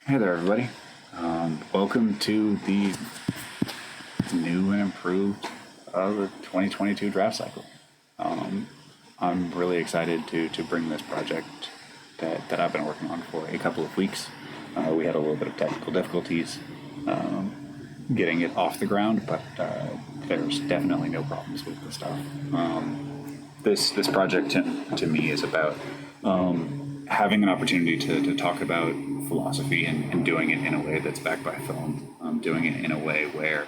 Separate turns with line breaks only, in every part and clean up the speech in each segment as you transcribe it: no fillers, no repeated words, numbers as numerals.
Hey there, everybody. Welcome to the new and improved the 2022 draft cycle. I'm really excited to bring this project that I've been working on for a couple of weeks. We had a little bit of technical difficulties getting it off the ground, but there's definitely no problems with the stuff. This project to me is about having an opportunity to talk about philosophy and doing it in a way that's backed by film, doing it in a way where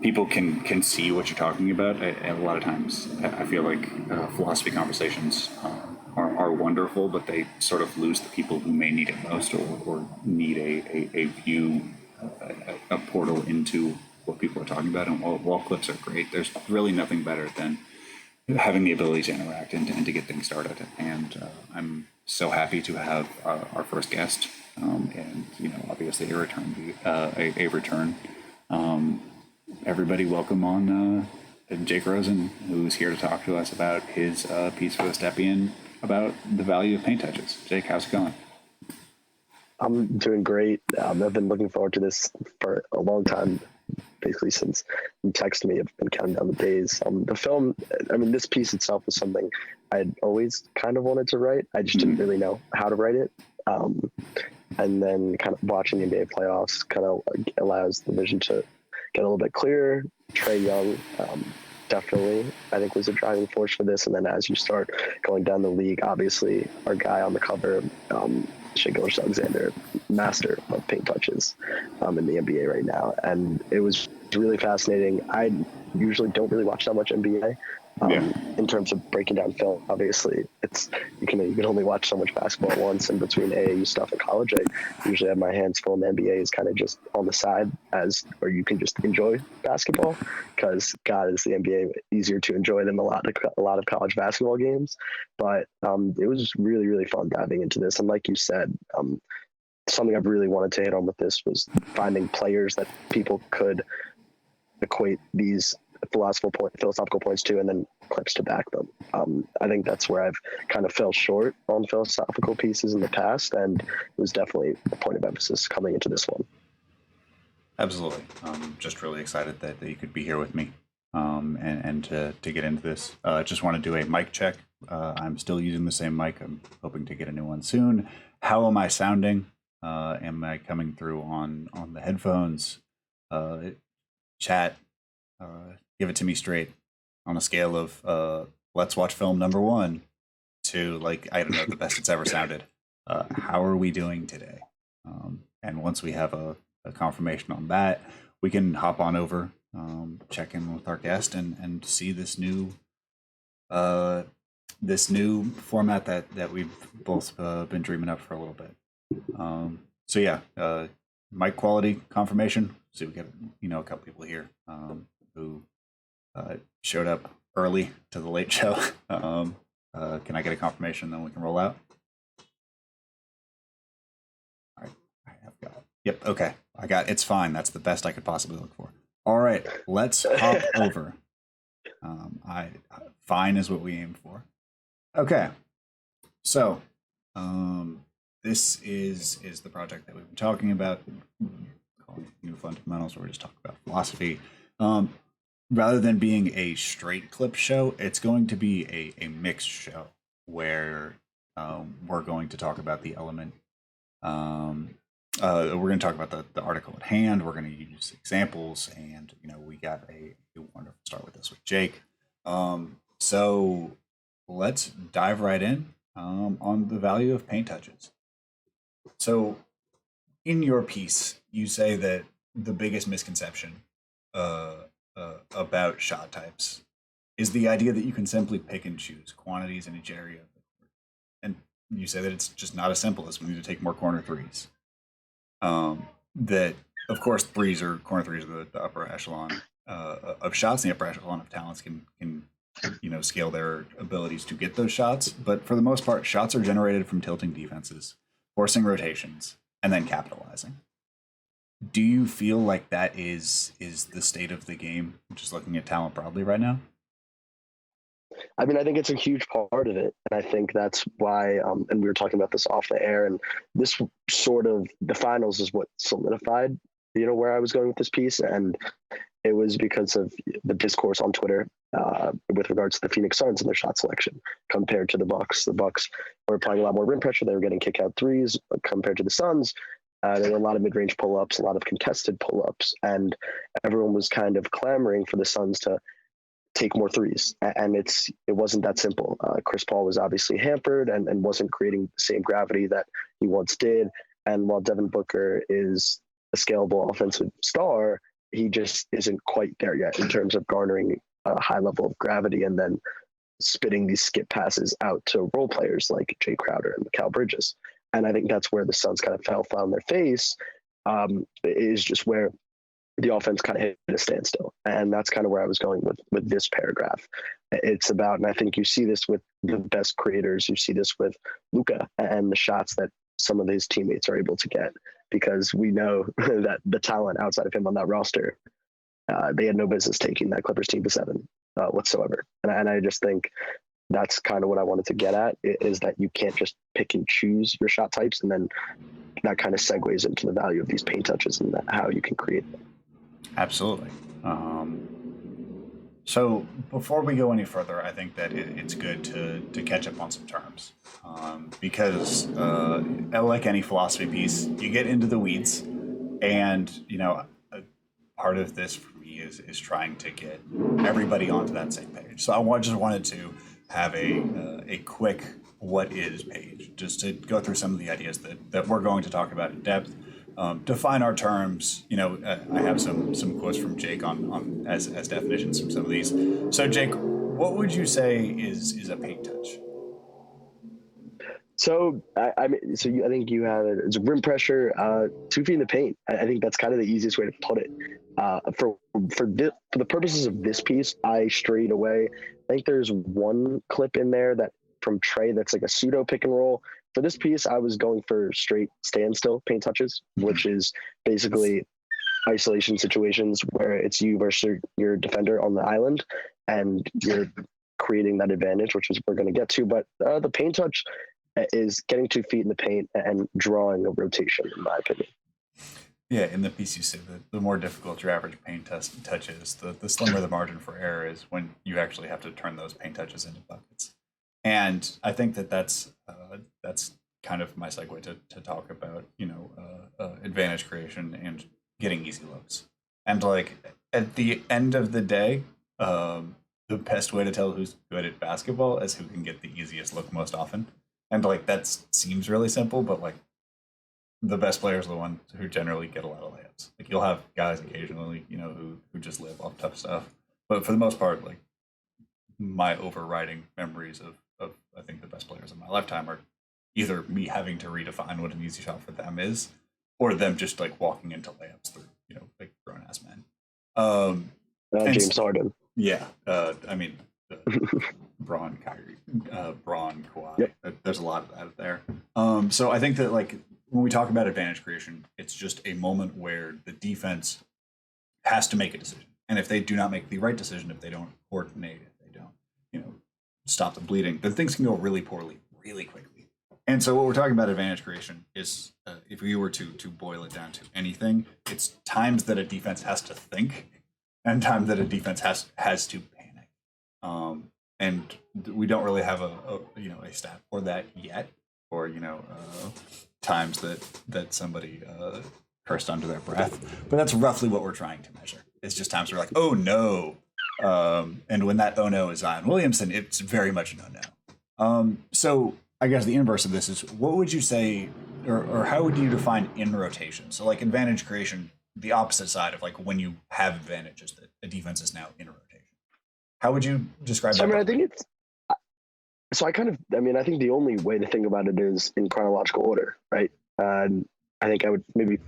people can see what you're talking about. A lot of times, I feel like philosophy conversations are wonderful, but they sort of lose the people who may need it most, or need a view, a portal into what people are talking about. And while clips are great, there's really nothing better than having the ability to interact and to get things started. And I'm so happy to have our first guest, and obviously a return. Everybody, welcome on Jake Rosen, who's here to talk to us about his piece for the Stepien about the value of paint touches. Jake, how's it going?
I'm doing great. I've been looking forward to this for a long time, basically since you texted me. I've been counting down the days. The film, this piece itself was something I'd always kind of wanted to write. I just didn't really know how to write it. And then kind of watching the NBA playoffs kind of allows the vision to get a little bit clearer. Trae Young, definitely, I think, was a driving force for this. And then as you start going down the league, obviously, our guy on the cover, Shai Alexander, master of paint touches in the NBA right now. And it was really fascinating. I usually don't really watch that much NBA.
Yeah.
In terms of breaking down film, obviously, you can only watch so much basketball at once. And between AAU stuff and college, I usually have my hands full. And the NBA is kind of just on the side, where you can just enjoy basketball, because God, is the NBA easier to enjoy than a lot of college basketball games. But it was just really, really fun diving into this. And like you said, something I've really wanted to hit on with this was finding players that people could equate these philosophical points to, and then clips to back them. I think that's where I've kind of fell short on philosophical pieces in the past, and it was definitely a point of emphasis coming into this one.
Absolutely. I'm just really excited that you could be here with me, and to get into this. Just want to do a mic check. I'm still using the same mic. I'm hoping to get a new one soon. How am I sounding? Am I coming through on the headphones? Chat, give it to me straight on a scale of let's watch film number one to, like, I don't know, the best it's ever sounded. How are we doing today? And once we have a confirmation on that, we can hop on over, check in with our guest, and see this new format that we've both been dreaming up for a little bit. So yeah, mic quality confirmation. So we got a couple people here who showed up early to the late show. Can I get a confirmation? Then we can roll out. All right, I have got it. Yep. Okay, I got it. It's fine. That's the best I could possibly look for. All right, let's hop over. Fine is what we aim for. Okay, so this is the project that we've been talking about, calling New Fundamentals, where we just talk about philosophy. Rather than being a straight clip show, it's going to be a mixed show where we're going to talk about the element. We're going to talk about the article at hand. We're going to use examples, and we got a wonderful start with this with Jake. So let's dive right in on the value of paint touches. So in your piece, you say that the biggest misconception about shot types is the idea that you can simply pick and choose quantities in each area. And you say that it's just not as simple as we need to take more corner threes. That, of course, corner threes are the upper echelon of shots, and the upper echelon of talents can scale their abilities to get those shots. But for the most part, shots are generated from tilting defenses, forcing rotations, and then capitalizing. Do you feel like that is the state of the game, just looking at talent broadly right now?
I mean, I think it's a huge part of it. And I think that's why, and we were talking about this off the air, and this sort of, the finals is what solidified, where I was going with this piece. And it was because of the discourse on Twitter with regards to the Phoenix Suns and their shot selection compared to the Bucks. The Bucks were applying a lot more rim pressure. They were getting kick out threes compared to the Suns. There were a lot of mid-range pull-ups, a lot of contested pull-ups, and everyone was kind of clamoring for the Suns to take more threes. And it wasn't that simple. Chris Paul was obviously hampered and wasn't creating the same gravity that he once did. And while Devin Booker is a scalable offensive star, he just isn't quite there yet in terms of garnering a high level of gravity and then spitting these skip passes out to role players like Jay Crowder and Mikal Bridges. And I think that's where the Suns kind of fell flat on their face, is just where the offense kind of hit a standstill. And that's kind of where I was going with this paragraph. It's about, and I think you see this with the best creators, you see this with Luka and the shots that some of his teammates are able to get, because we know that the talent outside of him on that roster, they had no business taking that Clippers team to 7 whatsoever. And I just think that's kind of what I wanted to get at, is that you can't just pick and choose your shot types, and then that kind of segues into the value of these paint touches and how you can create them.
Absolutely. So before we go any further, I think that it's good to catch up on some terms, because like any philosophy piece, you get into the weeds, and part of this for me is trying to get everybody onto that same page. So just wanted to have a quick what is page, just to go through some of the ideas that we're going to talk about in depth. Define our terms. I have some quotes from Jake on as definitions from some of these. So Jake, what would you say is a paint touch?
So I think you have it. It's rim pressure, 2 feet in the paint. I think that's kind of the easiest way to put it. For the purposes of this piece, I strayed away. I think there's one clip in there that from Trey that's like a pseudo pick and roll. For this piece, I was going for straight standstill paint touches, which is basically isolation situations where it's you versus your defender on the island, and you're creating that advantage, which is we're going to get to. But the paint touch is getting 2 feet in the paint and drawing a rotation, in my opinion.
Yeah, in the piece you say the more difficult your average paint touch is, the slimmer the margin for error is when you actually have to turn those paint touches into buckets. And I think that's kind of my segue to talk about advantage creation and getting easy looks. And like at the end of the day, the best way to tell who's good at basketball is who can get the easiest look most often. And like that seems really simple, but like the best players are the ones who generally get a lot of layups. Like you'll have guys occasionally, who just live off tough stuff, but for the most part, like my overriding memories of I think the best players of my lifetime are either me having to redefine what an easy shot for them is, or them just like walking into layups through, like grown ass men.
James Harden.
Yeah. I mean, Braun, Kyrie, Braun, Kawhi. Yep. There's a lot of that there. So I think that like when we talk about advantage creation, it's just a moment where the defense has to make a decision. And if they do not make the right decision, if they don't coordinate, if they don't, stop the bleeding, then things can go really poorly, really quickly. And so what we're talking about advantage creation is, if we were to boil it down to anything, it's times that a defense has to think and times that a defense has to panic. And we don't really have a stat for that yet, or times that somebody cursed under their breath. But that's roughly what we're trying to measure. It's just times we're like, oh no. And when that oh no is Zion Williamson, it's very much no no. So I guess the inverse of this is, what would you say, or how would you define in rotation? So like advantage creation, the opposite side of like when you have advantages that a defense is now in rotation. How would you describe that?
I think I think the only way to think about it is in chronological order, right? I think I would maybe,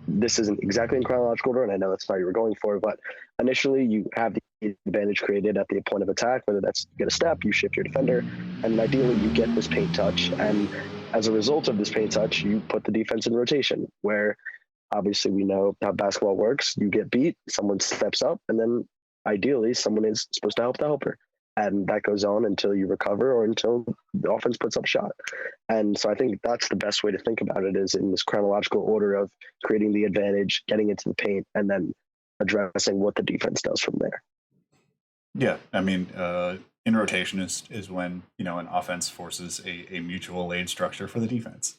this isn't exactly in chronological order, and I know that's not what you were going for, but initially you have the advantage created at the point of attack, whether that's you get a step, you shift your defender, and ideally you get this paint touch. And as a result of this paint touch, you put the defense in rotation, where obviously we know how basketball works. You get beat, someone steps up, and then ideally someone is supposed to help the helper. And that goes on until you recover or until the offense puts up a shot. And so I think that's the best way to think about it, is in this chronological order of creating the advantage, getting into the paint, and then addressing what the defense does from there.
Yeah, I mean, in rotation is when an offense forces a mutual aid structure for the defense,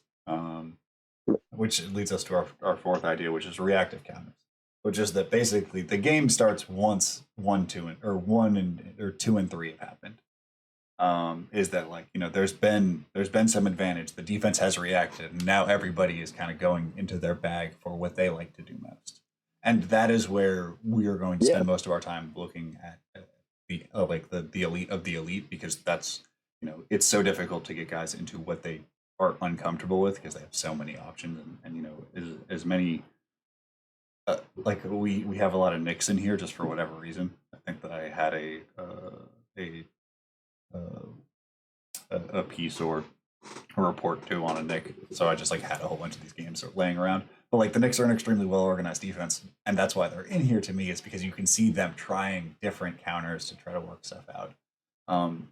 which leads us to our fourth idea, which is reactive counters, which is that basically the game starts once 1, 2, or 2 and 3 have happened. Is that there's been some advantage. The defense has reacted, and now everybody is kind of going into their bag for what they like to do most, and that is where we are going to spend most of our time looking at the elite of the elite, because that's it's so difficult to get guys into what they are uncomfortable with because they have so many options, and as many we have a lot of nicks in here just for whatever reason. I think that I had a piece or a report too on a Nick, so I just had a whole bunch of these games laying around. But the Knicks are an extremely well organized defense, and that's why they're in here to me, is because you can see them trying different counters to try to work stuff out.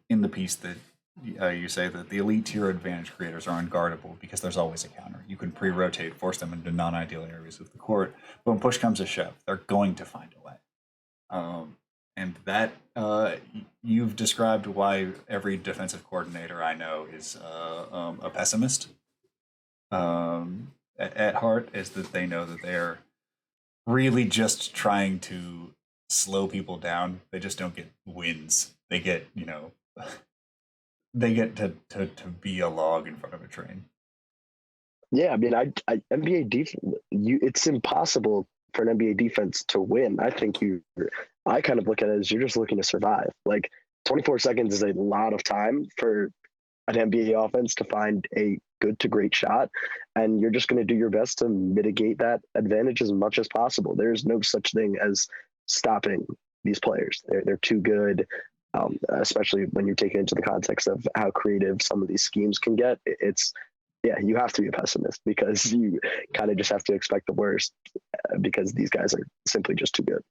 In the piece that you say that the elite tier advantage creators are unguardable because there's always a counter. You can pre-rotate, force them into non-ideal areas of the court, but when push comes to shove, they're going to find a way. And that you've described why every defensive coordinator I know is a pessimist at heart, is that they know that they're really just trying to slow people down. They just don't get wins. They get they get to be a log in front of a train.
Yeah, I mean, NBA defense, it's impossible for an NBA defense to win. I think I kind of look at it as you're just looking to survive. 24 seconds is a lot of time for an NBA offense to find a good to great shot, and you're just going to do your best to mitigate that advantage as much as possible. There's no such thing as stopping these players. They're too good, especially when you take it into the context of how creative some of these schemes can get. You have to be a pessimist, because you kind of just have to expect the worst, because these guys are simply just too good.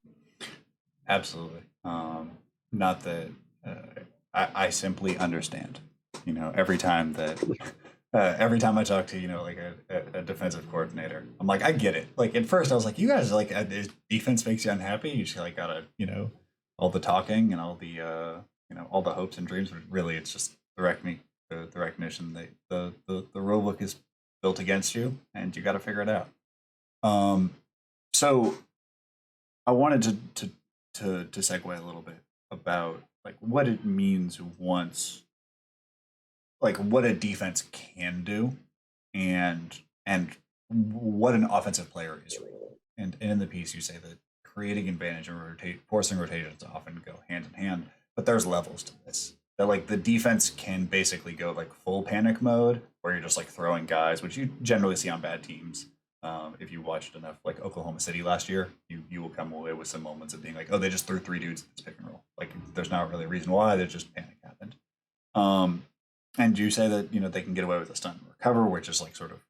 Absolutely. Not that I simply understand. Every time I talk to a defensive coordinator, I'm like, I get it. At first I was like, you guys defense makes you unhappy. You just gotta all the talking and all the all the hopes and dreams, but really it's just the recognition that the rule book is built against you, and you got to figure it out. So I wanted to segue a little bit about what it means once, what a defense can do, and what an offensive player is really. And in the piece you say that creating advantage and forcing rotations often go hand in hand, but there's levels to this. That the defense can basically go full panic mode, where you're just throwing guys, which you generally see on bad teams. If you watched enough Oklahoma City last year, you will come away with some moments of being oh, they just threw 3 dudes at this pick and roll. There's not really a reason why, there's just panic happened. And you say that they can get away with a stunt and recover, which is sort of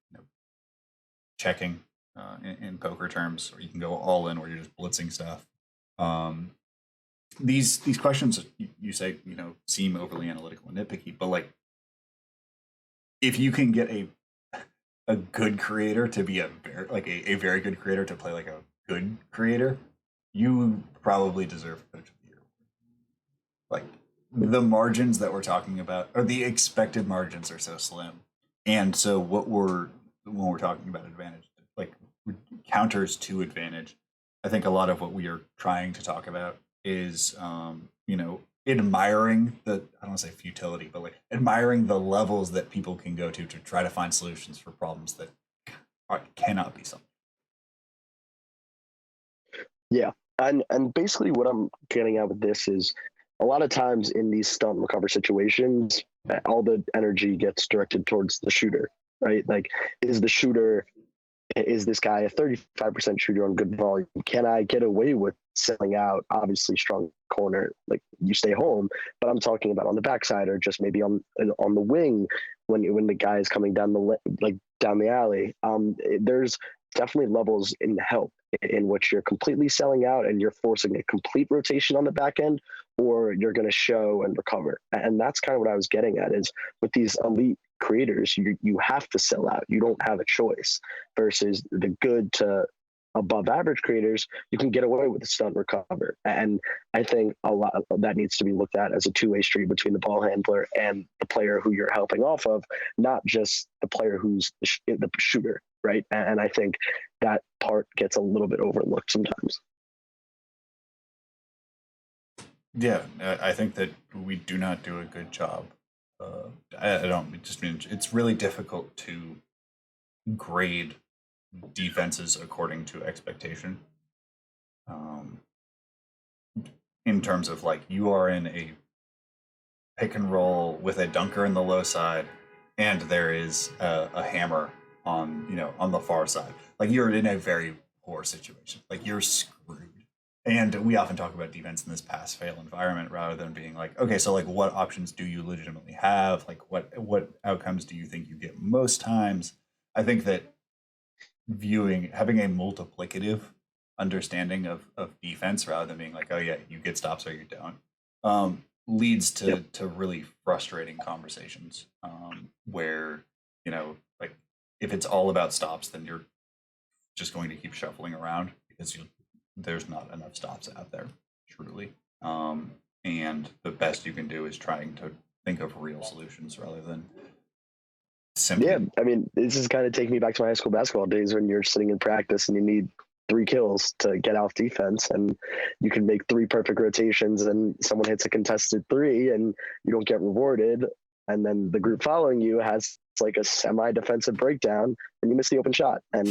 checking in poker terms, or you can go all in where you're just blitzing stuff. These questions you say seem overly analytical and nitpicky, but if you can get a good creator to be a very good creator to play a good creator, you probably deserve Coach of the Year. The margins that we're talking about, or the expected margins, are so slim, and so when we're talking about advantage, counters to advantage, I think a lot of what we are trying to talk about is admiring I don't want to say futility, but admiring the levels that people can go to try to find solutions for problems that cannot be solved.
Yeah, and basically what I'm getting at with this is, a lot of times in these stunt and recover situations, all the energy gets directed towards the shooter, right? Is this guy a 35% shooter on good volume? Can I get away with selling out? Obviously, strong corner, you stay home. But I'm talking about on the backside, or just maybe on the wing when the guy is coming down down the alley. There's definitely levels in help in which you're completely selling out and you're forcing a complete rotation on the back end, or you're going to show and recover. And that's kind of what I was getting at is with these elite creators, you have to sell out. You don't have a choice versus the good to above average creators, you can get away with the stunt recover. And I think a lot of that needs to be looked at as a two-way street between the ball handler and the player who you're helping off of, not just the player who's the shooter, right? And I think that part gets a little bit overlooked sometimes.
Yeah, I think that we do not do a good job. I don't it just mean it's really difficult to grade defenses according to expectation. In terms of like you are in a pick and roll with a dunker in the low side, and there is a hammer on the far side. Like you're in a very poor situation. Like you're screwed. And we often talk about defense in this pass fail environment rather than being like, okay, so like what options do you legitimately have? Like what outcomes do you think you get most times? I think that having a multiplicative understanding of defense rather than being like, oh yeah, you get stops or you don't, leads to really frustrating conversations where, like if it's all about stops, then you're just going to keep shuffling around because there's not enough stops out there, truly. And the best you can do is trying to think of real solutions rather than simply.
Yeah, I mean, this is kind of taking me back to my high school basketball days when you're sitting in practice and you need 3 kills to get off defense, and you can make 3 perfect rotations and someone hits a contested 3 and you don't get rewarded, and then the group following you has like a semi-defensive breakdown and you miss the open shot and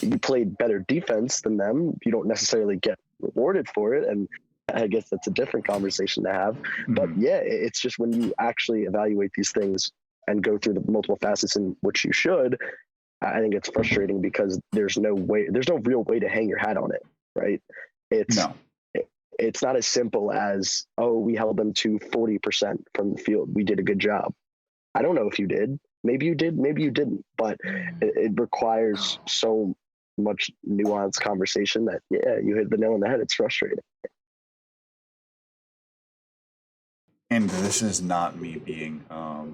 you played better defense than them. You don't necessarily get rewarded for it, and I guess that's a different conversation to have. Mm-hmm. But yeah, it's just when you actually evaluate these things and go through the multiple facets in which you should, I think it's frustrating because there's no real way to hang your hat on it, right? It's not as simple as, oh, we held them to 40% from the field. We did a good job. I don't know if you did. Maybe you did, maybe you didn't. But it requires so much nuanced conversation that, yeah, you hit the nail on the head. It's frustrating.
And this is not me being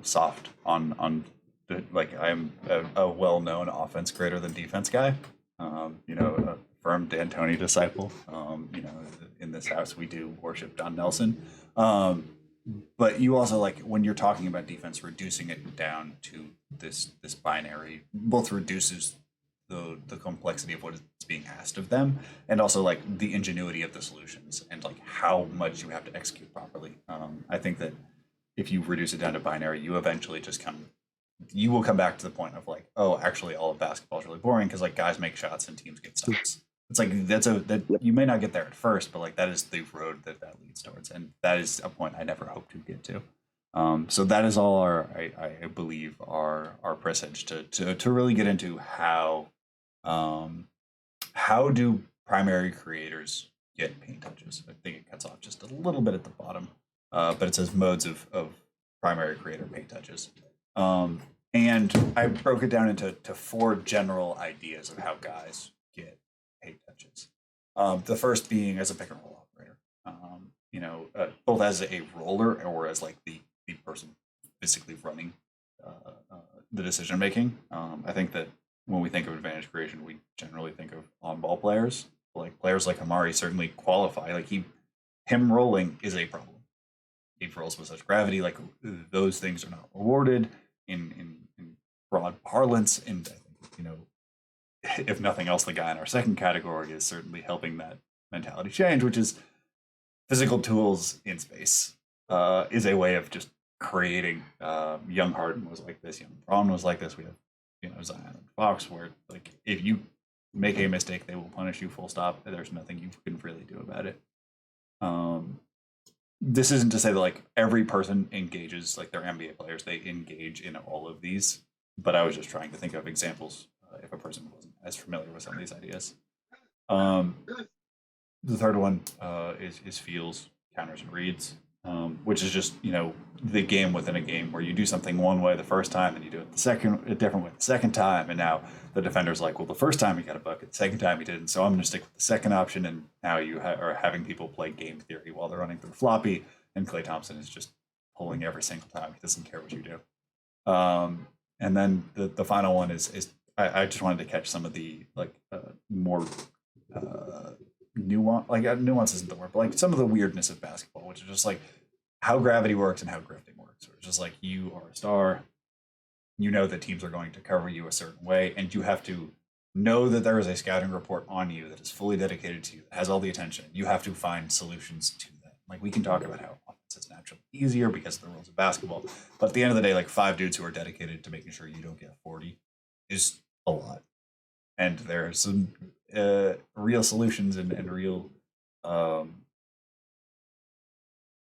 soft on like I'm a well-known offense greater than defense guy. A firm D'Antoni disciple. In this house we do worship Don Nelson. But you also, like, when you're talking about defense, reducing it down to this binary both reduces the complexity of what is being asked of them, and also like the ingenuity of the solutions and like how much you have to execute properly. I think that if you reduce it down to binary, you eventually you will come back to the point of like, oh, actually all of basketball is really boring because like guys make shots and teams get stops. It's like you may not get there at first, but like that is the road that leads towards, and that is a point I never hope to get to. So that is all I believe our presage to really get into how do primary creators get paint touches. I think it cuts off just a little bit at the bottom, but it says modes of primary creator paint touches. And I broke it down into 4 general ideas of how guys get paint touches. The first being as a pick and roll operator, both as a roller or as like the person physically running the decision making. I think that when we think of advantage creation, we generally think of on-ball players. Like players like Amari certainly qualify. Like him rolling is a problem. He rolls with such gravity. Like those things are not rewarded in broad parlance. And I think, if nothing else, the guy in our second category is certainly helping that mentality change, which is physical tools in space is a way of just creating. Young Harden was like this. Young Braun was like this. We have Zion and Fox, where like if you make a mistake, they will punish you full stop. There's nothing you can really do about it. This isn't to say that like every person engages, like they're NBA players, they engage in all of these, but I was just trying to think of examples if a person wasn't as familiar with some of these ideas. The third one is feels, counters, and reads, which is just the game within a game where you do something one way the first time and you do it a different way the second time, and now the defender's like, well, the first time he got a bucket, the second time he didn't, so I'm going to stick with the second option, and now you are having people play game theory while they're running through floppy, and Klay Thompson is just pulling every single time. He doesn't care what you do. And then the final one is I just wanted to catch some of the more nuance isn't the word, but like some of the weirdness of basketball, which is just like how gravity works and how grifting works. It's just like you are a star, you know that teams are going to cover you a certain way, and you have to know that there is a scouting report on you that is fully dedicated to you, that has all the attention. You have to find solutions to that. Like, we can talk about how offense is naturally easier because of the rules of basketball, but at the end of the day, like 5 dudes who are dedicated to making sure you don't get 40 is a lot. And there are some real solutions and real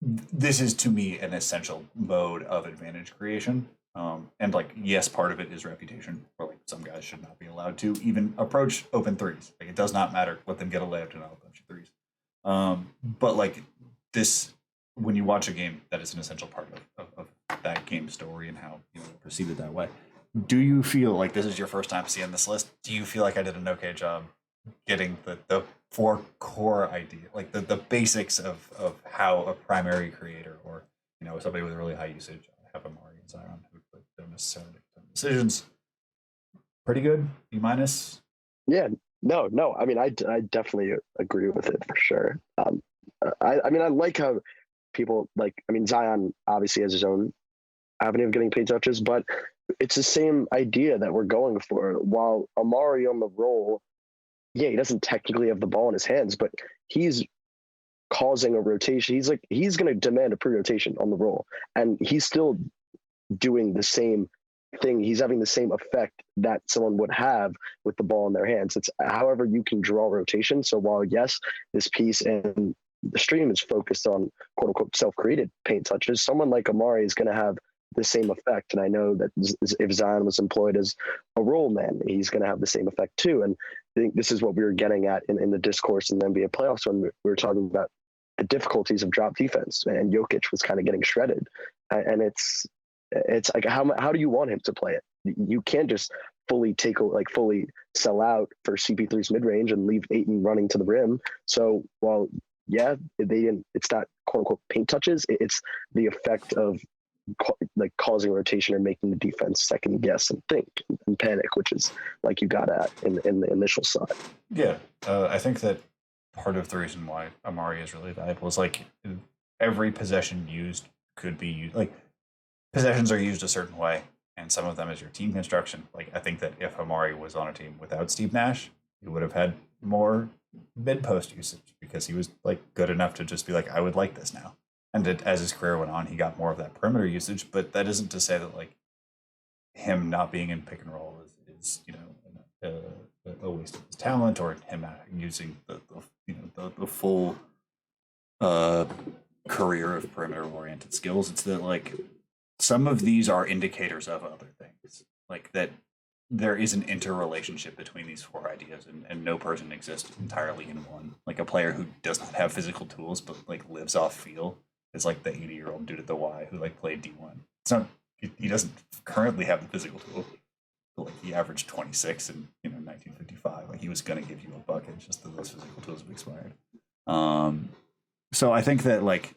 this is to me an essential mode of advantage creation. And like, yes, part of it is reputation, where like some guys should not be allowed to even approach open threes. Like, it does not matter. Let them get a layup to not a bunch of threes. But like this, when you watch a game, that is an essential part of that game story and how it proceeded that way. Do you feel like this is your first time seeing this list? Do you feel like I did an okay job getting the 4 core idea, like the basics of how a primary creator or somebody with really high usage, have Amari and Zion who don't necessarily make decisions? Pretty good. B minus.
Yeah. No. I mean, I definitely agree with it for sure. I mean, I like how people Zion obviously has his own avenue of getting paint touches, but it's the same idea that we're going for. While Amari on the roll, yeah, he doesn't technically have the ball in his hands, but he's causing a rotation. He's going to demand a pre-rotation on the roll, and he's still doing the same thing. He's having the same effect that someone would have with the ball in their hands. It's however you can draw rotation. So while yes, this piece and the stream is focused on quote unquote self-created paint touches, someone like Amari is going to have the same effect. And I know that if Zion was employed as a role man, he's going to have the same effect too. And I think this is what we were getting at in the discourse in the NBA playoffs when we were talking about the difficulties of drop defense, and Jokic was kind of getting shredded. And it's like, how do you want him to play it? You can't just fully sell out for CP3's mid range and leave Ayton running to the rim. So while it's not quote unquote paint touches, it's the effect of like causing rotation or making the defense second guess and think and panic, which is like you got at in the initial side.
Yeah, I think that part of the reason why Amari is really valuable is like every possession used could be used. Like, possessions are used a certain way, and some of them is your team construction. Like, I think that if Amari was on a team without Steve Nash, he would have had more mid-post usage because he was like good enough to just be like, I would like this now. And as his career went on, he got more of that perimeter usage. But that isn't to say that like him not being in pick and roll is a waste of his talent, or him not using the full career of perimeter oriented skills. It's that like some of these are indicators of other things, like that there is an interrelationship between these 4 ideas, and no person exists entirely in one. Like, a player who does not have physical tools but like lives off feel is like the 80-year-old dude at the Y who like played D1. It's not, he doesn't currently have the physical tools, but like he averaged 26 in 1955. Like, he was gonna give you a bucket, just that those physical tools have expired. So I think that like,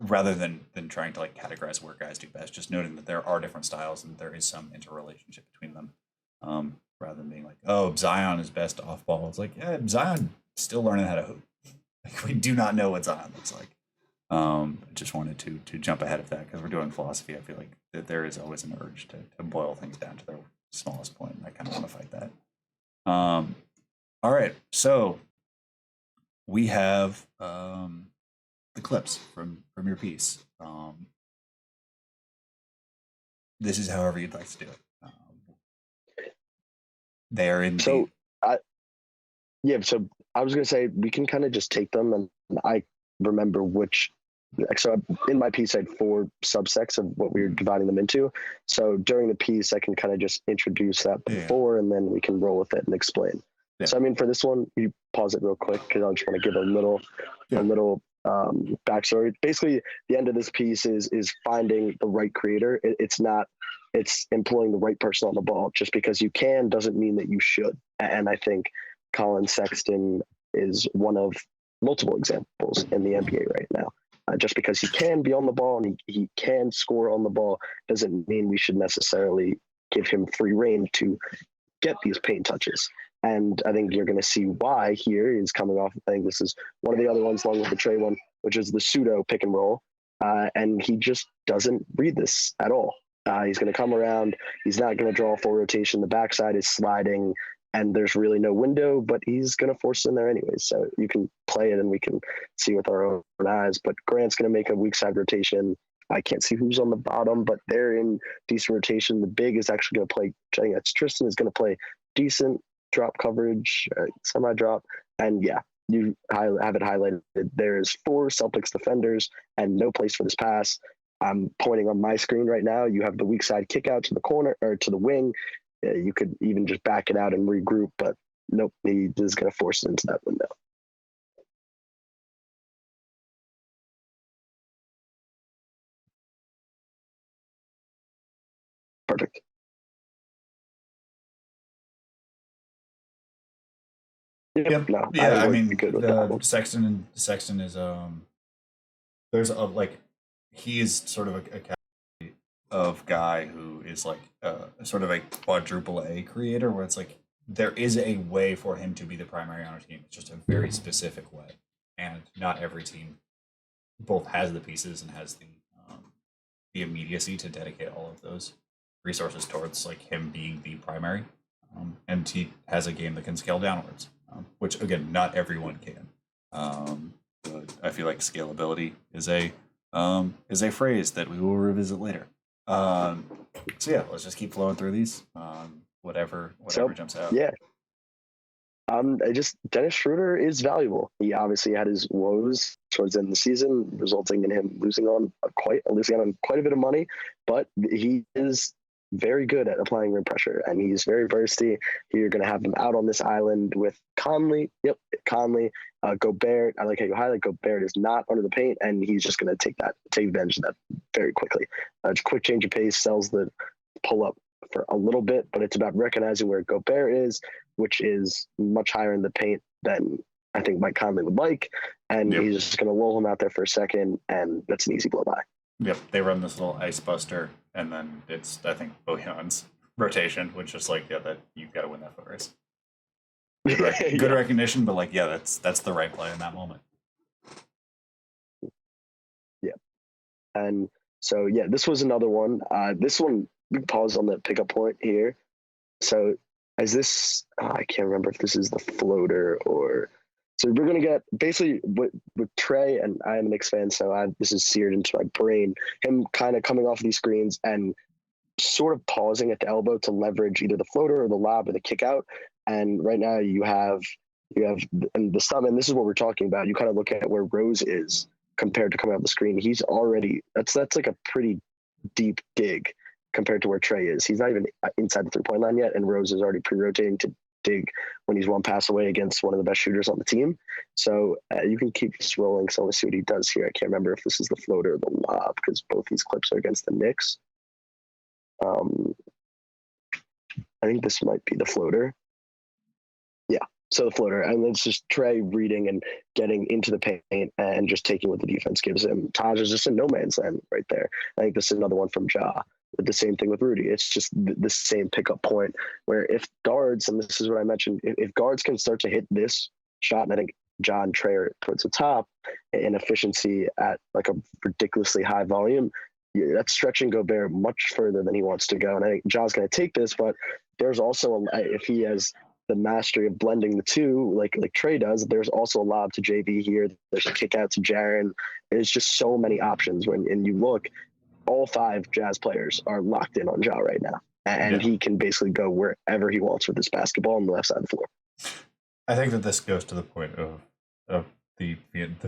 rather than trying to like categorize where guys do best, just noting that there are different styles and there is some interrelationship between them, rather than being like, oh, Zion is best off ball. It's like, yeah, Zion still learning how to hoop. Like, we do not know what Zion looks like. I just wanted to jump ahead of that because we're doing philosophy. I feel like that there is always an urge to boil things down to their smallest point, and I kind of want to fight that. All right, so we have the clips from your piece. This is however you'd like to do it. They are in.
So I was gonna say we can kind of just take them, and I remember which. So in my piece, I had 4 subsects of what we were dividing them into. So during the piece, I can kind of just introduce that before, and then we can roll with it and explain. Yeah. So I mean, for this one, you pause it real quick because I just want to give a little backstory. Basically, the end of this piece is finding the right creator. It's employing the right person on the ball. Just because you can doesn't mean that you should. And I think Colin Sexton is one of multiple examples in the NBA right now. Just because he can be on the ball and he can score on the ball doesn't mean we should necessarily give him free reign to get these paint touches. And I think you're going to see why here. He's coming off. I think this is one of the other ones along with the Trey one, which is the pseudo pick and roll. And he just doesn't read this at all. He's going to come around. He's not going to draw a full rotation. The backside is sliding and there's really no window, but he's going to force it in there anyways. So you can play it and we can see with our own eyes. But Grant's going to make a weak side rotation. I can't see who's on the bottom, but they're in decent rotation. The big is actually going to play, I think that's Tristan, is going to play decent drop coverage, semi-drop. And yeah, you have it highlighted. There's 4 Celtics defenders and no place for this pass. I'm pointing on my screen right now. You have the weak side kick out to the corner or to the wing. You could even just back it out and regroup, but nope, he is going to force it into that window. Perfect.
Yep.
No,
Yeah, I mean,
good with
the Sexton is there's a like he is sort of a category of guy who is like sort of a quadruple A creator where it's like there is a way for him to be the primary on a team. It's just a very specific way, and not every team both has the pieces and has the immediacy to dedicate all of those resources towards like him being the primary. And he has a game that can scale downwards, which again, not everyone can. But I feel like scalability is a phrase that we will revisit later. So yeah, let's just keep flowing through these. Whatever jumps out.
Yeah. Dennis Schroeder is valuable. He obviously had his woes towards the end of the season, resulting in him losing on quite a bit of money. But he is very good at applying rim pressure, and he's very thirsty. You're going to have him out on this island with Conley. Yep, Conley, Gobert. I like how you highlight Gobert is not under the paint, and he's just going to take advantage of that very quickly. Quick change of pace sells the pull up for a little bit, but it's about recognizing where Gobert is, which is much higher in the paint than I think Mike Conley would like, and he's just going to lull him out there for a second, and that's an easy blow by.
Yep, they run this little ice buster, and then it's I think Bojan's rotation, which is like that you've got to win that foot race. Good recognition, but like that's the right play in that moment.
Yeah, and so this was another one. This one we pause on the pickup point here. So is this? I can't remember if this is the floater or. So we're going to get basically with Trey, and I am a Knicks fan, so this is seared into my brain, him kind of coming off these screens and sort of pausing at the elbow to leverage either the floater or the lob or the kick out. And right now you have and the stuff, and this is what we're talking about. You kind of look at where Rose is compared to coming off the screen. He's already, that's like a pretty deep dig compared to where Trey is. He's not even inside the 3-point line yet, and Rose is already pre-rotating to dig when he's one pass away against one of the best shooters on the team. So you can keep this rolling. So let's see what he does here. I can't remember if this is the floater or the lob because both these clips are against the Knicks. I think this might be the floater. Yeah, so the floater. And it's just Trey reading and getting into the paint and just taking what the defense gives him. Taj is just a no man's land right there. I think this is another one from Ja. The same thing with Rudy. It's just the same pickup point where if guards, and this is what I mentioned, if guards can start to hit this shot, and I think John Trey are towards the top in efficiency at like a ridiculously high volume, that's stretching Gobert much further than he wants to go. And I think John's going to take this, but there's also, if he has the mastery of blending the two, like Trey does, there's also a lob to JV here. There's a kick out to Jaren. There's just so many options and you look, all 5 Jazz players are locked in on Ja right now. And he can basically go wherever he wants with this basketball on the left side of the floor.
I think that this goes to the point of the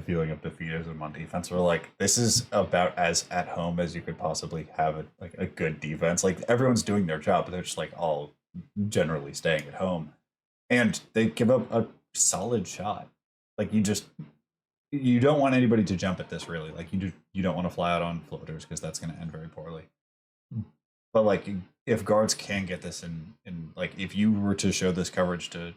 feeling of defeatism on defense. Where like this is about as at home as you could possibly have a good defense. Like everyone's doing their job, but they're just like all generally staying at home, and they give up a solid shot. Like you just you don't want anybody to jump at this really. Like you don't want to fly out on floaters because that's going to end very poorly. But like if guards can get this in like if you were to show this coverage to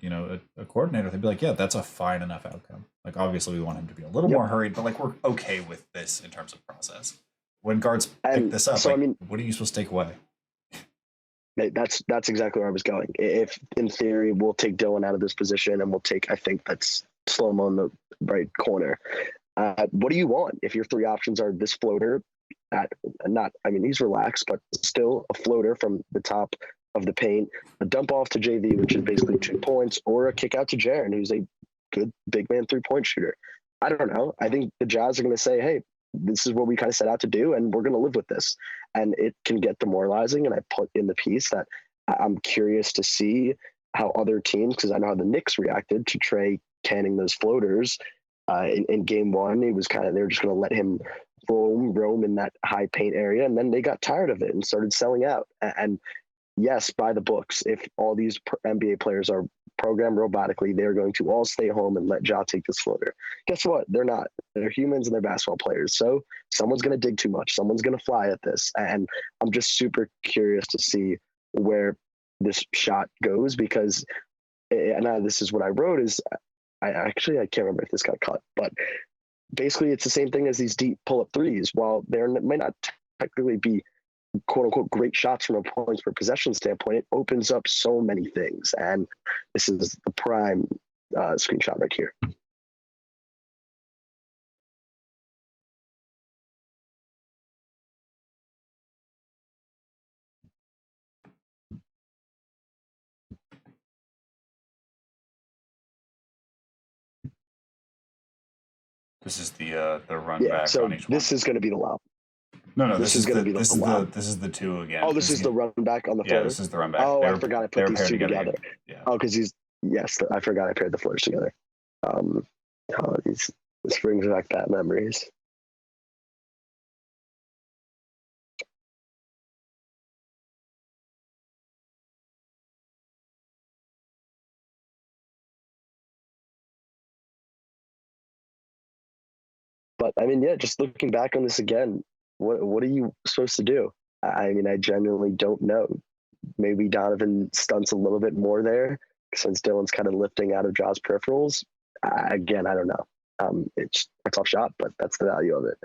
a coordinator, they'd be like, yeah, that's a fine enough outcome. Like obviously we want him to be a little more hurried, but like we're okay with this in terms of process. When guards pick this up, so, like, I mean, what are you supposed to take away?
That's exactly where I was going. If in theory we'll take Dylan out of this position and we'll take, I think that's Slow-mo in the right corner. What do you want if your three options are this floater he's relaxed, but still a floater from the top of the paint, a dump off to JV, which is basically 2 points, or a kick out to Jaren, who's a good big man 3-point shooter. I don't know. I think the Jazz are going to say, hey, this is what we kind of set out to do, and we're going to live with this. And it can get demoralizing. And I put in the piece that I'm curious to see how other teams, because I know how the Knicks reacted to Trey canning those floaters in game one. It was they were just going to let him roam in that high paint area, and then they got tired of it and started selling out. And yes, by the books, if all these NBA players are programmed robotically, they're going to all stay home and let Ja take this floater. Guess what? They're not. They're humans and they're basketball players. So someone's going to dig too much. Someone's going to fly at this. And I'm just super curious to see where this shot goes, because this is what I wrote is I can't remember if this got cut, but basically it's the same thing as these deep pull-up threes. While there might not technically be quote unquote great shots from a points per possession standpoint, it opens up so many things. And this is the prime screenshot right here.
This is the run back
so
on each one.
This is going to be the lob.
No, this is going to be the lob. This is the two again.
Oh, this is the run back on the floater?
Yeah, this is the run back.
Oh, I forgot I put these two together.
Yeah.
Oh, because I forgot I paired the floaters together. This brings back bad memories. But I mean, just looking back on this again, what are you supposed to do? I mean, I genuinely don't know. Maybe Donovan stunts a little bit more there since Dylan's kind of lifting out of Ja's peripherals. Again, I don't know. It's a tough shot, but that's the value of it.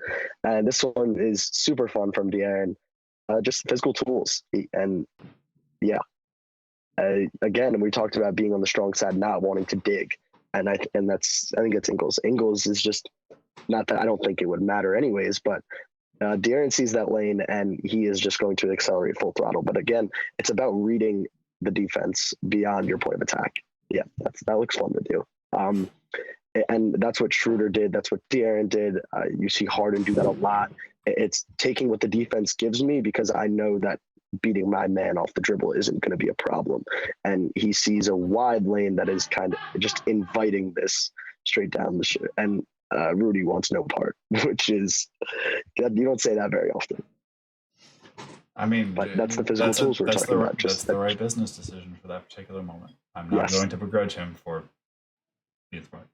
And this one is super fun from De'Aaron. Just physical tools. And again, we talked about being on the strong side, not wanting to dig. And I think it's Ingles. Ingles is just, not that I don't think it would matter anyways, but De'Aaron sees that lane and he is just going to accelerate full throttle. But again, it's about reading the defense beyond your point of attack. Yeah, that looks fun to do. And that's what Schroeder did. That's what De'Aaron did. You see Harden do that a lot. It's taking what the defense gives me because I know that beating my man off the dribble isn't going to be a problem. And he sees a wide lane that is kind of just inviting this straight down the shit. And Rudy wants no part, which is, you don't say that very often.
I mean,
but that's the physical tools we're talking about.
That's the right business decision for that particular moment. I'm not going to begrudge him for being smart.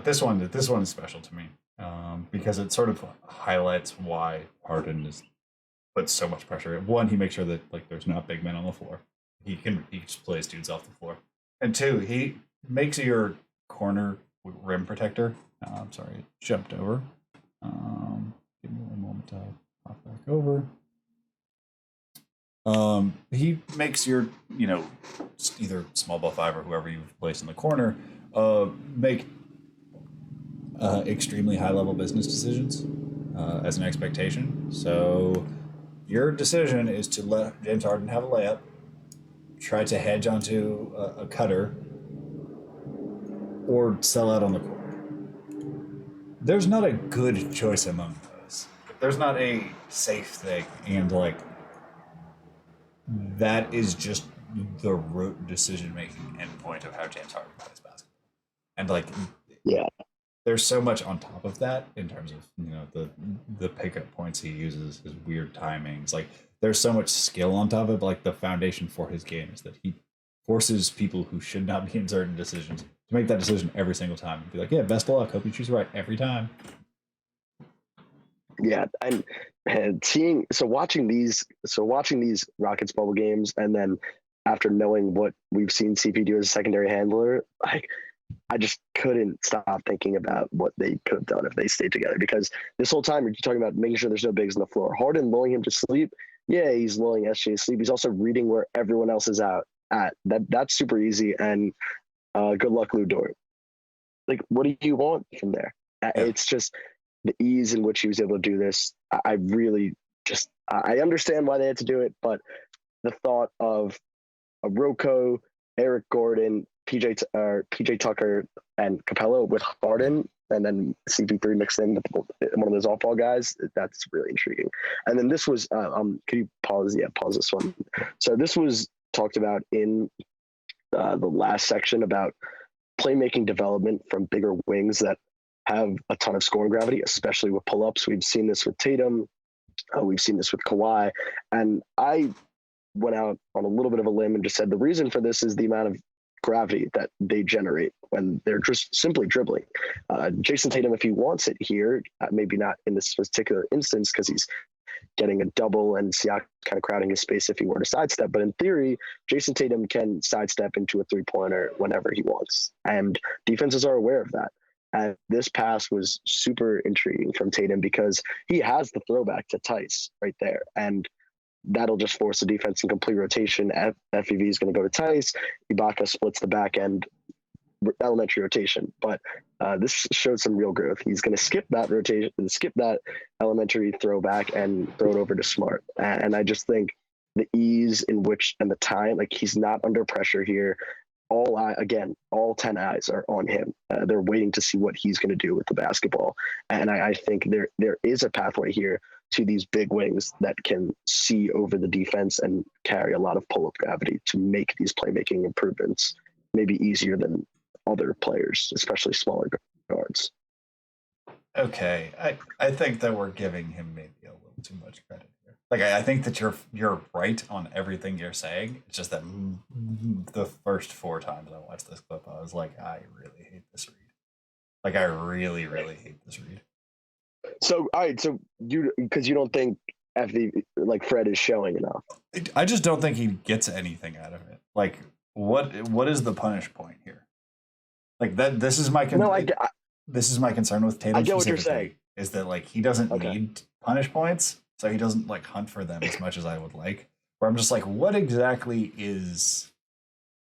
This one is special to me because it sort of highlights why Harden is puts so much pressure. One, he makes sure that there's not big men on the floor. He just plays dudes off the floor. And two, he makes your corner rim protector. I'm sorry, it jumped over. Give me one moment to hop back over. He makes your, either small ball five or whoever you've placed in the corner, make extremely high level business decisions as an expectation. So your decision is to let James Harden have a layup, try to hedge onto a cutter, or sell out on the court. There's not a good choice among those. There's not a safe thing, and that is just the root decision-making endpoint of how James Harden plays basketball. And there's so much on top of that in terms of the pickup points he uses, his weird timings. There's so much skill on top of it. But the foundation for his game is that he forces people who should not be in certain decisions to make that decision every single time. Be like, yeah, best of luck. Hope you choose right every time.
Yeah, and watching these Rockets bubble games, and then after knowing what we've seen CP do as a secondary handler, I just couldn't stop thinking about what they could have done if they stayed together. Because this whole time you're talking about making sure there's no bigs on the floor. Harden lulling him to sleep. Yeah, he's lulling SJ to sleep. He's also reading where everyone else is out at. That's super easy. And good luck, Lou Dort. Like, what do you want from there?
Yeah.
It's just the ease in which he was able to do this. I really just I understand why they had to do it, but the thought of a Rocco, Eric Gordon, PJ Tucker, and Capello with Harden, and then CP3 mixed in with one of those off-ball guys, that's really intriguing. And then this was, can you pause? Yeah, pause this one. So this was talked about in the last section about playmaking development from bigger wings that have a ton of scoring gravity, especially with pull-ups. We've seen this with Tatum. We've seen this with Kawhi. And I went out on a little bit of a limb and just said the reason for this is the amount of gravity that they generate when they're just simply dribbling. Jason Tatum, if he wants it here, maybe not in this particular instance because he's getting a double and Siak kind of crowding his space if he were to sidestep. But in theory, Jason Tatum can sidestep into a three-pointer whenever he wants. And defenses are aware of that. And this pass was super intriguing from Tatum because he has the throwback to Tice right there. And that'll just force the defense in complete rotation. FEV is going to go to Tice. Ibaka splits the back end elementary rotation. But this showed some real growth. He's going to skip that rotation, skip that elementary throwback and throw it over to Smart. And I just think the ease in which and the time, like he's not under pressure here. All 10 eyes are on him. They're waiting to see what he's going to do with the basketball. And I think there is a pathway here to these big wings that can see over the defense and carry a lot of pull-up gravity to make these playmaking improvements maybe easier than other players, especially smaller guards.
Okay, I think that we're giving him maybe a little too much credit here. Like I think that you're right on everything you're saying. It's just that the first 4 times I watched this clip, I was like, I really hate this read. Like I really, really hate this read.
So all right, so because you don't think Fred is showing enough.
I just don't think he gets anything out of it. Like what is the punish point here? Like that. This is my this is my concern with Tatum.
I get what you're saying.
Is that like he doesn't need punish points, so he doesn't like hunt for them as much as I would like. Where I'm just like, what exactly is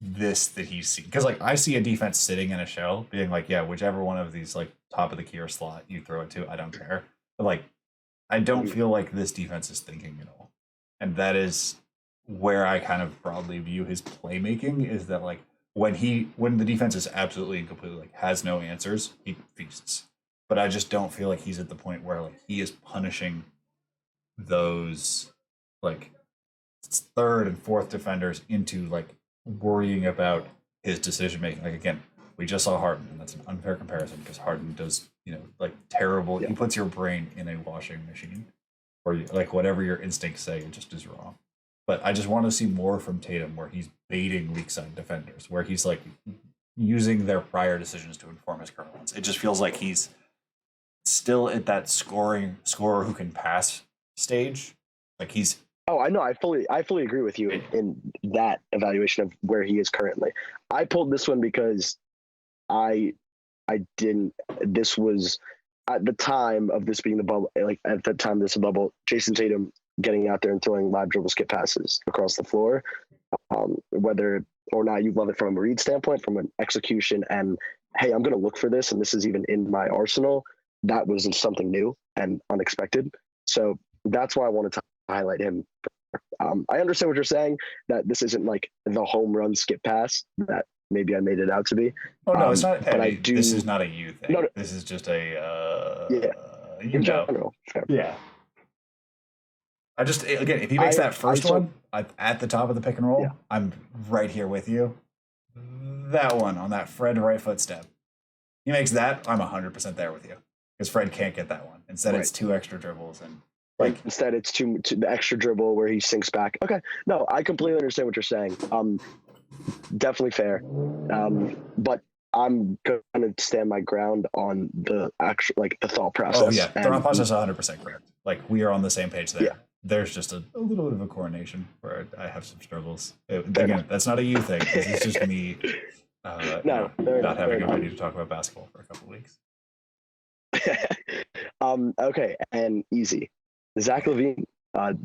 this that he's seen? Because like I see a defense sitting in a shell, being like, yeah, whichever one of these like top of the key or slot you throw it to, I don't care. But like, I don't feel like this defense is thinking at all, and that is where I kind of broadly view his playmaking is that like when the defense is absolutely and completely like has no answers, he feasts. But I just don't feel like he's at the point where like he is punishing those like third and fourth defenders into like worrying about his decision making. Like again, we just saw Harden, and that's an unfair comparison because Harden does, like terrible. He puts your brain in a washing machine, or like whatever your instincts say, it just is wrong. But I just want to see more from Tatum where he's baiting weak side defenders, where he's like using their prior decisions to inform his current ones. It just feels like he's still at that scorer who can pass stage. Like he's.
Oh, I know. I fully agree with you in that evaluation of where he is currently. I pulled this one because I didn't. This was at the time of this being the bubble. Like at the time of this bubble, Jason Tatum getting out there and throwing live dribble skip passes across the floor, whether or not you love it from a read standpoint, from an execution, and hey, I'm going to look for this, and this is even in my arsenal. That was something new and unexpected. So that's why I wanted to highlight him. I understand what you're saying, that this isn't like the home run skip pass that maybe I made it out to be.
Oh no, it's not.
But I do.
This is not a you thing. No, this is just a in
general. Fair.
Yeah. I just again, if he makes that first one at the top of the pick and roll, I'm right here with you. That one on that Fred right foot step, he makes that, I'm 100% there with you because Fred can't get that one. Instead, it's 2 extra dribbles and.
Like instead, it's the extra dribble where he sinks back. Okay, no, I completely understand what you're saying. definitely fair. But I'm gonna stand my ground on the actual, like, the thought process.
Oh yeah,
and
thought process 100% correct. Like we are on the same page there.
Yeah.
There's just a little bit of a coordination where I have some struggles.
Fair
Again,
enough.
that's not a you thing. This is just me
No, fair
not
enough,
having
fair
ability to talk about basketball for a couple weeks.
Okay, and easy. Zach Levine.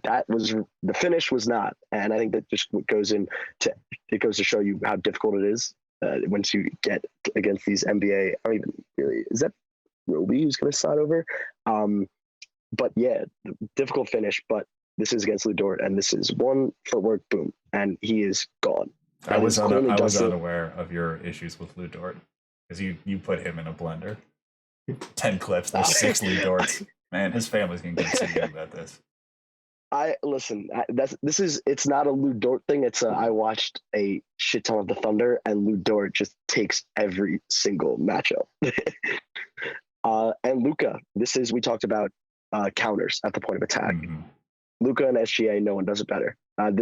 That was the finish was not, and I think that just goes to show you how difficult it is once you get against these NBA. I don't even really, is that Roby who's going to slide over? But yeah, difficult finish. But this is against Lou Dort, and this is one footwork, boom, and he is gone.
I was unaware of your issues with Lou Dort because you put him in a blender. 10 clips. There's 6 Lou Dorts. Man, his family's gonna get to you about this.
It's not a Lou Dort thing. I watched a shit ton of the Thunder, and Lou Dort just takes every single matchup. And Luka, we talked about counters at the point of attack.
Mm-hmm.
Luka and SGA, no one does it better. And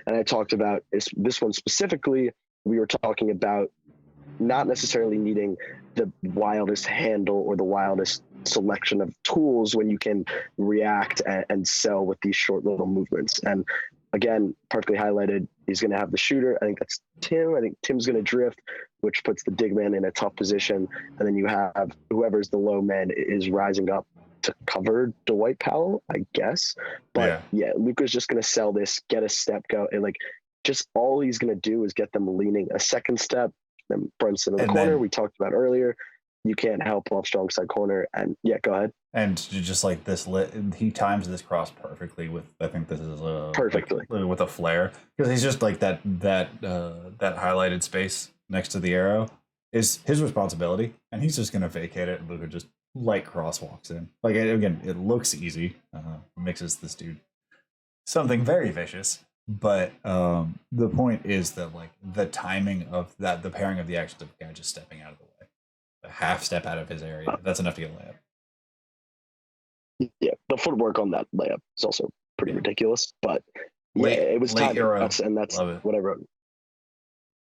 I talked about this one specifically. We were talking about not necessarily needing the wildest handle or the wildest selection of tools when you can react and sell with these short little movements. And again, perfectly highlighted, he's going to have the shooter. I think that's Tim. I think Tim's going to drift, which puts the dig man in a tough position. And then you have whoever's the low man is rising up to cover Dwight Powell, I guess. But yeah Luka's just going to sell this, get a step go. And like, just all he's going to do is get them leaning a second step. Then Brunson in the corner, we talked about earlier. You can't help off strong side corner. And yeah, go ahead.
And just like this, he times this cross perfectly with, I think this is
perfectly
with a flare, because he's just like that highlighted space next to the arrow is his responsibility, and he's just going to vacate it, and Luka just light crosswalks in. Like, again, it looks easy, mixes this dude something very vicious. But the point is that, like, the timing of that, the pairing of the actions of the guy just stepping out of the way, a half step out of his area, that's enough to get a layup.
Yeah, the footwork on that layup is also pretty ridiculous. But yeah, it was
late
timing.
Euro.
That's what I wrote.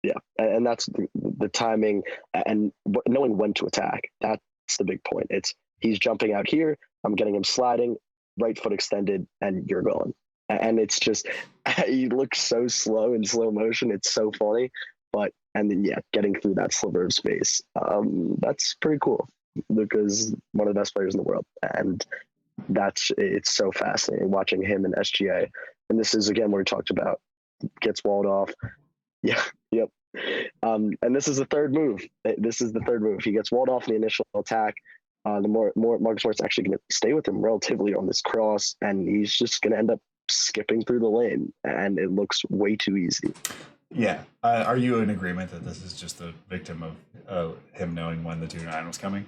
Yeah, and that's the timing and knowing when to attack. That's the big point. He's jumping out here. I'm getting him sliding, right foot extended, and you're going. And it's just, he looks so slow in slow motion. It's so funny. And then, getting through that sliver of space. That's pretty cool. Luka's one of the best players in the world. And it's so fascinating watching him and SGA. And this is, again, where we talked about gets walled off. Yeah. Yep. And this is the third move. He gets walled off in the initial attack. The more Marcus Smart's actually going to stay with him relatively on this cross, and he's just going to end up skipping through the lane, and it looks way too easy.
Yeah. Are you in agreement that this is just a victim of him knowing when the 2-9 was coming?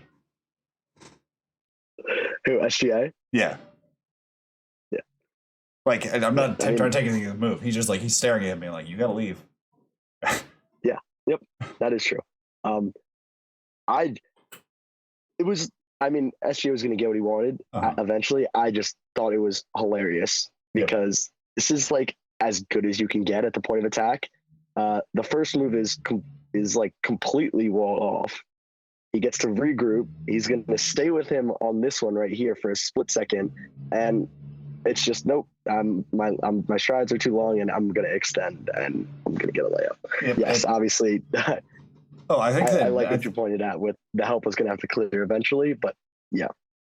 Who, SGA?
Yeah.
Yeah.
Like, I'm not trying to take anything to the move. He's just like, he's staring at me like, you got to leave.
Yeah. Yep. That is true. SGA was going to get what he wanted eventually. I just thought it was hilarious because this is like as good as you can get at the point of attack. The first move is like completely walled off. He gets to regroup. He's going to stay with him on this one right here for a split second, and it's just nope. My strides are too long, and I'm going to extend, and I'm going to get a layup. Yes, obviously.
I think
I like what you pointed out with the help was going to have to clear eventually, but yeah.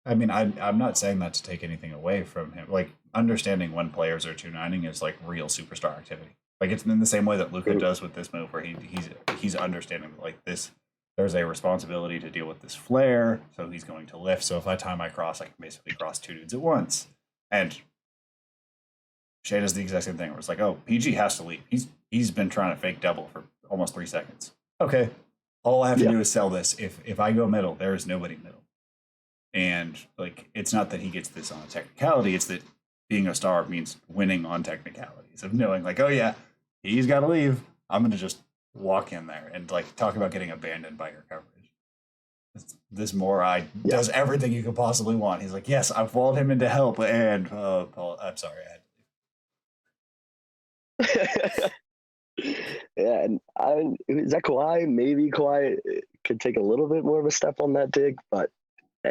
I mean, I'm not saying that to take anything away from him. Like, understanding when players are 2-9ing is like real superstar activity. Like, it's in the same way that Luka does with this move, where he's understanding like this. There's a responsibility to deal with this flare, so he's going to lift. So if I time my cross, I can basically cross 2 dudes at once. And Shea does the exact same thing, where it's like, oh, PG has to leave. He's been trying to fake double for almost 3 seconds. Okay, all I have to do is sell this. If I go middle, there is nobody middle. And like, it's not that he gets this on a technicality, it's that being a star means winning on technicalities, of knowing like, oh yeah, he's got to leave. I'm going to just walk in there and like talk about getting abandoned by your coverage. This Morai does everything you could possibly want. He's like, yes, I've walled him into help, and Paul, I'm sorry, I had to leave.
Yeah, and is that Kawhi? Maybe Kawhi could take a little bit more of a step on that dig, but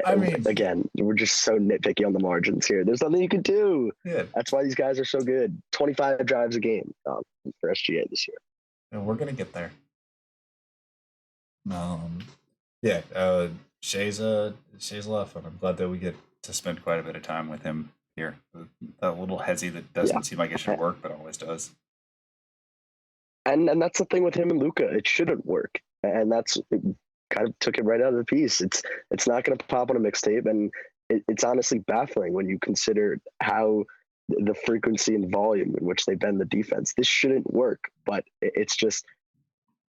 I mean,
again, we're just so nitpicky on the margins here. There's nothing you can do.
yeah,
That's why these guys are so good. 25 drives a game for SGA this year.
we're gonna get there. Um, yeah, Shay's a lot of fun. I'm glad that we get to spend quite a bit of time with him here. That little hezzy that doesn't seem like it should work, but always does.
And that's the thing with him and Luka. It shouldn't work, and that's it kind of took it right out of the piece. It's not going to pop on a mixtape, and it's honestly baffling when you consider how the frequency and volume in which they bend the defense. This shouldn't work, but it's just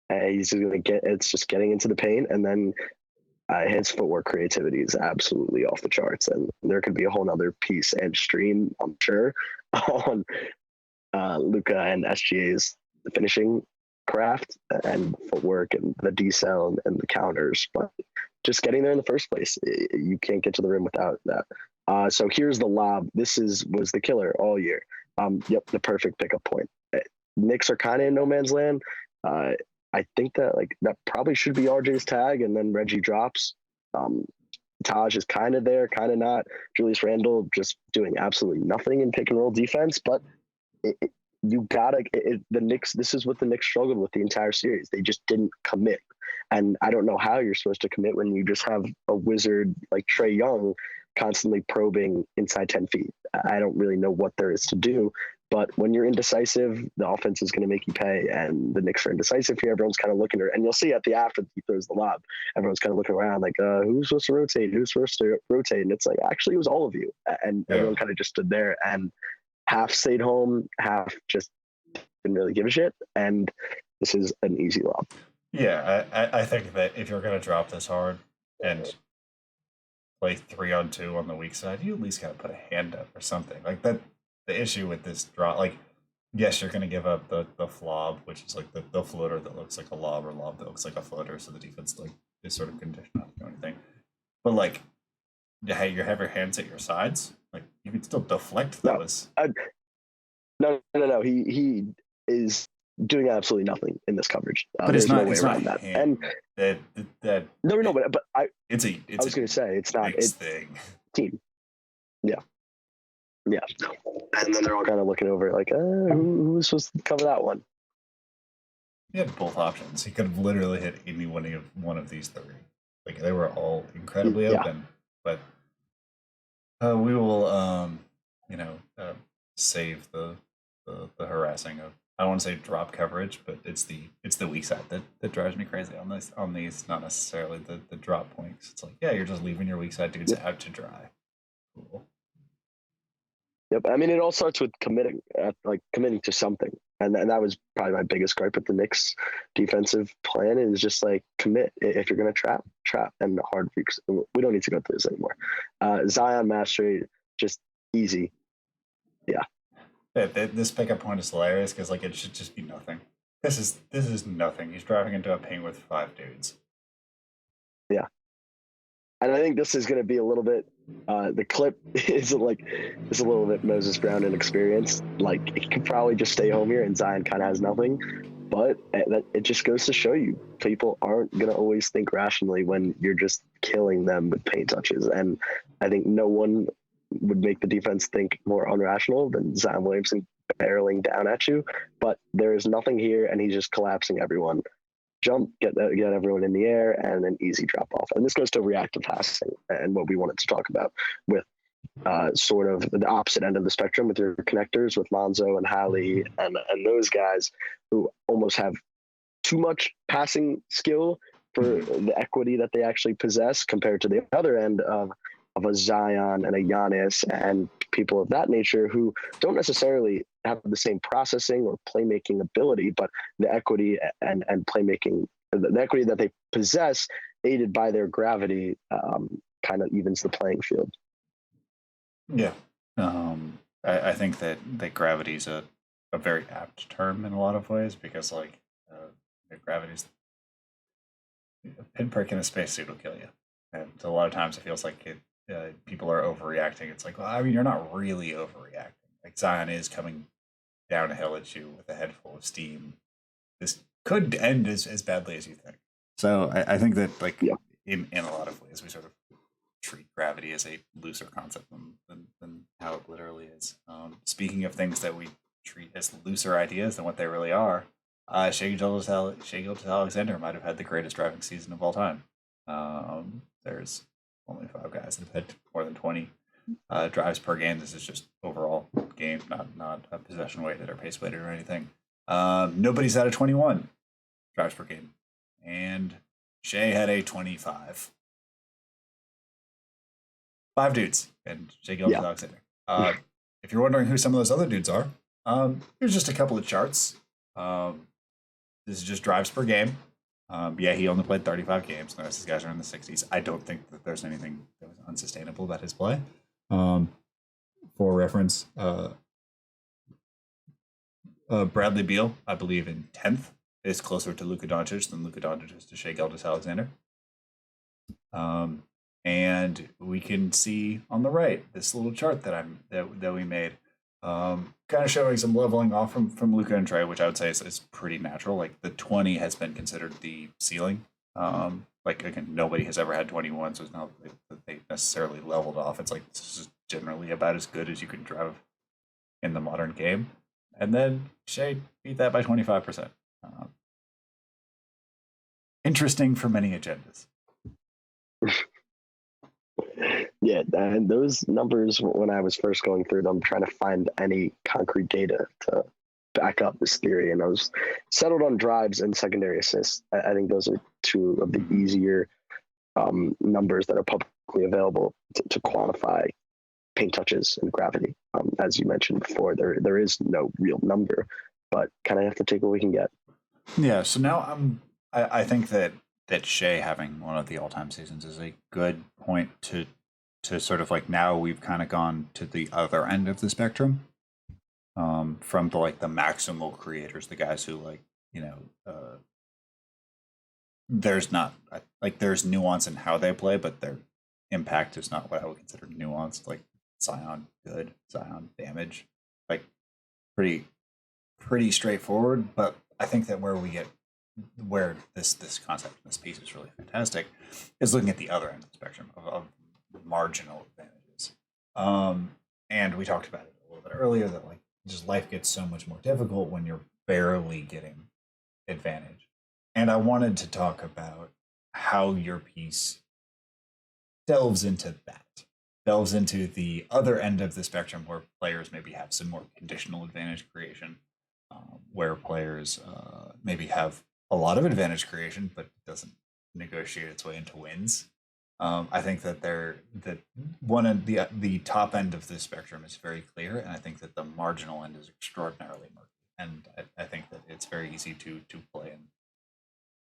he's going to get. It's just getting into the paint, and then his footwork creativity is absolutely off the charts, and there could be a whole other piece and stream, I'm sure, on Luka and SGA's finishing craft and footwork and the decel and the counters, but just getting there in the first place, you can't get to the rim without that. So here's the lob. This was the killer all year. Yep, the perfect pickup point. Knicks are kind of in no man's land. I think that probably should be RJ's tag, and then Reggie drops. Taj is kind of there, kind of not. Julius Randle just doing absolutely nothing in pick and roll defense, but the Knicks. This is what the Knicks struggled with the entire series. They just didn't commit, and I don't know how you're supposed to commit when you just have a wizard like Trae Young constantly probing inside 10 feet. I don't really know what there is to do. But when you're indecisive, the offense is going to make you pay, and the Knicks are indecisive here. Everyone's kind of looking at, and you'll see at the after he throws the lob, everyone's kind of looking around like, who's supposed to rotate? Who's supposed to rotate? And it's like, actually, it was all of you. And everyone kind of just stood there, and half stayed home, half just didn't really give a shit. And this is an easy lob.
Yeah, I think that if you're going to drop this hard and play 3-on-2 on the weak side, you at least got to put a hand up or something like that. The issue with this drop, like, yes, you're going to give up the flob, which is like the floater that looks like a lob, or lob that looks like a floater, so the defense like is sort of conditioned not to do anything. But like, you have your hands at your sides, like you can still deflect those.
No. He is doing absolutely nothing in this coverage.
But it's not.
No way
it's
around
not
that.
Him.
And
that.
No. But I
was
going to say it's not. It's
thing.
Team. Yeah. And then they're all kind of looking over like, who's supposed to cover that one?
He had both options. He could have literally hit any one of these three. Like, they were all incredibly open. But we will, save the harassing of, I don't want to say drop coverage, but it's the weak side that drives me crazy on these, not necessarily the drop points. It's like, yeah, you're just leaving your weak side dudes out to dry. Cool.
Yep. I mean, it all starts with committing to something. And that was probably my biggest gripe with the Knicks defensive plan is just like commit. If you're going to trap and hard weeks. We don't need to go through this anymore. Zion mastery, just easy. Yeah.
This pickup point is hilarious because like it should just be nothing. This is nothing. He's driving into a paint with 5 dudes.
Yeah. And I think this is going to be a little bit, the clip is a little bit Moses Brown inexperienced. Like, he could probably just stay home here and Zion kind of has nothing. But it just goes to show you, people aren't going to always think rationally when you're just killing them with paint touches. And I think no one would make the defense think more unrational than Zion Williamson barreling down at you. But there is nothing here, and he's just collapsing everyone. Jump, get everyone in the air, and an easy drop off. And this goes to reactive passing and what we wanted to talk about with sort of the opposite end of the spectrum with your connectors with Lonzo and Hallie and those guys who almost have too much passing skill for the equity that they actually possess compared to the other end of a Zion and a Giannis and people of that nature who don't necessarily have the same processing or playmaking ability, but the equity and playmaking, the equity that they possess, aided by their gravity, kind of evens the playing field.
Yeah. I think that gravity is a very apt term in a lot of ways because like gravity's a pinprick in a spacesuit will kill you. And a lot of times it feels like people are overreacting. It's like, well, I mean, you're not really overreacting. Like Zion is coming downhill at you with a head full of steam. this could end as badly as you think. So I think that like
Yeah.
in a lot of ways we sort of treat gravity as a looser concept than how it literally is. Speaking of things that we treat as looser ideas than what they really are, Shea Gilgeous-Alexander might have had the greatest driving season of all time. There's only 5 guys that have had more than 20 drives per game. This is just overall game, not a possession weighted or pace weighted or anything. Nobody's had a 21 drives per game, and Shea had a 25. 5 dudes, and Shea Gilgeous-Alexander. If you're wondering who some of those other dudes are, here's just a couple of charts. This is just drives per game. He only played 35 games. The rest of these guys are in the 60s. I don't think that there's anything that was unsustainable about his play. For reference, Bradley Beal, I believe in 10th, is closer to Luka Doncic than Luka Doncic is to Shea Gilgeous-Alexander. And we can see on the right this little chart that we made, kind of showing some leveling off from Luka and Trey, which I would say is pretty natural. Like the 20 has been considered the ceiling. Like again, nobody has ever had 21, so it's not that they necessarily leveled off. It's like this is generally about as good as you can drive in the modern game. And then Shea beat that by 25%. Interesting for many agendas.
Yeah, and those numbers, when I was first going through them, trying to find any concrete data to back up this theory, and I was settled on drives and secondary assists. I think those are 2 of the easier numbers that are publicly available to quantify paint touches and gravity. As you mentioned before, there is no real number, but kind of have to take what we can get.
Yeah, so now I think that Shea having one of the all-time seasons is a good point to sort of like, now we've kind of gone to the other end of the spectrum, from the like the maximal creators, the guys who like, there's not like there's nuance in how they play, but their impact is not what I would consider nuanced. Like Zion good, Zion damage, like pretty straightforward. But I think that where this concept, this piece is really fantastic, is looking at the other end of the spectrum of marginal advantages. And we talked about it a little bit earlier, that like just life gets so much more difficult when you're barely getting advantage. And I wanted to talk about how your piece delves into the other end of the spectrum, where players maybe have some more conditional advantage creation, where players maybe have a lot of advantage creation, but it doesn't negotiate its way into wins. I think that one of the top end of this spectrum is very clear, and I think that the marginal end is extraordinarily murky. And I think that it's very easy to play in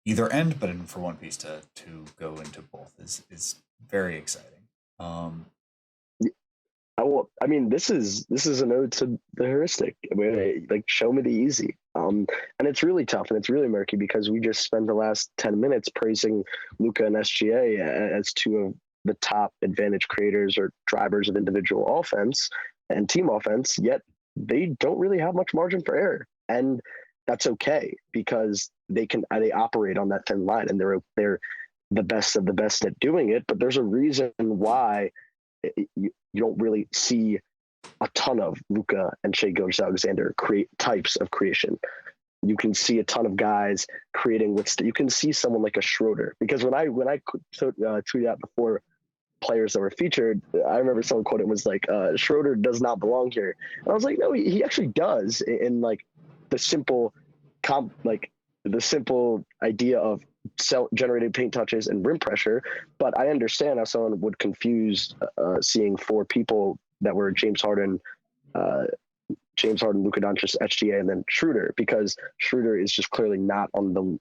either end, but for one piece to go into both is very exciting.
I mean, this is an ode to the heuristic. I mean, like, show me the easy. And it's really tough and it's really murky, because we just spent the last 10 minutes praising Luka and SGA as 2 of the top advantage creators or drivers of individual offense and team offense, yet they don't really have much margin for error. And that's okay, because they operate on that thin line, and they're the best of the best at doing it. But there's a reason why you don't really see a ton of Luka and Shea Gilgeous-Alexander create types of creation. You can see a ton of guys creating you can see someone like a Schroeder, because when I tweeted out before players that were featured, I remember someone quoted was like, Schroeder does not belong here. And I was like, no, he actually does, in like the simple idea of generated paint touches and rim pressure. But I understand how someone would confuse seeing 4 people that were James Harden, Luka Doncic, SGA, and then Schroeder, because Schroeder is just clearly not on the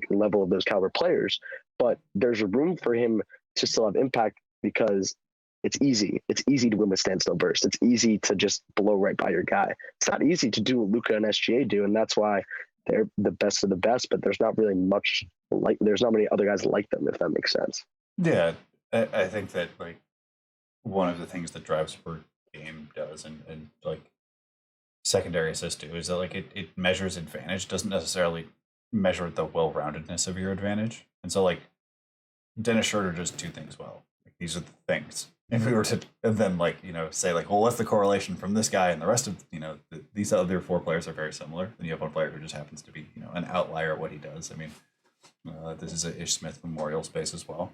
level of those caliber players. But there's room for him to still have impact, because it's easy. It's easy to win with standstill burst. It's easy to just blow right by your guy. It's not easy to do what Luka and SGA do, and that's why they're the best of the best. But there's not really much there's not many other guys like them, if that makes sense.
Yeah, I think that like one of the things that drives per game does, and like secondary assist do, is that like it measures advantage, doesn't necessarily measure the well-roundedness of your advantage. And so like Dennis Schroeder does two things well. Like these are the things. If we were to then like, say like, well, what's the correlation from this guy and the rest of, these other four players are very similar. Then you have one player who just happens to be, an outlier at what he does. I mean, this is a Ish Smith memorial space as well.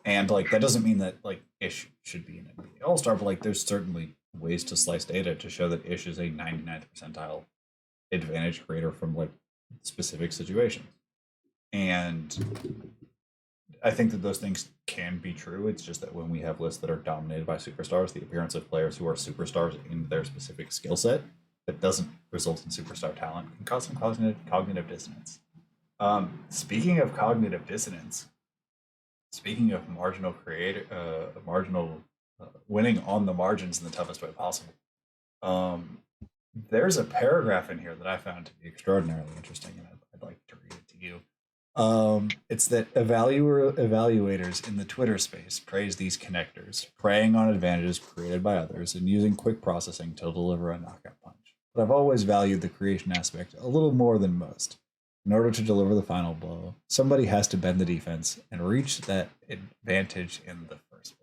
And like, that doesn't mean that like Ish should be an NBA All-Star, but like there's certainly ways to slice data to show that Ish is a 99th percentile advantage creator from like specific situations. And I think that those things can be true. It's just that when we have lists that are dominated by superstars, the appearance of players who are superstars in their specific skill set that doesn't result in superstar talent can cause some cognitive dissonance. Speaking of cognitive dissonance, speaking of marginal winning on the margins in the toughest way possible, there's a paragraph in here that I found to be extraordinarily interesting, and I'd like to read it to you. It's that evaluators in the Twitter space praise these connectors, preying on advantages created by others and using quick processing to deliver a knockout punch. But I've always valued the creation aspect a little more than most. In order to deliver the final blow, somebody has to bend the defense and reach that advantage in the first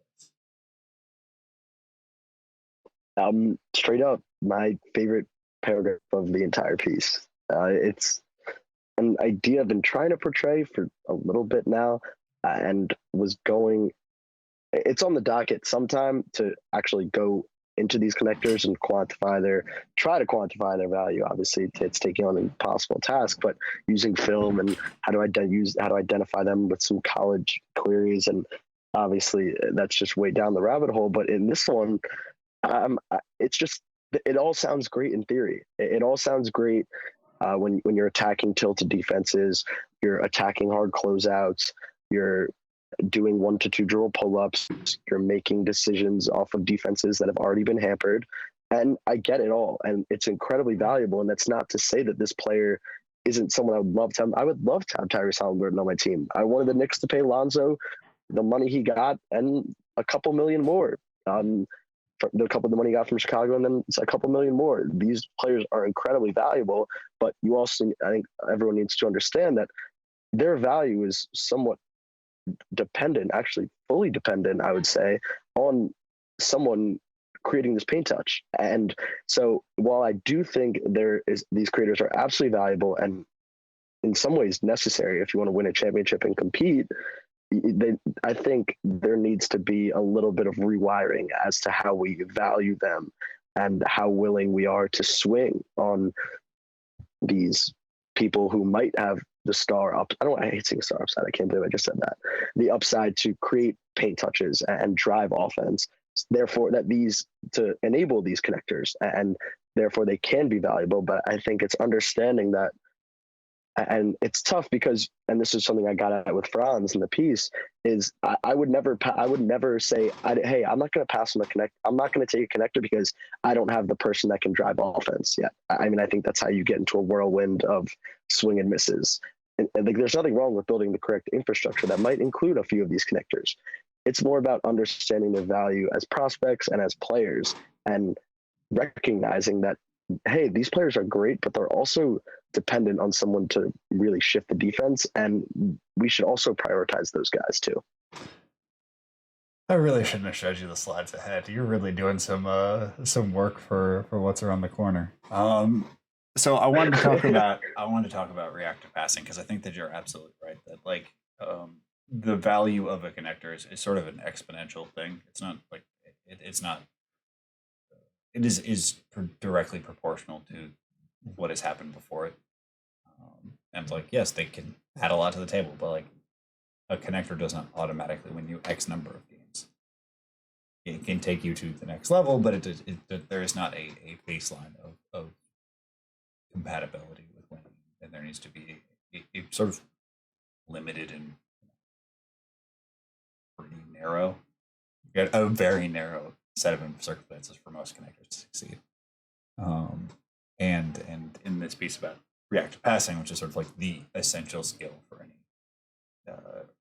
place.
Straight up, my favorite paragraph of the entire piece. It's an idea I've been trying to portray for a little bit now, and it's on the docket sometime to actually go into these connectors and try to quantify their value. Obviously, it's taking on an impossible task, but using film and how to identify them with some college queries, and obviously that's just way down the rabbit hole. But in this one, it all sounds great in theory. It all sounds great when you're attacking tilted defenses, you're attacking hard closeouts, you're doing 1 to 2 dribble pull-ups, you're making decisions off of defenses that have already been hampered. And I get it all, and it's incredibly valuable. And that's not to say that this player isn't someone I would love to have. I would love to have Tyrese Halliburton on my team. I wanted the Knicks to pay Lonzo the money he got and a couple million more. The money he got from Chicago, and then it's a couple million more. These players are incredibly valuable, but I think everyone needs to understand that their value is somewhat dependent, actually fully dependent, I would say, on someone creating this paint touch. And so while I do think these creators are absolutely valuable and in some ways necessary if you want to win a championship and compete, I think there needs to be a little bit of rewiring as to how we value them and how willing we are to swing on these people who might have the star up. I hate saying star upside. I can't believe I just said that. The upside to create paint touches and drive offense. Therefore, to enable these connectors, and therefore they can be valuable. But I think it's understanding that. And it's tough because, and this is something I got at with Franz in the piece, is I would never say, hey, I'm not going to pass on the connect. I'm not going to take a connector because I don't have the person that can drive offense yet. I mean, I think that's how you get into a whirlwind of swing and misses. And like, there's nothing wrong with building the correct infrastructure that might include a few of these connectors. It's more about understanding their value as prospects and as players, and recognizing that, hey, these players are great, but they're also dependent on someone to really shift the defense, and we should also prioritize those guys too.
I really shouldn't have showed you the slides ahead. You're really doing some work for what's around the corner. So I wanted to talk about reactive passing, because I think that you're absolutely right that like the value of a connector is sort of an exponential thing. It's not like it's not. It is directly proportional to what has happened before it. And like, yes, they can add a lot to the table, but like a connector does not automatically win you X number of games. It can take you to the next level, but there is not a baseline of compatibility with winning, and there needs to be a sort of limited and pretty narrow, a very narrow set of circumstances for most connectors to succeed. And in this piece about reactive passing, which is sort of like the essential skill for any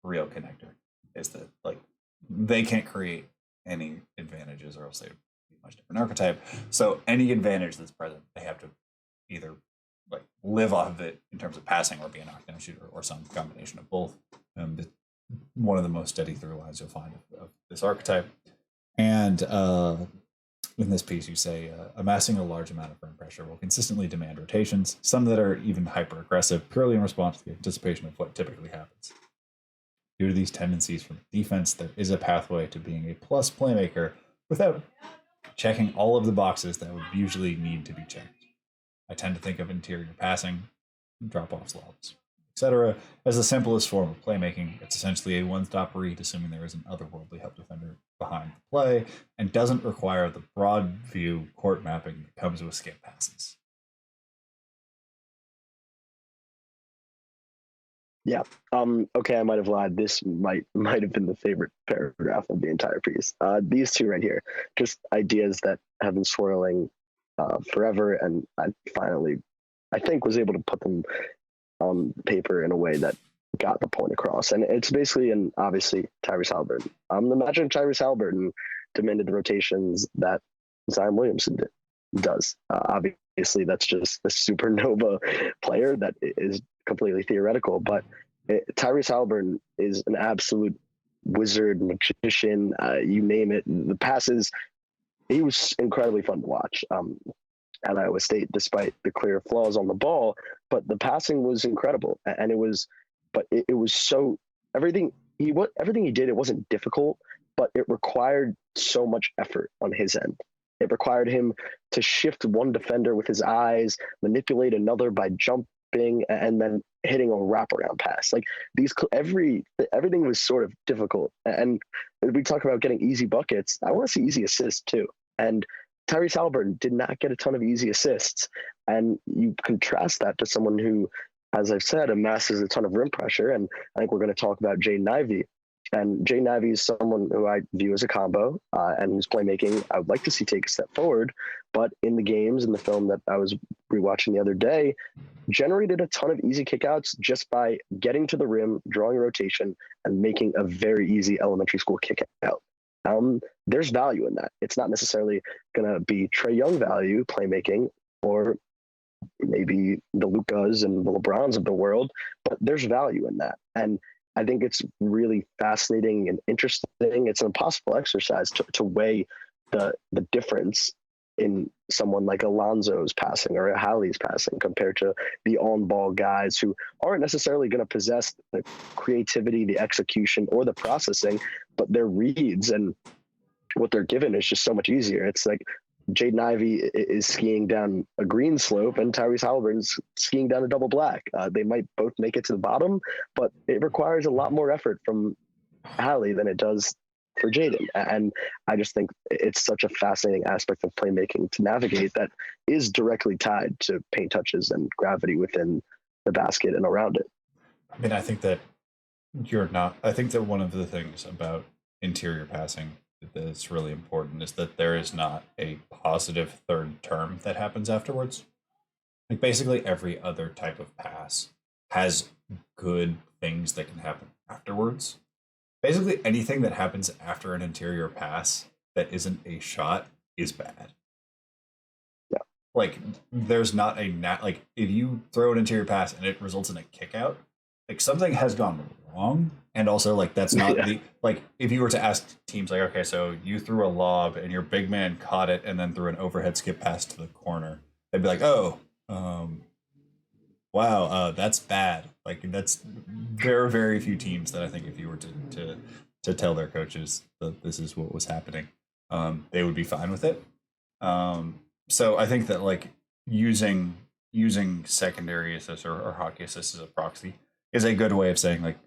real connector, is that like they can't create any advantages, or else they'd be a much different archetype. So any advantage that's present, they have to either like live off of it in terms of passing or be a knockdown shooter or some combination of both. It's one of the most steady through lines you'll find of this archetype. And in this piece, you say, amassing a large amount of rim pressure will consistently demand rotations, some that are even hyper-aggressive, purely in response to the anticipation of what typically happens. Due to these tendencies from defense, there is a pathway to being a plus playmaker without checking all of the boxes that would usually need to be checked. I tend to think of interior passing, drop-offs, lobs, etc., as the simplest form of playmaking. It's essentially a one-stop read, assuming there is an otherworldly help defender behind the play, and doesn't require the broad view court mapping that comes with skip passes.
Yeah. Okay, I might have lied. This might have been the favorite paragraph of the entire piece. These two right here, just ideas that have been swirling forever, and I finally, I think, was able to put them on paper in a way that got the point across. And it's basically, and obviously, Tyrese Halliburton. Imagine Tyrese Halliburton demanded the rotations that Zion Williamson does. Obviously, that's just a supernova player that is completely theoretical, but Tyrese Halliburton is an absolute wizard, magician, you name it. The passes, he was incredibly fun to watch at Iowa State, despite the clear flaws on the ball. But the passing was incredible, and it was so everything he did. It wasn't difficult, but it required so much effort on his end. It required him to shift one defender with his eyes, manipulate another by jumping, and then hitting a wraparound pass. Like everything was sort of difficult. And we talk about getting easy buckets. I want to see easy assists too. And Tyrese Halliburton did not get a ton of easy assists. And you contrast that to someone who, as I've said, amasses a ton of rim pressure. And I think we're going to talk about Jaden Ivey. And Jaden Ivey is someone who I view as a combo, and whose playmaking I would like to see take a step forward. But in the games, in the film that I was rewatching the other day, generated a ton of easy kickouts just by getting to the rim, drawing a rotation, and making a very easy elementary school kick out. There's value in that. It's not necessarily going to be Trae Young value playmaking, or maybe the Lukas and the LeBrons of the world, but there's value in that. And I think it's really fascinating and interesting. It's an impossible exercise to weigh the difference in someone like Alonzo's passing or Hallie's passing compared to the on-ball guys who aren't necessarily going to possess the creativity, the execution, or the processing, but their reads and what they're given is just so much easier. It's like Jaden Ivey is skiing down a green slope and Tyrese Halliburton's skiing down a double black. They might both make it to the bottom, but it requires a lot more effort from Hallie than it does for Jaden. And I just think it's such a fascinating aspect of playmaking to navigate that is directly tied to paint touches and gravity within the basket and around it.
I mean, I think that one of the things about interior passing that's really important is that there is not a positive third term that happens afterwards. Like basically every other type of pass has good things that can happen afterwards. Basically anything that happens after an interior pass that isn't a shot is bad.
Yeah.
Like there's not like if you throw an interior pass and it results in a kick out, like something has gone wrong. And also like that's not the like if you were to ask teams like, okay, so you threw a lob and your big man caught it and then threw an overhead skip pass to the corner, they'd be like, oh, wow, that's bad. Like that's there are very few teams that I think if you were to tell their coaches that this is what was happening, they would be fine with it. So I think that like using secondary assists or hockey assists as a proxy is a good way of saying like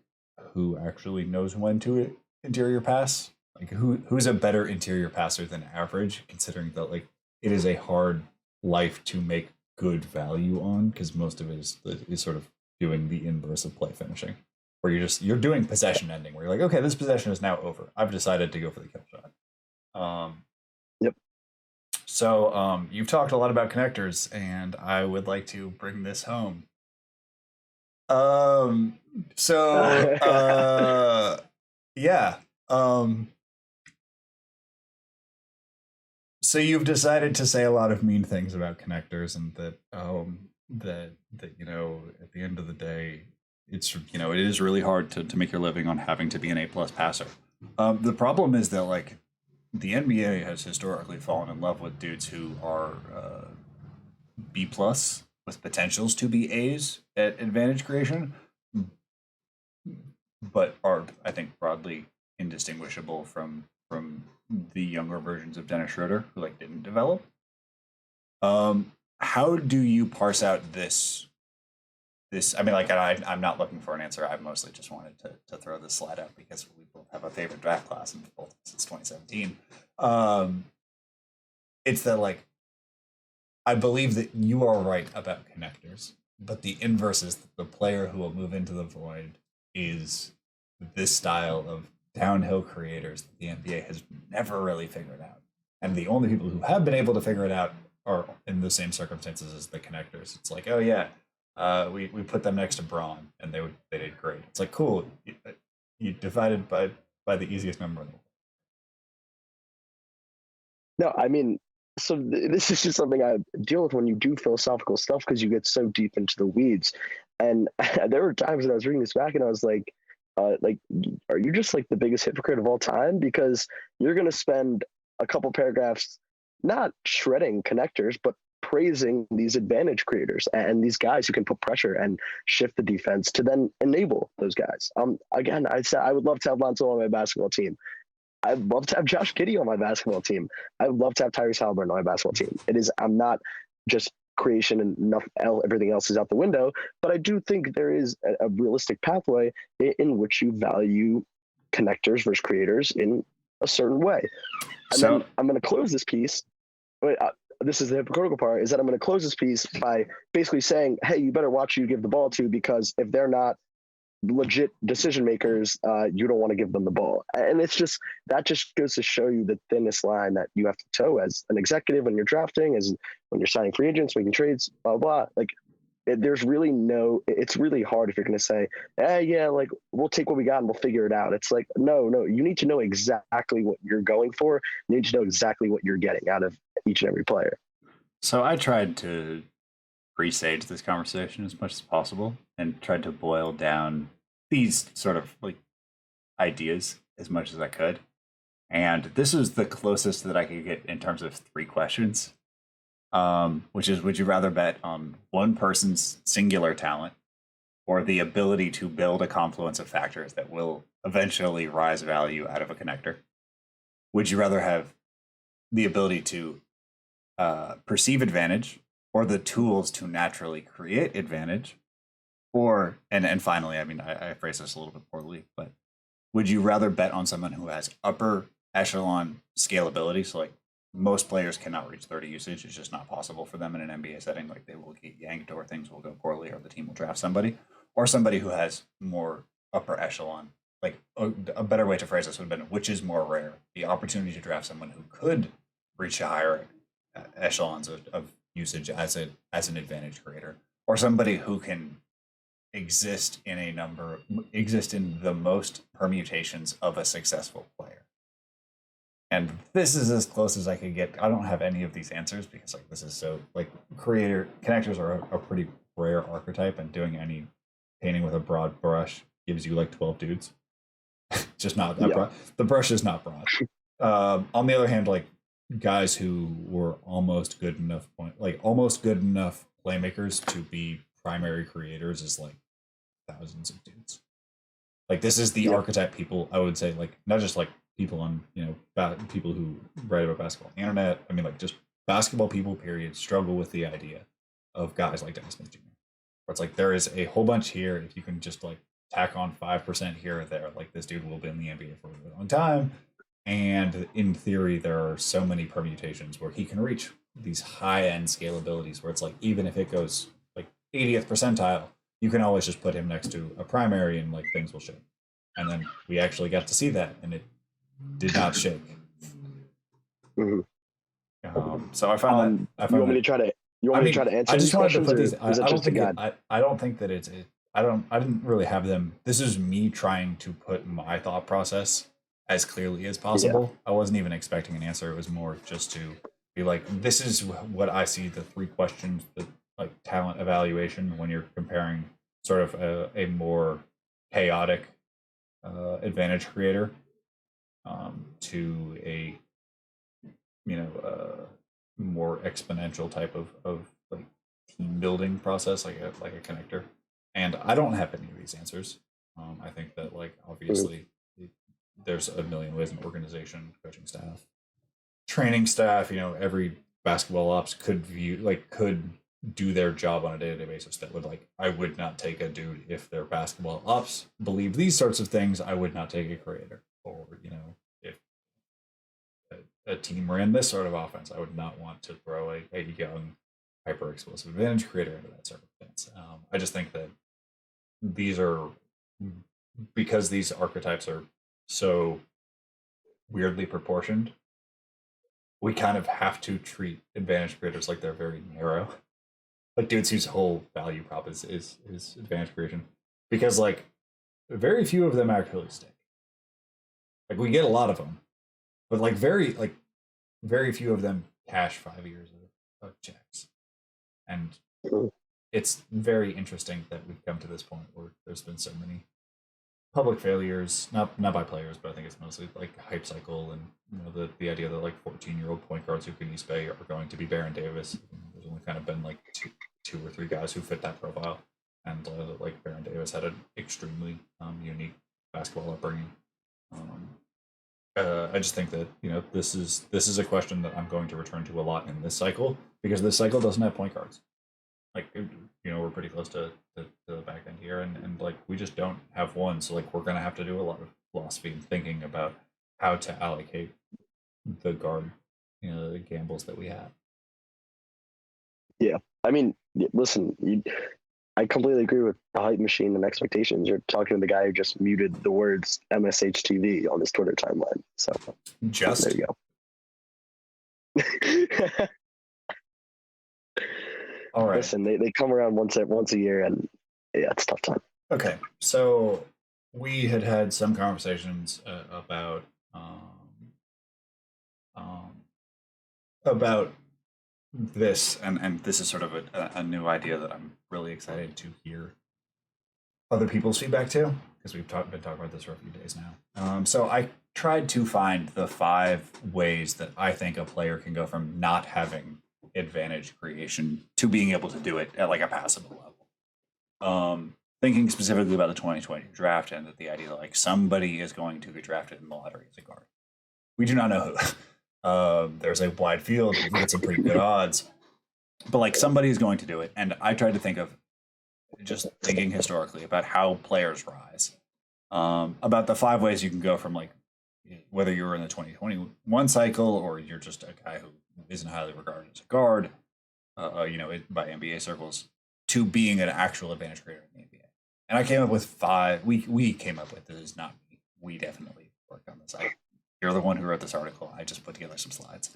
who actually knows when to interior pass, like who's a better interior passer than average, considering that like it is a hard life to make good value on because most of it is sort of doing the inverse of play finishing, where you're doing possession ending, where you're like, okay, this possession is now over. I've decided to go for the kill shot.
Yep.
So you've talked a lot about connectors, and I would like to bring this home. Yeah. So you've decided to say a lot of mean things about connectors, and that that at the end of the day, it's it is really hard to make your living on having to be an A+ passer. The problem is that like the NBA has historically fallen in love with dudes who are B+ with potentials to be A's at advantage creation, but are, I think, broadly indistinguishable from the younger versions of Dennis Schroeder who like didn't develop. How do you parse out this? I mean, like, I'm not looking for an answer. I mostly just wanted to throw this slide out because we both have a favorite draft class and both since 2017. It's that, like, I believe that you are right about connectors, but the inverse is that the player who will move into the void is this style of downhill creators that the NBA has never really figured out. And the only people who have been able to figure it out are in the same circumstances as the connectors. It's like, oh yeah, we put them next to Braun and they did great. It's like, cool, you divided by the easiest number in the world.
No, I mean, so this is just something I deal with when you do philosophical stuff because you get so deep into the weeds. And there were times when I was reading this back and I was like, are you just like the biggest hypocrite of all time? Because you're going to spend a couple paragraphs not shredding connectors, but praising these advantage creators and these guys who can put pressure and shift the defense to then enable those guys. Again, I said I would love to have Lonzo on my basketball team. I'd love to have Josh Giddey on my basketball team. I'd love to have Tyrese Halliburton on my basketball team. I'm not just creation and everything else is out the window, but I do think there is a realistic pathway in which you value connectors versus creators in a certain way. And then I'm going to close this piece. This is the hypocritical part, is that I'm going to close this piece by basically saying, hey, you better watch who you give the ball to, because if they're not legit decision makers, you don't want to give them the ball. And it's just, that just goes to show you the thinnest line that you have to toe as an executive when you're drafting, as when you're signing free agents, making trades, blah, blah. Like, there's really it's really hard if you're going to say, yeah, like we'll take what we got and we'll figure it out. It's like, no, you need to know exactly what you're going for. You need to know exactly what you're getting out of each and every player.
So I tried to presage this conversation as much as possible and tried to boil down these sort of like ideas as much as I could. And this was the closest that I could get in terms of 3 questions, which is, would you rather bet on one person's singular talent or the ability to build a confluence of factors that will eventually rise value out of a connector? Would you rather have the ability to perceive advantage or the tools to naturally create advantage? Or, and finally, I mean, I phrased this a little bit poorly, but would you rather bet on someone who has upper echelon scalability? So like most players cannot reach 30 usage. It's just not possible for them in an NBA setting. Like they will get yanked or things will go poorly or the team will draft somebody, or somebody who has more upper echelon. Like a better way to phrase this would have been, which is more rare? The opportunity to draft someone who could reach higher echelons of usage as an advantage creator, or somebody who can exist in the most permutations of a successful player. And this is as close as I could get. I don't have any of these answers because like this is so like connectors are a pretty rare archetype, and doing any painting with a broad brush gives you like 12 dudes. Just not that broad. The brush is not broad. On the other hand, like guys who were almost good enough playmakers to be primary creators is like thousands of dudes. Like this is the archetype people, I would say, like not just like people on, people who write about basketball on the internet. I mean, like just basketball people, period, struggle with the idea of guys like Dennis Smith Jr. Where it's like there is a whole bunch here. If you can just like tack on 5% here or there, like this dude will be in the NBA for a really long time. And in theory, there are so many permutations where he can reach these high-end scalabilities where it's like, even if it goes like 80th percentile, you can always just put him next to a primary and like things will shake. And then we actually got to see that and it did not shake.
Mm-hmm.
So I found that.
You want me to try to answer?
I just wanted to put these. I don't think that it's. I didn't really have them. This is me trying to put my thought process as clearly as possible. I wasn't even expecting an answer. It was more just to be like, this is what I see the 3 questions that like talent evaluation when you're comparing sort of a more chaotic advantage creator to a more exponential type of like team building process, like a connector. And I don't have any of these answers. I think that like obviously there's a million ways in organization, coaching staff, training staff. Every basketball ops could do their job on a day-to-day basis. That would I would not take a dude if their basketball ops believe these sorts of things. I would not take a creator, or if a team ran this sort of offense, I would not want to throw a young, hyper explosive advantage creator into that circumstance. I just think that these are, because these archetypes are so weirdly proportioned, we kind of have to treat advantage creators like they're very narrow. Like dudes whose whole value prop is advantage creation, because very few of them actually stick. Like we get a lot of them, but very few of them cash 5 years of checks. And it's very interesting that we've come to this point where there's been so many public failures, not by players, but I think it's mostly like hype cycle and the idea that 14-year-old point guards who can eSpay are going to be Baron Davis. There's only kind of been two or three guys who fit that profile, and Baron Davis had an extremely unique basketball upbringing. I just think that this is a question that I'm going to return to a lot in this cycle, because this cycle doesn't have point guards. We're pretty close to the back end here, and we just don't have one. So we're gonna have to do a lot of philosophy and thinking about how to allocate the guard, the gambles that we have.
Yeah, I mean, listen, I completely agree with the hype machine and expectations. You're talking to the guy who just muted the words MSHTV on his Twitter timeline. So there you go.
All right.
Listen, they come around once a year, and yeah, it's a tough time.
Okay, so we had some conversations about this, and this is sort of a new idea that I'm really excited to hear other people's feedback to, because we've been talking about this for a few days now. So I tried to find the 5 ways that I think a player can go from not having advantage creation to being able to do it at a passable level. Thinking specifically about the 2020 draft, and that the idea that somebody is going to be drafted in the lottery as a guard. We do not know who. There's a wide field. We get some pretty good odds, but somebody is going to do it. And I tried to think of, just thinking historically about how players rise, about the 5 ways you can go from whether you're in the 2021 cycle or you're just a guy who isn't highly regarded as a guard, by NBA circles, to being an actual advantage creator in the NBA. And I came up with 5. We came up with, this is not me. We definitely worked on this. You're the one who wrote this article. I just put together some slides.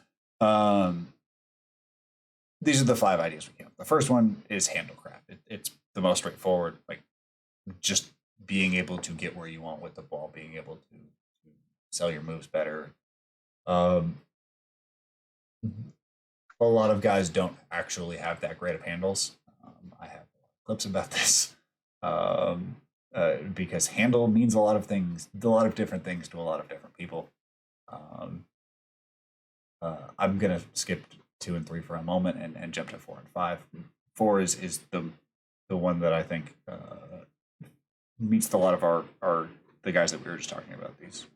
These are the 5 ideas we came up with. The first one is handle craft. It's the most straightforward, just being able to get where you want with the ball, being able to sell your moves better. A lot of guys don't actually have that great of handles. I have clips about this, because handle means a lot of different things to a lot of different people. I'm gonna skip 2 and 3 for a moment and jump to 4 and 5. 4 is the one that I think meets a lot of the guys that we were just talking about. These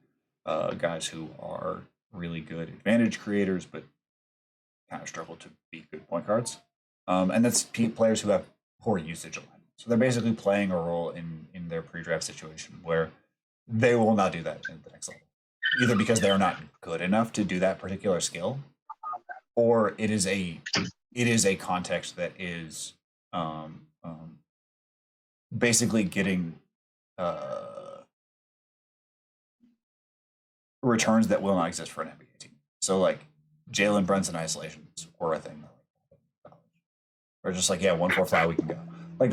guys who are really good advantage creators, but kind of struggle to be good point guards. And that's players who have poor usage alignment. So they're basically playing a role in their pre-draft situation where they will not do that at the next level, either because they're not good enough to do that particular skill, or it is a context that is basically getting returns that will not exist for an NBA team. So Jalen Brunson isolations were a thing. Or just 1-4 fly, we can go. I'm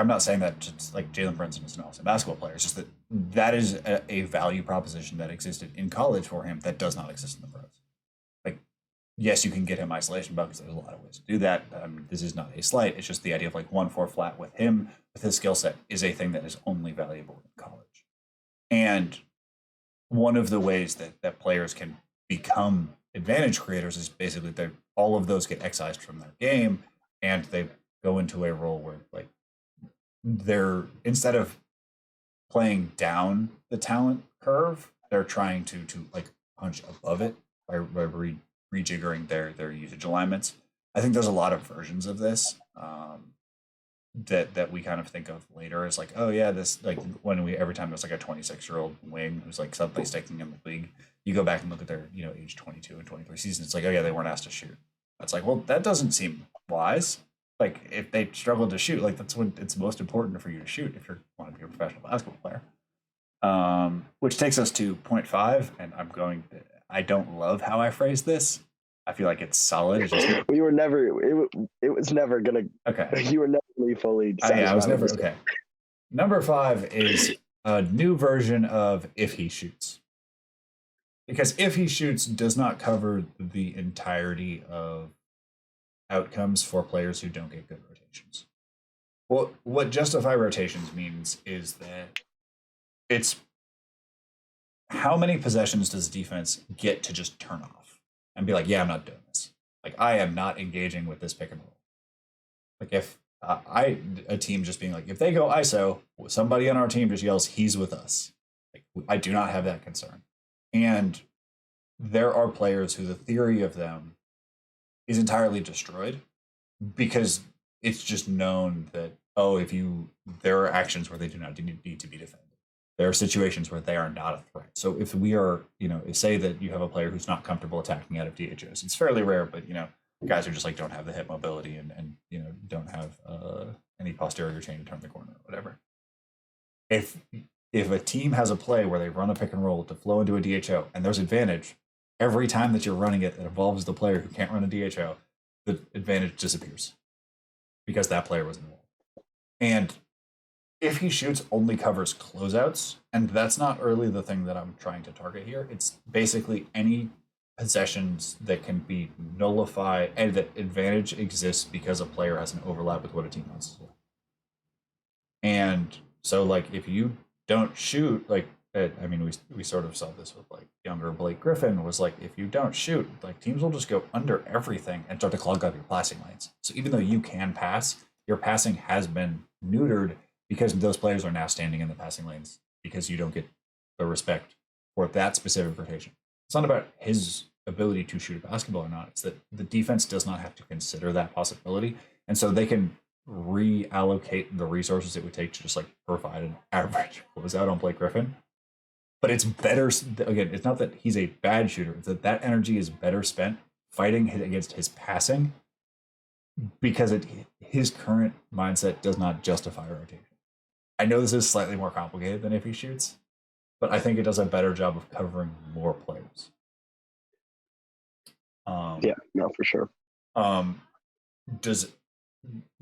not saying that just Jalen Brunson is an awesome basketball player. It's just that is a value proposition that existed in college for him that does not exist in the pros. yes, you can get him isolation bugs. There's a lot of ways to do that. This is not a slight. It's just the idea of like 1-4 flat with him, with his skill set, is a thing that is only valuable in college. And one of the ways that players can become advantage creators is basically all of those get excised from their game, and they go into a role where like they're, instead of playing down the talent curve, they're trying to like punch above it by rejiggering their usage alignments. I think there's a lot of versions of this that we kind of think of later as like, oh yeah, this, like when every time there's like a 26-year-old wing who's like suddenly sticking in the league, you go back and look at their age 22 and 23 seasons. It's like, oh yeah, they weren't asked to shoot. That's like, well, that doesn't seem wise. Like if they struggle to shoot, like that's when it's most important for you to shoot if you want to be a professional basketball player. Which takes us to point 5, and I don't love how I phrase this. I feel like it's solid. It's just,
we were never. It was never gonna.
Okay.
You were never really fully.
Yeah, I was never okay. Number 5 is a new version of if he shoots, because if he shoots does not cover the entirety of outcomes for players who don't get good rotations. Well, what justify rotations means is that it's how many possessions does defense get to just turn off and be like, yeah, I'm not doing this. Like, I am not engaging with this pick and roll. Like, if a team just being like, if they go ISO, somebody on our team just yells, he's with us. Like, I do not have that concern. And there are players who the theory of them is entirely destroyed because it's just known that, oh, there are actions where they do not need to be defended. There are situations where they are not a threat. So if we are, say that you have a player who's not comfortable attacking out of DHOs, it's fairly rare, but, guys who just like don't have the hip mobility and don't have any posterior chain to turn the corner or whatever. If a team has a play where they run a pick and roll to flow into a DHO and there's advantage, every time that you're running it that involves the player who can't run a DHO, the advantage disappears because that player was involved. And if he shoots, only covers closeouts, and that's not really the thing that I'm trying to target here. It's basically any possessions that can be nullified and that advantage exists because a player has an overlap with what a team wants to do. And so, like, if you don't shoot, like, we sort of saw this with like younger Blake Griffin was like, if you don't shoot, like teams will just go under everything and start to clog up your passing lanes. So even though you can pass, your passing has been neutered because those players are now standing in the passing lanes because you don't get the respect for that specific rotation. It's not about his ability to shoot a basketball or not. It's that the defense does not have to consider that possibility. And so they can reallocate the resources it would take to just like provide an average closeout on Blake Griffin. But it's better, again, it's not that he's a bad shooter, it's that energy is better spent fighting against his passing because his current mindset does not justify rotation. I know this is slightly more complicated than if he shoots, but I think it does a better job of covering more players.
Yeah, no, for sure.
Does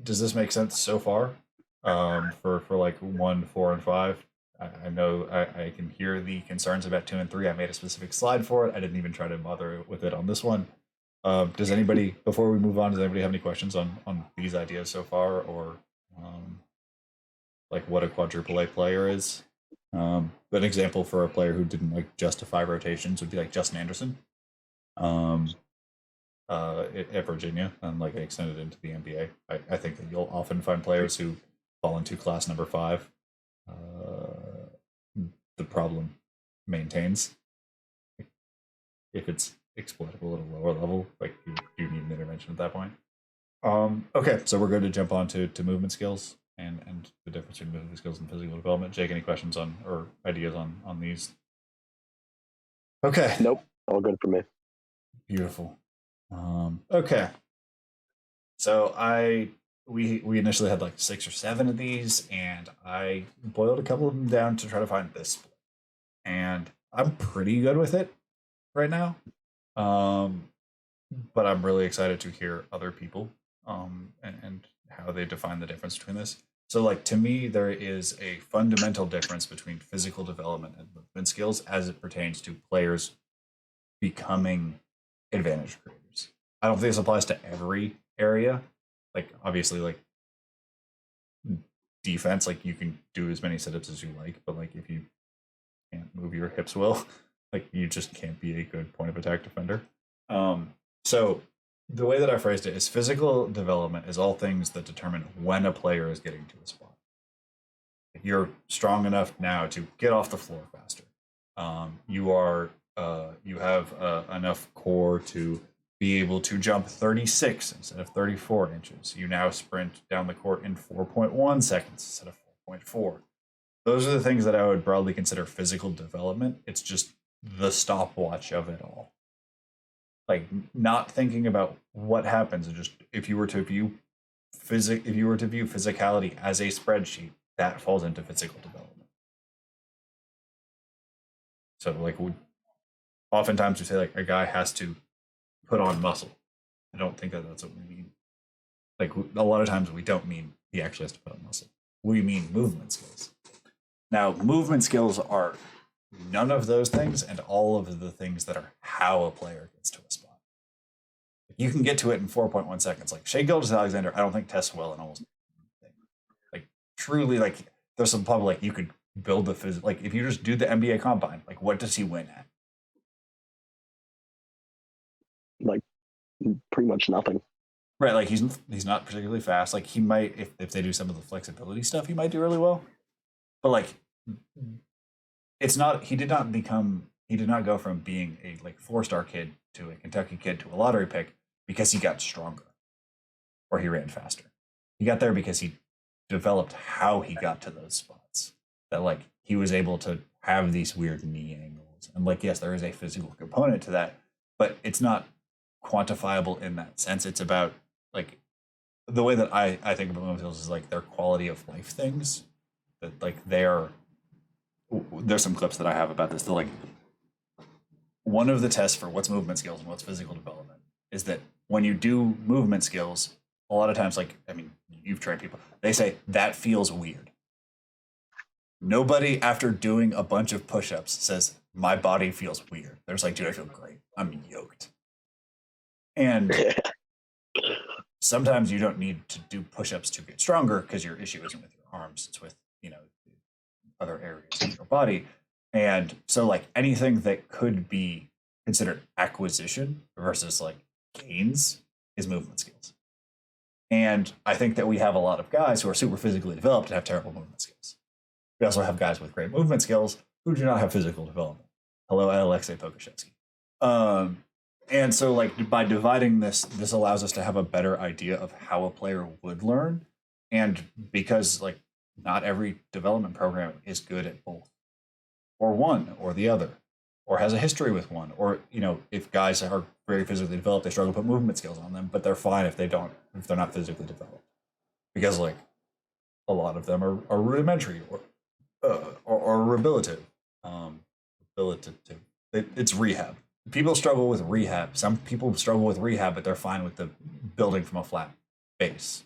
this make sense so far? For like 1, 4, and 5? I know I can hear the concerns about 2 and 3. I made a specific slide for it. I didn't even try to bother with it on this one. Does anybody, before we move on, does anybody have any questions on these ideas so far, or like what a quadruple A player is? An example for a player who didn't like justify rotations would be like Justin Anderson at Virginia, and like extended into the NBA. I think that you'll often find players who fall into class number 5. The problem maintains. If it's exploitable at a lower level, like you need an intervention at that point. Okay, so we're going to jump on to movement skills and the difference between movement skills and physical development. Jake, any questions on or ideas on these? Okay.
Nope, all good for me.
Beautiful. Okay. So we initially had like 6 or 7 of these, and I boiled a couple of them down to try to find this split. And I'm pretty good with it right now. But I'm really excited to hear other people and how they define the difference between this. So like to me, there is a fundamental difference between physical development and movement skills as it pertains to players becoming advantage creators. I don't think this applies to every area. Like obviously, like defense, like you can do as many sit-ups as you like, but like if you can't move your hips well, like you just can't be a good point of attack defender. So the way that I phrased it is physical development is all things that determine when a player is getting to a spot. You're strong enough now to get off the floor faster. You have enough core to be able to jump 36 instead of 34 inches. You now sprint down the court in 4.1 seconds instead of 4.4. Those are the things that I would broadly consider physical development. It's just the stopwatch of it all. Like not thinking about what happens, and just if you were to view physicality as a spreadsheet, that falls into physical development. So like oftentimes we say like a guy has to put on muscle. I don't think that that's what we mean. Like a lot of times we don't mean he actually has to put on muscle. We mean movement skills. Now, movement skills are none of those things and all of the things that are how a player gets to a spot. You can get to it in 4.1 seconds. Like Shai Gilgeous-Alexander, I don't think tests well in almost anything. Like truly, like there's some probably like you could build the physical. Like if you just do the NBA Combine, like what does he win at?
Like pretty much nothing.
Right, like he's not particularly fast. Like he might, if they do some of the flexibility stuff, he might do really well. But like, it's not. He did not go from being a like 4-star kid to a Kentucky kid to a lottery pick because he got stronger or he ran faster. He got there because he developed how he got to those spots. That like he was able to have these weird knee angles, and like yes, there is a physical component to that, but it's not quantifiable in that sense. It's about like the way that I think about movement skills is like their quality of life things. That like there's some clips that I have about this. They're like one of the tests for what's movement skills and what's physical development is that when you do movement skills, a lot of times, like I mean, you've trained people, they say that feels weird. Nobody after doing a bunch of push-ups says my body feels weird. There's like, dude, I feel great. I'm yoked. And sometimes you don't need to do push-ups to get stronger because your issue isn't with your arms, it's with other areas of your body. And so like anything that could be considered acquisition versus like gains is movement skills. And I think that we have a lot of guys who are super physically developed and have terrible movement skills. We also have guys with great movement skills who do not have physical development. Hello, Alexei Pokushevsky. And so like by dividing this allows us to have a better idea of how a player would learn. And because like not every development program is good at both, or one or the other, or has a history with one, or if guys are very physically developed, they struggle to put movement skills on them, but they're fine if they're not physically developed, because like a lot of them are rudimentary or rehabilitative. It's rehab. People struggle with rehab. Some people struggle with rehab, but they're fine with the building from a flat base.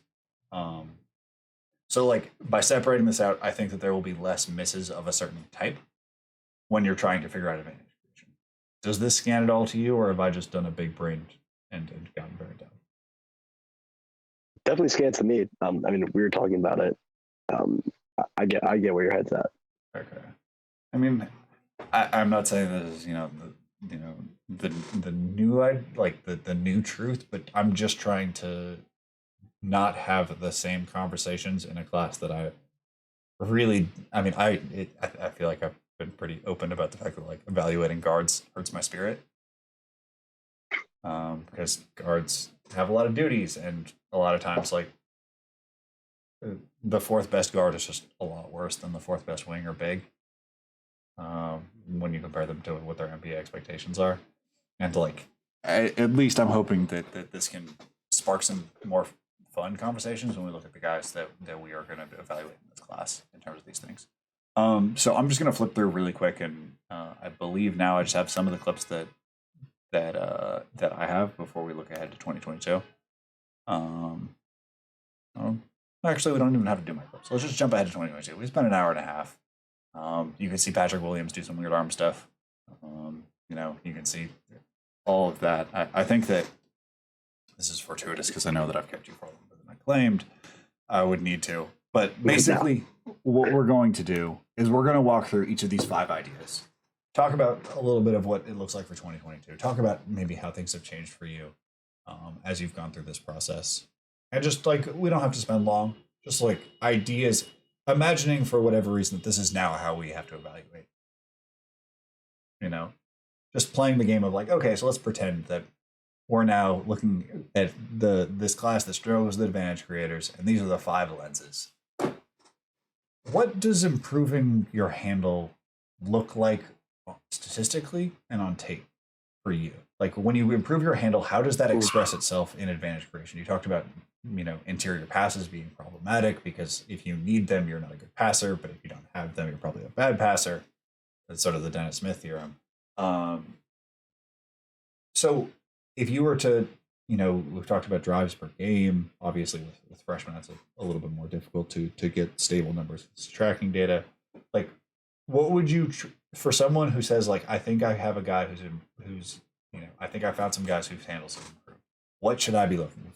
So like by separating this out, I think that there will be less misses of a certain type when you're trying to figure out advantage creation. Does this scan it all to you, or have I just done a big brain and gotten very dumb?
Definitely scans to me. I mean, we were talking about it. I get where your head's at.
Okay. I mean, I'm not saying this is the new like the new truth, but I'm just trying to not have the same conversations in a class that I really. I mean, I feel like I've been pretty open about the fact that like evaluating guards hurts my spirit, because guards have a lot of duties, and a lot of times like the fourth best guard is just a lot worse than the fourth best wing or big. When you compare them to what their NBA expectations are, and like at least I'm hoping that this can spark some more fun conversations when we look at the guys that we are going to evaluate in this class in terms of these things. So I'm just going to flip through really quick, and I believe now I just have some of the clips that I have before we look ahead to 2022. Actually, we don't even have to do my clips. Let's just jump ahead to 2022. We spent an hour and a half. You can see Patrick Williams do some weird arm stuff. You can see all of that. I think that this is fortuitous because I know that I've kept you for longer than I claimed I would need to. But basically, what we're going to do is we're going to walk through each of these 5 ideas. Talk about a little bit of what it looks like for 2022. Talk about maybe how things have changed for you as you've gone through this process. And just like, we don't have to spend long, just like ideas, imagining for whatever reason that this is now how we have to evaluate. You know, just playing the game of like, okay, so let's pretend that we're now looking at this class that struggles with advantage creators, and these are the 5 lenses. What does improving your handle look like statistically and on tape for you? Like when you improve your handle, how does that express itself in advantage creation? You talked about, interior passes being problematic because if you need them, you're not a good passer, but if you don't have them, you're probably a bad passer. That's sort of the Dennis Smith theorem. So if you were to, we've talked about drives per game. Obviously, with freshmen, that's a little bit more difficult to get stable numbers. It's tracking data. Like, what would you, for someone who says, like, I think I have a guy who's I think I found some guys whose handles have improved. What should I be looking for?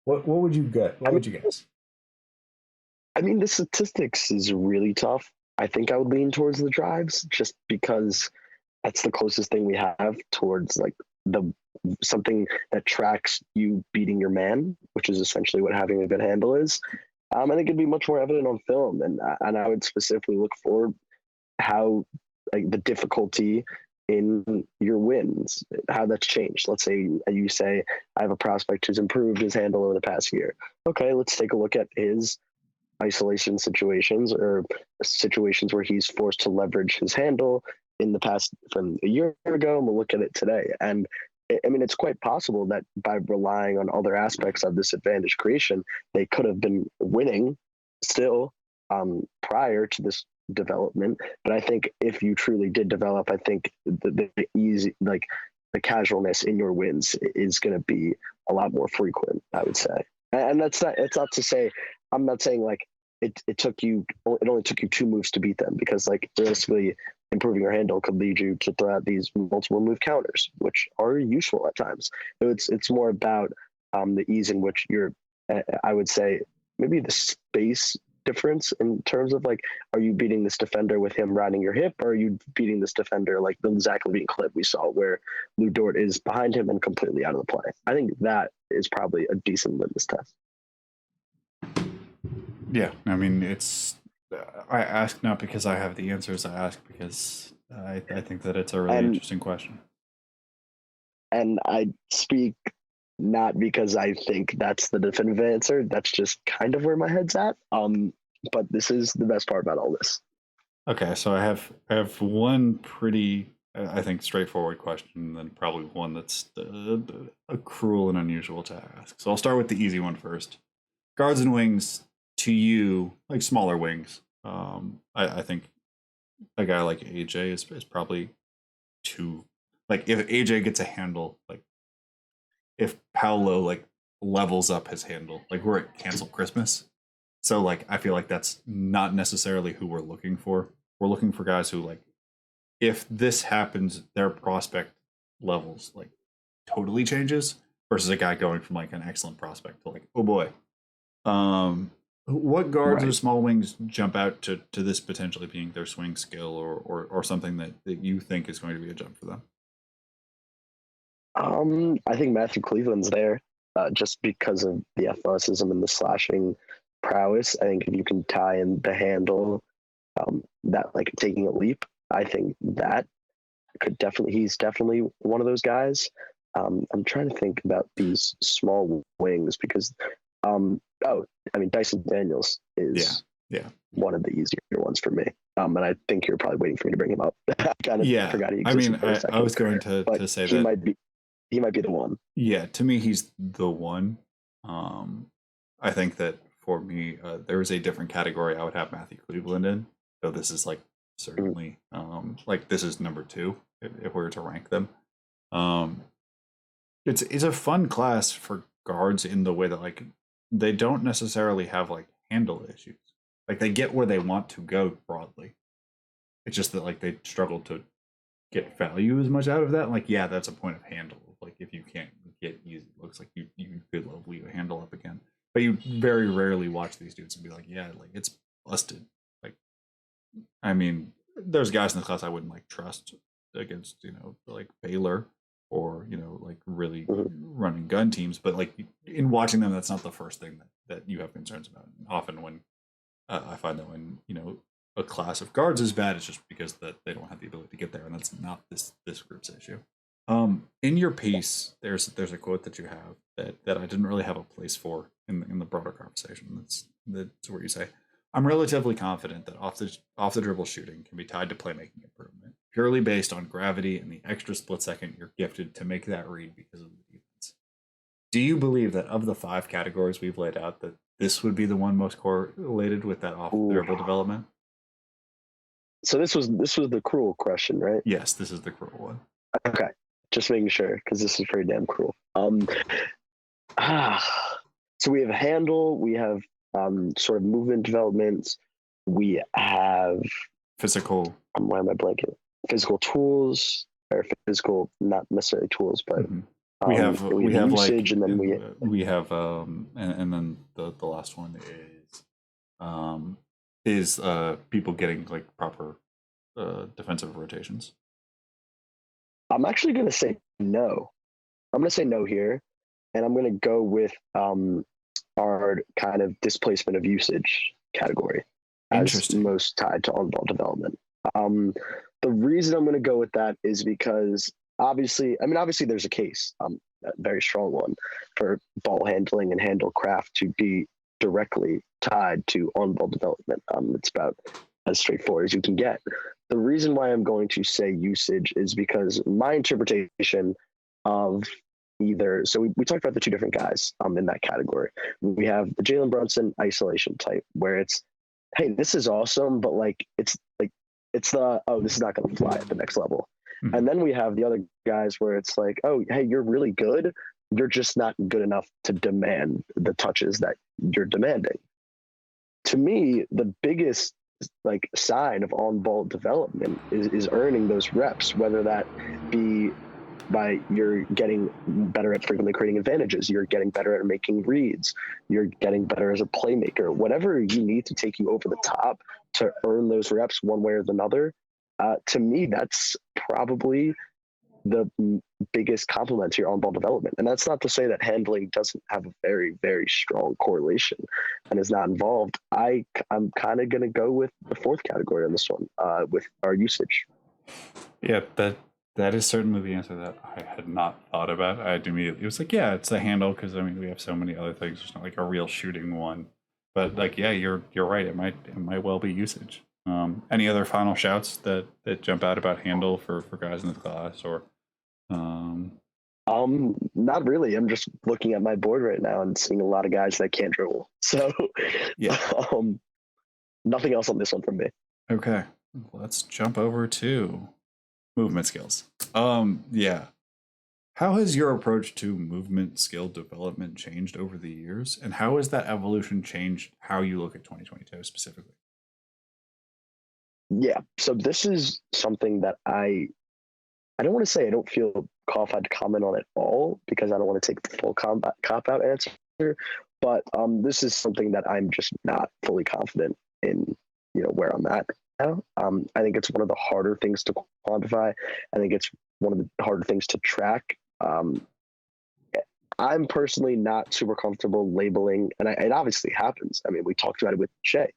What would you get? What would you guess?
I mean, the statistics is really tough. I think I would lean towards the drives just because that's the closest thing we have towards like something that tracks you beating your man, which is essentially what having a good handle is. I think it'd be much more evident on film, and I would specifically look for how like the difficulty in your wins, how that's changed. Let's say you say I have a prospect who's improved his handle over the past year. Okay, let's take a look at his isolation situations or situations where he's forced to leverage his handle in the past from a year ago, and we'll look at it today. And I mean, it's quite possible that by relying on other aspects of this advantage creation, they could have been winning still prior to this development. But I think if you truly did develop, I think the easy, like the casualness in your wins is going to be a lot more frequent, I would say. And it's not to say, I'm not saying like it only took you 2 moves to beat them, because like realistically improving your handle could lead you to throw out these multiple move counters, which are useful at times. So it's more about the ease in which I would say maybe the space difference in terms of like, are you beating this defender with him riding your hip, or are you beating this defender like the Zach Levine clip we saw where Lou Dort is behind him and completely out of the play? I think that is probably a decent litmus test.
Yeah, I mean, I ask not because I have the answers. I ask because I think that it's a really interesting question.
And I speak not because I think that's the definitive answer. That's just kind of where my head's at. But this is the best part about all this.
Okay, so I have one pretty, I think, straightforward question, and then probably one that's a cruel and unusual to ask. So I'll start with the easy one first. Guards and wings, to you, like smaller wings. I think a guy like AJ is probably too, like if AJ gets a handle, like if Paolo like levels up his handle, like we're at Cancel Christmas. So like I feel like that's not necessarily who we're looking for. We're looking for guys who, like, if this happens, their prospect levels like totally changes versus a guy going from like an excellent prospect to like, oh boy. What guards or small wings jump out to this potentially being their swing skill or something that you think is going to be a jump for them?
I think Matthew Cleveland's there just because of the athleticism and the slashing prowess. I think if you can tie in the handle, that like taking a leap, I think that he's definitely one of those guys. I'm trying to think about these small wings because, Dyson Daniels is one of the easier ones for me. And I think you're probably waiting for me to bring him up. I kind of forgot he existed for a second.
I was going to say
he
that
he might be the one.
Yeah, to me, he's the one. I think that for me, there is a different category I would have Matthew Cleveland in. So this is like certainly like this is number 2 if we were to rank them. It's a fun class for guards in the way that like they don't necessarily have like handle issues. Like they get where they want to go broadly. It's just that like they struggle to get value as much out of that. Like, yeah, that's a point of handle. Like if you can't get easy looks looks like you could leave a handle up again. But you very rarely watch these dudes and be like, yeah, like it's busted. Like, I mean, there's guys in the class I wouldn't like trust against, like Baylor or, like really running gun teams. But like in watching them, that's not the first thing that you have concerns about. And often when I find that when, a class of guards is bad, it's just because that they don't have the ability to get there. And that's not this group's issue. In your piece, there's a quote that you have that I didn't really have a place for in the broader conversation. That's where you say, "I'm relatively confident that off the dribble shooting can be tied to playmaking improvement, purely based on gravity and the extra split second you're gifted to make that read because of the defense." Do you believe that of the 5 categories we've laid out, that this would be the one most correlated with that off the dribble development?
So this was the cruel question, right?
Yes, this is the cruel one.
Okay, just making sure because this is pretty damn cruel. So we have handle, we have sort of movement developments, we have
physical.
Why am I blanking? Physical tools or physical, not necessarily tools, but
we have
usage,
like,
and then
we have and then the last one is people getting like proper defensive rotations.
I'm actually going to say no. I'm going to say no here, and I'm going to go with our kind of displacement of usage category as most tied to on-ball development. The reason I'm going to go with that is because obviously there's a case, a very strong one, for ball handling and handle craft to be directly tied to on-ball development. It's about as straightforward as you can get. The reason why I'm going to say usage is because my interpretation of either, so we talked about the 2 different guys in that category. We have the Jalen Brunson isolation type, where it's, hey, this is awesome, but it's the, oh, this is not going to fly at the next level. Mm-hmm. And then we have the other guys where it's like, oh, hey, you're really good, you're just not good enough to demand the touches that you're demanding. To me, the biggest sign of on-ball development is earning those reps, whether that be by you're getting better at frequently creating advantages, you're getting better at making reads, you're getting better as a playmaker, whatever you need to take you over the top to earn those reps one way or another. To me, that's probably the biggest compliment to your on-ball development. And that's not to say that handling doesn't have a very, very strong correlation and is not involved. I'm kind of going to go with the 4th category on this one, with our usage.
Yeah, that is certainly the answer that I had not thought about. I had immediately, it was like, yeah, it's the handle, because I mean we have so many other things. It's not like a real shooting one, but like, yeah, you're right. It might well be usage. Any other final shouts that jump out about handle for guys in the class, or?
Not really. I'm just looking at my board right now and seeing a lot of guys that can't dribble. So, yeah, nothing else on this one from me.
Okay, let's jump over to movement skills. Yeah. How has your approach to movement skill development changed over the years, and how has that evolution changed how you look at 2022 specifically?
Yeah, so this is something that I don't want to say I don't feel qualified to comment on at all, because I don't want to take the full cop-out answer, but this is something that I'm just not fully confident in, where I'm at now. I think it's one of the harder things to quantify. I think it's one of the harder things to track. I'm personally not super comfortable labeling, and it obviously happens. I mean, we talked about it with Shay.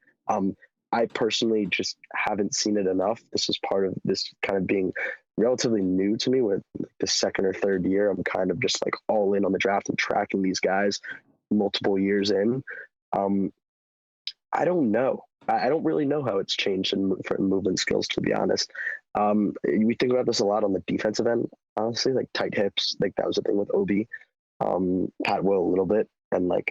I personally just haven't seen it enough. This is part of this kind of being relatively new to me, with the 2nd or 3rd year. I'm kind of just all in on the draft and tracking these guys multiple years in. I don't know. I don't really know how it's changed for movement skills, to be honest. We think about this a lot on the defensive end, honestly, like tight hips. Like that was a thing with Obi, Pat Will a little bit, and I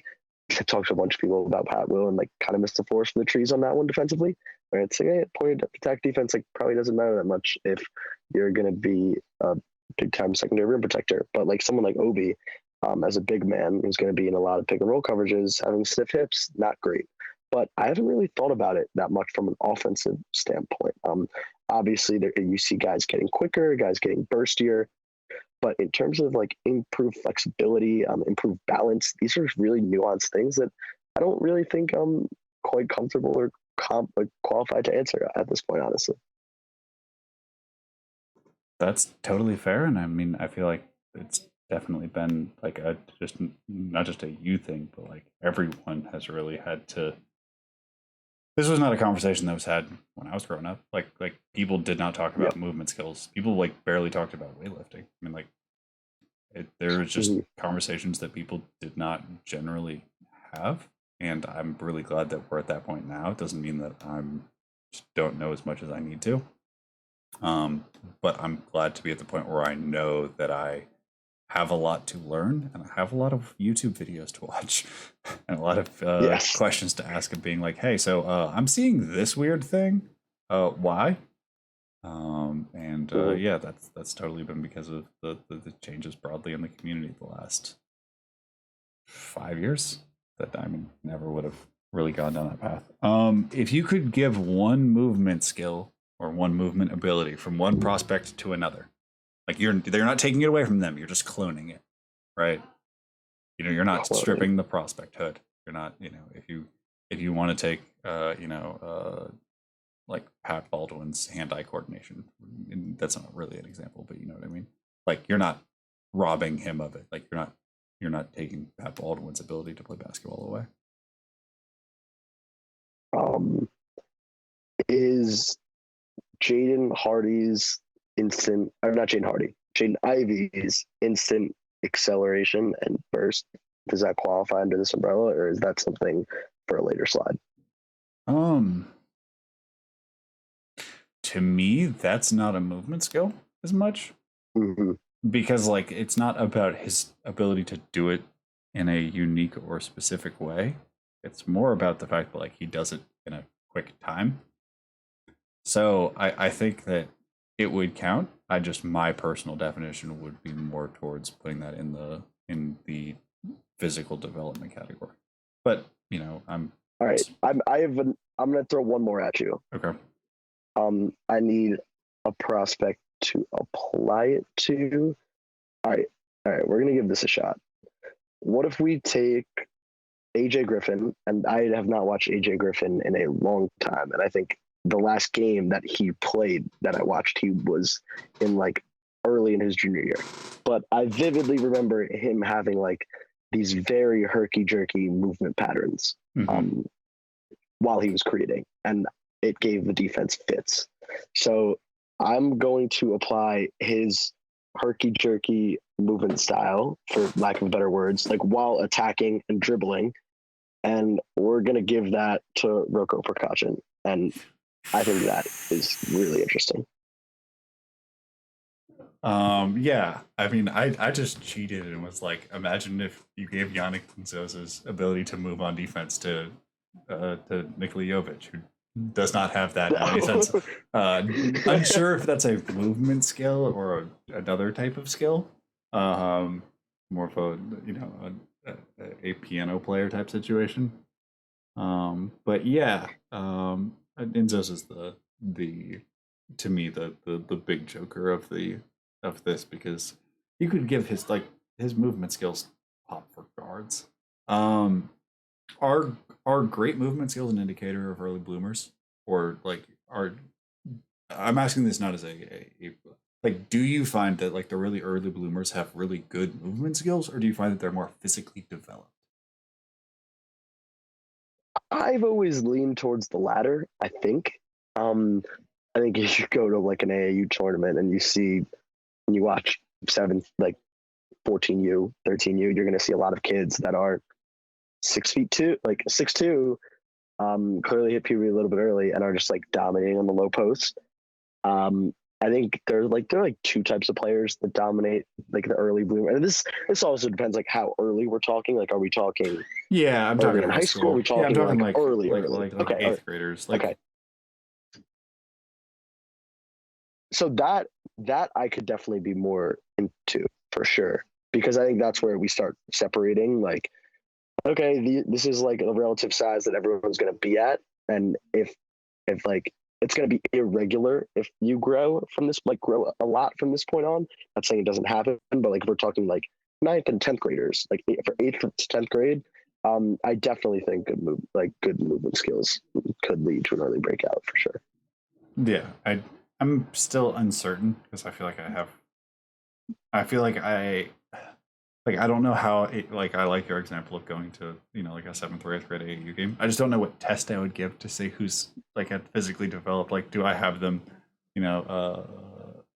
talked to a bunch of people about Pat Will and kind of missed the forest for the trees on that one defensively. Where it's like, hey, point attack defense probably doesn't matter that much if you're going to be a big time secondary rim protector. But someone like Obi, as a big man who's going to be in a lot of pick and roll coverages, having stiff hips, not great. But I haven't really thought about it that much from an offensive standpoint. Obviously, you see guys getting quicker, guys getting burstier, But in terms of like improved flexibility, improved balance, these are really nuanced things that I don't really think I'm quite comfortable or like qualified to answer at this point, honestly.
That's totally fair, and I mean, I feel like it's definitely been like a just not just a you thing, but like everyone has really had to. This was not a conversation that was had when I was growing up. Like people did not talk about movement skills. People like barely talked about weightlifting. I mean, like there was just conversations that people did not generally have, and I'm really glad that we're at that point now. It doesn't mean that I'm just don't know as much as I need to. But I'm glad to be at the point where I know that I have a lot to learn and I have a lot of YouTube videos to watch and a lot of questions to ask and being like, hey, so I'm seeing this weird thing. Why? Yeah, that's totally been because of the changes broadly in the community the last 5 years that I mean never would have really gone down that path. If you could give one movement skill or one movement ability from one prospect to another, like they're not taking it away from them, you're just cloning it, right? You know, you're not stripping the prospect hood. You're not, you know, if you want to take like Pat Baldwin's hand-eye coordination, and that's not really an example, but you know what I mean? Like you're not robbing him of it. Like you're not taking Pat Baldwin's ability to play basketball away.
Is Jaden Hardy's instant, or not Jaden Hardy, Jaden Ivey's instant acceleration and burst, does that qualify under this umbrella, or is that something for a later slide?
To me, that's not a movement skill as much, because like it's not about his ability to do it in a unique or specific way. It's more about the fact that like he does it in a quick time. So I think that it would count. My personal definition would be more towards putting that in the physical development category. But you know, I'm
all right. I'm gonna throw one more at you.
Okay.
I need a prospect to apply it to. All right, we're gonna give this a shot. What if we take AJ Griffin? And I have not watched AJ Griffin in a long time, and I think the last game that he played that I watched, he was in like early in his junior year. But I vividly remember him having like these very herky-jerky movement patterns while he was creating, and it gave the defense fits. So I'm going to apply his herky-jerky movement style, for lack of better words, like while attacking and dribbling, and we're going to give that to Roko Prakachen. And I think that is really interesting.
Yeah, I mean, I just cheated and was like, imagine if you gave Yannick Nzosa's ability to move on defense to Nikola Jovic, who does not have that in any sense. Unsure if that's a movement skill or another type of skill. More of a a piano player type situation. But yeah, Nzosa's the to me the big joker of this, because you could give his movement skills pop for guards. Are great movement skills an indicator of early bloomers, or like I'm asking this not as a like, do you find that like the really early bloomers have really good movement skills, or do you find that they're more physically developed?
I've always leaned towards the latter, I think. I think if you go to like an AAU tournament and you watch 14U, 13U, you're going to see a lot of kids that are 6'2", like 6'2", clearly hit puberty a little bit early and are just like dominating on the low post. I think there are like two types of players that dominate like the early bloomer. And this also depends like how early we're talking. Like, are we talking?
Yeah, I'm talking
in high school. Are we talking,
I'm talking
like early,
like
okay,
8th graders. Like,
okay. So that I could definitely be more into for sure, because I think that's where we start separating. Like, okay, this is like a relative size that everyone's going to be at, and if like it's going to be irregular if you grow a lot from this point on. Not saying it doesn't happen, but like if we're talking like ninth and 10th graders, like for 8th to 10th grade, I definitely think good movement skills could lead to an early breakout for sure.
Yeah, I'm still uncertain because I don't know how I like your example of going to like a 7th or 8th grade AAU game. I just don't know what test I would give to say who's like physically developed. Like, do I have them,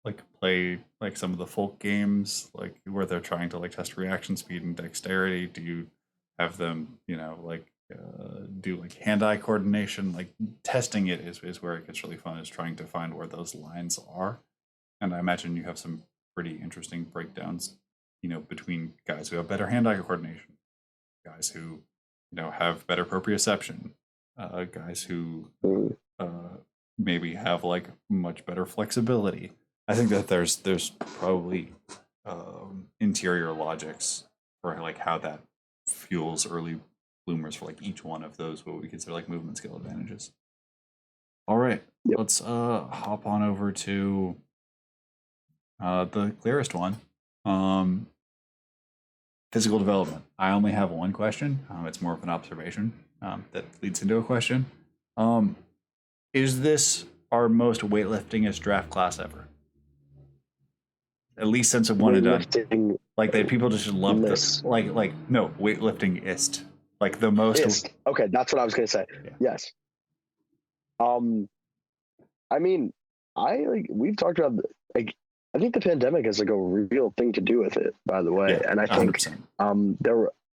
like play like some of the folk games, like where they're trying to like test reaction speed and dexterity? Do you have them, do like hand-eye coordination? Like testing it is where it gets really fun. Is trying to find where those lines are, and I imagine you have some pretty interesting breakdowns between guys who have better hand-eye coordination, guys who, have better proprioception, guys who maybe have like much better flexibility. I think that there's probably interior logics for like how that fuels early bloomers for like each one of those what we consider like movement skill advantages. All right,
Yep.
let's hop on over to the clearest one. Physical development. I only have one question. It's more of an observation that leads into a question. Is this our most weightliftingest draft class ever? At least since it one and done. Like people just love this. Like no, weightliftingist. Like the most.
Okay, that's what I was gonna say. Yeah. Yes. I mean, we've talked about like. I think the pandemic has like a real thing to do with it, by the way.
Yeah,
and I think
100%.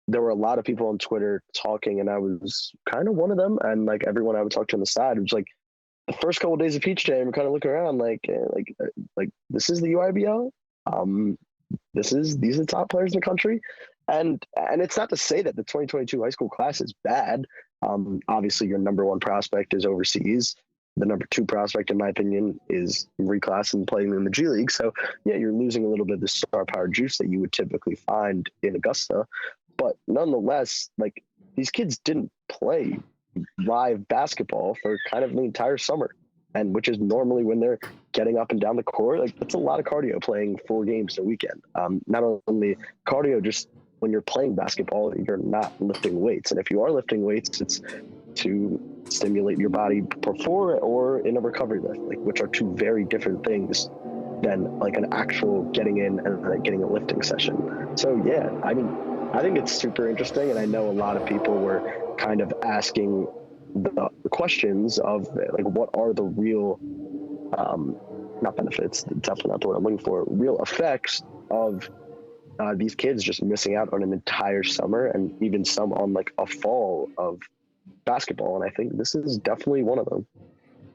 There were a lot of people on Twitter talking, and I was kind of one of them. And like everyone I would talk to on the side was like, the first couple of days of Peach Jam, kind of looking around like this is the UIBL. These are the top players in the country, and it's not to say that the 2022 high school class is bad. Obviously, your number one prospect is overseas. The number two prospect, in my opinion, is reclass and playing in the G League. So, yeah, you're losing a little bit of the star power juice that you would typically find in Augusta. But nonetheless, like these kids didn't play live basketball for kind of the entire summer, and which is normally when they're getting up and down the court. Like that's a lot of cardio playing 4 games a weekend. Not only cardio, just when you're playing basketball, you're not lifting weights. And if you are lifting weights, it's to stimulate your body before or in a recovery lift, like which are 2 very different things than like an actual getting in and like getting a lifting session. So yeah, I mean, I think it's super interesting, and I know a lot of people were kind of asking the questions of like what are the real not benefits, definitely not the word I'm looking for, real effects of these kids just missing out on an entire summer and even some on like a fall of basketball. And I think this is definitely one of them.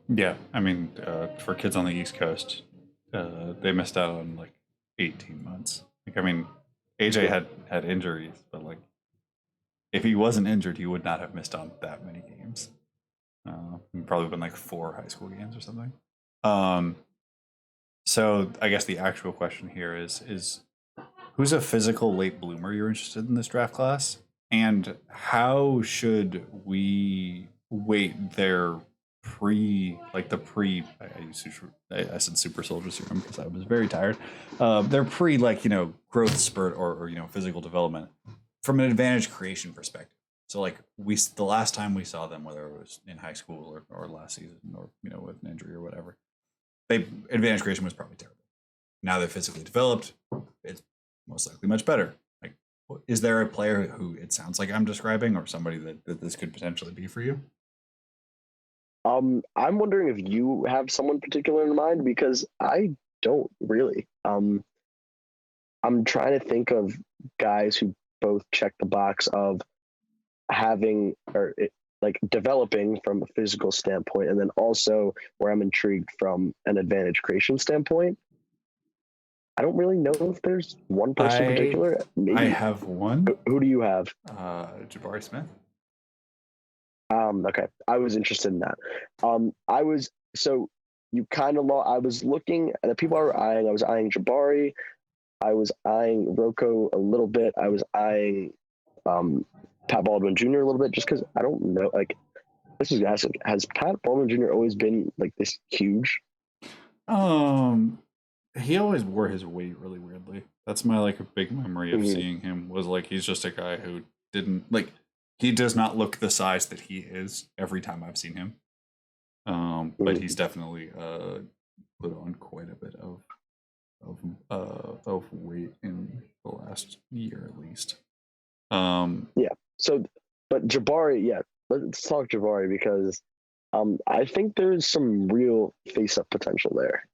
Yeah, I mean, for kids on the East Coast, they missed out on like 18 months. Like, I mean, AJ had injuries, but like, if he wasn't injured, he would not have missed on that many games. Probably been like 4 high school games or something. So I guess the actual question here is who's a physical late bloomer you're interested in this draft class, and how should we weight their I said super soldier serum because I was very tired. Their growth spurt or physical development from an advantage creation perspective. So like the last time we saw them, whether it was in high school or last season or with an injury or whatever, advantage creation was probably terrible. Now they're physically developed, it's most likely much better. Like, is there a player who it sounds like I'm describing, or somebody that this could potentially be for you?
I'm wondering if you have someone particular in mind, because I don't really. I'm trying to think of guys who both check the box of having developing from a physical standpoint, and then also where I'm intrigued from an advantage creation standpoint. I don't really know if there's one person in particular. Maybe
I have one.
Who do you have?
Jabari Smith.
Okay, I was interested in that. I was looking at the people I were eyeing. I was eyeing Jabari. I was eyeing Rocco a little bit. I was eyeing Pat Baldwin Jr. a little bit, just because I don't know. Like, this is asking, has Pat Bowman Jr. always been like this huge?
He always wore his weight really weirdly. That's my like a big memory of seeing him was like he's just a guy who didn't like he does not look the size that he is every time I've seen him. But he's definitely put on quite a bit of weight in the last year at least.
Yeah. So, but Jabari, yeah, let's talk Jabari because I think there's some real face-up potential there.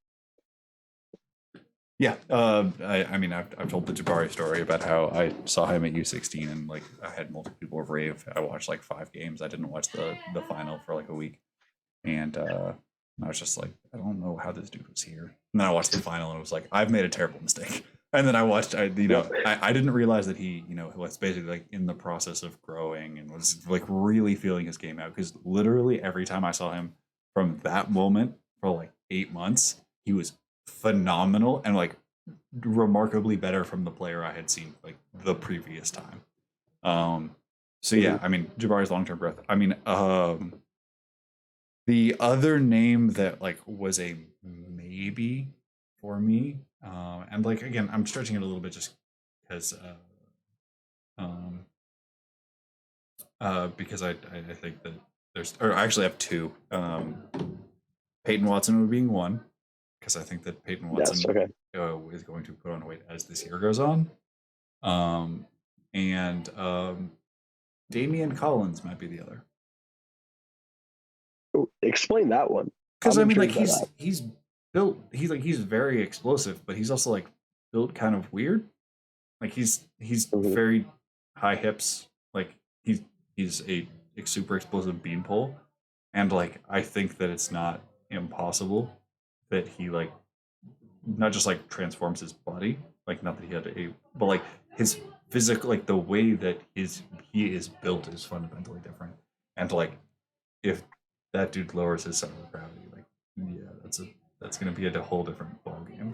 Yeah, I mean, I've told the Jabari story about how I saw him at U16 and like I had multiple people rave. I watched like 5 games. I didn't watch the final for like a week, and I was just like, I don't know how this dude was here. And then I watched the final and it was like, I've made a terrible mistake. And then I watched, I didn't realize that he, was basically like in the process of growing and was like really feeling his game out. Because literally every time I saw him from that moment for like 8 months, he was phenomenal and like remarkably better from the player I had seen like the previous time. So yeah, I mean, Jabari's long-term growth. I mean, the other name that like was a maybe for me, and like again, I'm stretching it a little bit just because I think that I actually have 2. Peyton Watson being one, because I think that Peyton Watson is going to put on weight as this year goes on. And Damian Collins might be the other.
Explain that one.
Because I mean, like he's built. He's very explosive, but he's also like built kind of weird. Like he's very high hips. Like he's a super explosive beanpole, and like I think that it's not impossible that he like not just like transforms his body. Like not that he had but like his physical, like the way that he is built is fundamentally different, and like if that dude lowers his center of gravity, like yeah, that's gonna be a whole different ball game.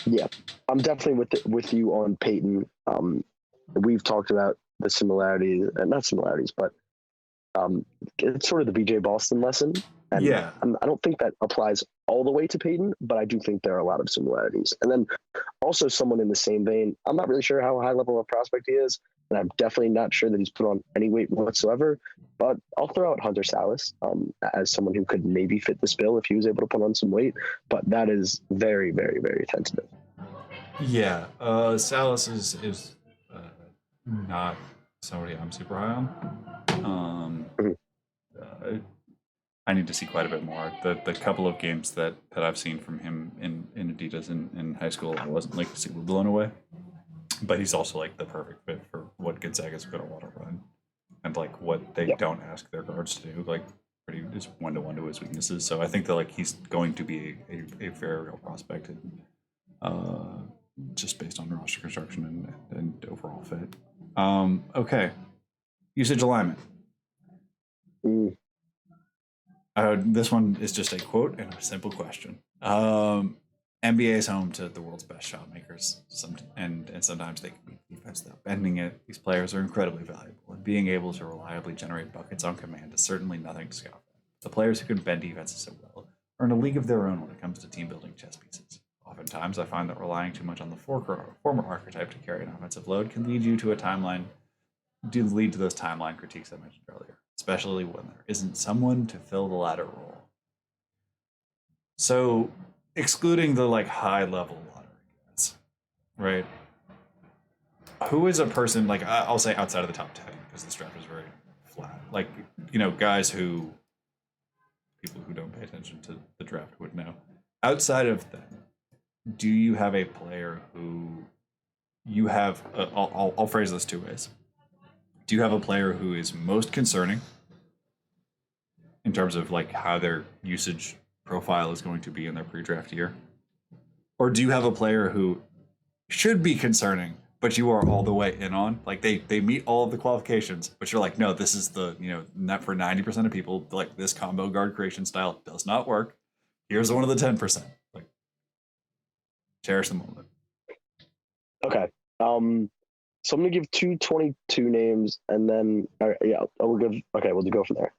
Yeah, I'm definitely with you on Peyton. We've talked about the similarities, not similarities, but it's sort of the BJ Boston lesson. And
yeah,
I don't think that applies all the way to Peyton, but I do think there are a lot of similarities. And then also someone in the same vein, I'm not really sure how high level of prospect he is, and I'm definitely not sure that he's put on any weight whatsoever, but I'll throw out Hunter Salas as someone who could maybe fit this bill if he was able to put on some weight, but that is very, very, very tentative.
Yeah, Salas is not somebody I'm super high on. I need to see quite a bit more. The couple of games that I've seen from him in Adidas in high school, I wasn't like super blown away. But he's also like the perfect fit for what Gonzaga's going to want to run, and like what they don't ask their guards to do, like pretty just 1-to-1 to his weaknesses. So I think that like he's going to be a very real prospect, and just based on roster construction and overall fit. Okay, usage alignment. This one is just a quote and a simple question. NBA is home to the world's best shot makers, and sometimes they can beat defense without bending it. These players are incredibly valuable, and being able to reliably generate buckets on command is certainly nothing to scoff at. The players who can bend defenses so well are in a league of their own when it comes to team building chess pieces. Oftentimes, I find that relying too much on the former archetype to carry an offensive load can lead to those timeline critiques I mentioned earlier, especially when there isn't someone to fill the latter role. So, excluding the like high level lottery guys, right? Who is a person like I'll say outside of the top 10 because this draft is very flat. Like guys who people who don't pay attention to the draft would know. Outside of them, do you have a player who you have? I'll phrase this 2 ways. Do you have a player who is most concerning in terms of like how their usage profile is going to be in their pre-draft year? Or do you have a player who should be concerning, but you are all the way in on? Like they meet all of the qualifications, but you're like, no, this is the, not for 90% of people, like this combo guard creation style does not work. Here's one of the 10%. Like, cherish the moment.
Okay. So I'm gonna give 222 names, and then yeah, we'll give. Okay, we'll go from there.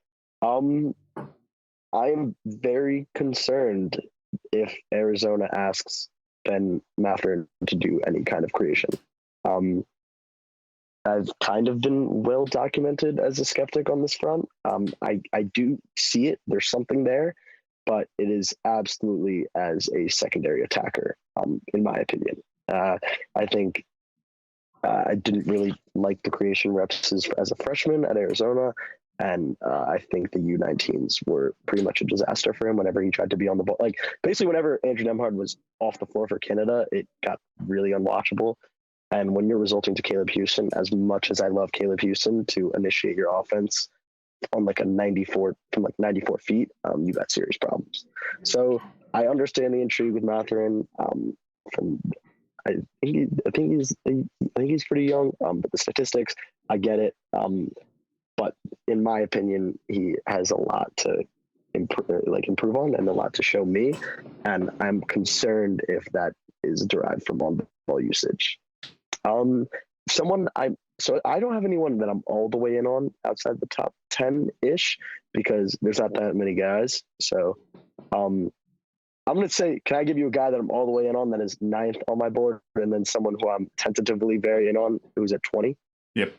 I am very concerned if Arizona asks Ben Mathurin to do any kind of creation. I've kind of been well documented as a skeptic on this front. I do see it. There's something there, but it is absolutely as a secondary attacker, in my opinion. I think I didn't really like the creation reps as a freshman at Arizona, and I think the U19s were pretty much a disaster for him whenever he tried to be on the ball. Like, basically, whenever Andrew Nemhard was off the floor for Canada, it got really unwatchable. And when you're resulting to Caleb Houston, as much as I love Caleb Houston to initiate your offense on like a 94 from like 94 feet, you got serious problems. So I understand the intrigue with Mathurin. From I think he's pretty young, but the statistics, I get it. But in my opinion, he has a lot to improve on and a lot to show me, and I'm concerned if that is derived from on-ball usage. So I don't have anyone that I'm all the way in on outside the top 10-ish because there's not that many guys. So I'm going to say, can I give you a guy that I'm all the way in on that is 9th on my board, and then someone who I'm tentatively very in on who's at 20?
Yep.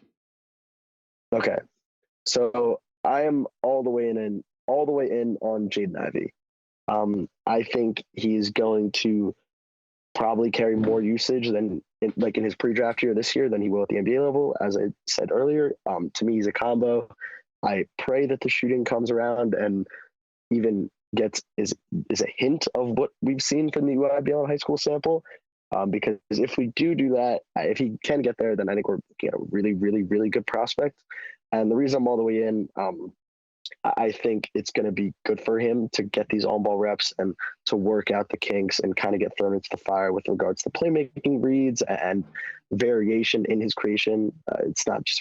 Okay. So I am all the way in on Jaden Ivey. I think he's going to probably carry more usage than in his pre-draft year this year than he will at the NBA level. As I said earlier, to me, he's a combo. I pray that the shooting comes around and even is a hint of what we've seen from the UI Beyond high school sample. Because if we do that, if he can get there, then I think we're looking at a really, really, really good prospect. And the reason I'm all the way in, I think it's going to be good for him to get these on-ball reps and to work out the kinks and kind of get thrown into the fire with regards to playmaking reads and variation in his creation.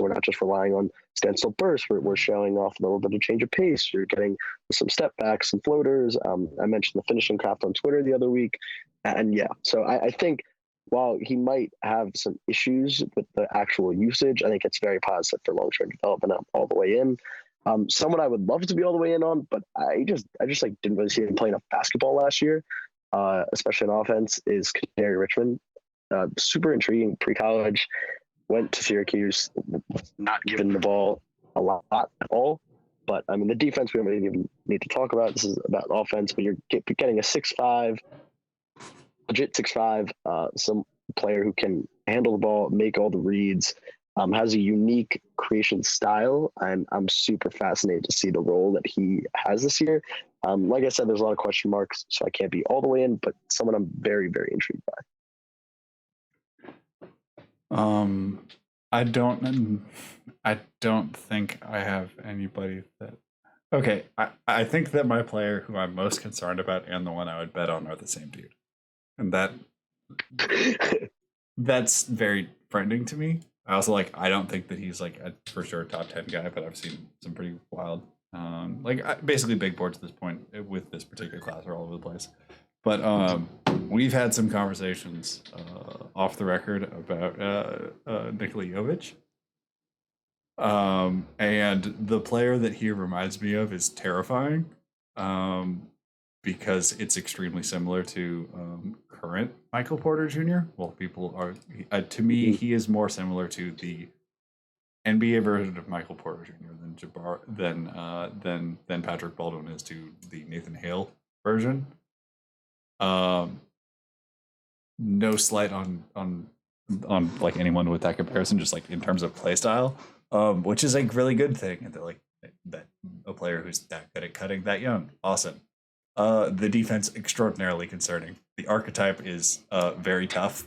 We're not just relying on stencil bursts. We're showing off a little bit of change of pace. You're getting some step backs and floaters. I mentioned the finishing craft on Twitter the other week. And yeah, so I think while he might have some issues with the actual usage, I think it's very positive for long-term development. I'm all the way in. Someone I would love to be all the way in on, but I just like didn't really see him play enough basketball last year, especially on offense, is Canary Richmond. Super intriguing pre-college, went to Syracuse, not given the ball a lot at all. But I mean, the defense we don't really even need to talk about. This is about offense, but you're getting a 6'5", legit 6'5", some player who can handle the ball, make all the reads. Has a unique creation style, and I'm super fascinated to see the role that he has this year. Like I said, there's a lot of question marks, so I can't be all the way in, but someone I'm very, very intrigued by.
I don't think I have anybody that. Okay, I think that my player who I'm most concerned about and the one I would bet on are the same dude, and that's very frightening to me. I also I don't think that he's like a for sure top 10 guy, but I've seen some pretty wild, basically big boards at this point with this particular class are all over the place. But we've had some conversations off the record about Nikola Jovic. And the player that he reminds me of is terrifying. Because it's extremely similar to current Michael Porter Jr. Well, people are to me, he is more similar to the NBA version of Michael Porter Jr. than Patrick Baldwin is to the Nathan Hale version. No slight on like anyone with that comparison, just like in terms of play style, which is a really good thing. And that a player who's that good at cutting that young, awesome. The defense extraordinarily concerning. The archetype is very tough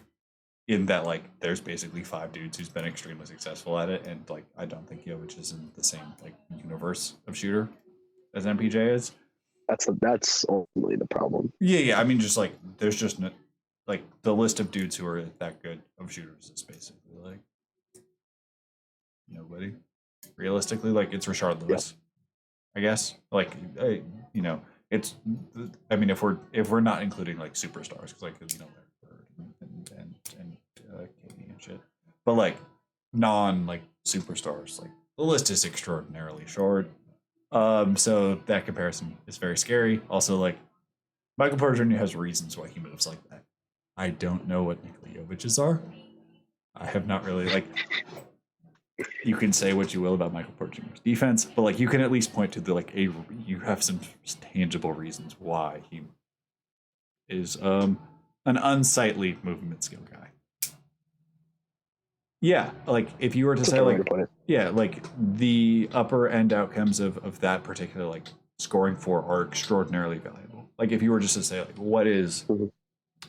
in that there's basically 5 dudes who's been extremely successful at it, and I don't think Jovic is in the same universe of shooter as MPJ is.
That's ultimately the problem.
Yeah. I mean, just there's just the list of dudes who are that good of shooters is basically nobody. Realistically, it's Rashard Lewis, I guess. It's, I mean, if we're not including superstars, because Larry Bird and Katie and shit, but
non like superstars. Like the list is extraordinarily short. So that comparison is very scary. Also, like Michael Porter Jr. has reasons why he moves like that. I don't know what Nikola Jovic's are. I have not really like. You can say what you will about Michael Porter Jr.'s defense, but like you can at least point to the like you have some tangible reasons why he is an unsightly movement skill guy. Yeah, like if you were to say like yeah, like the upper end outcomes of that particular like scoring for are extraordinarily valuable. Like if you were just to say like what is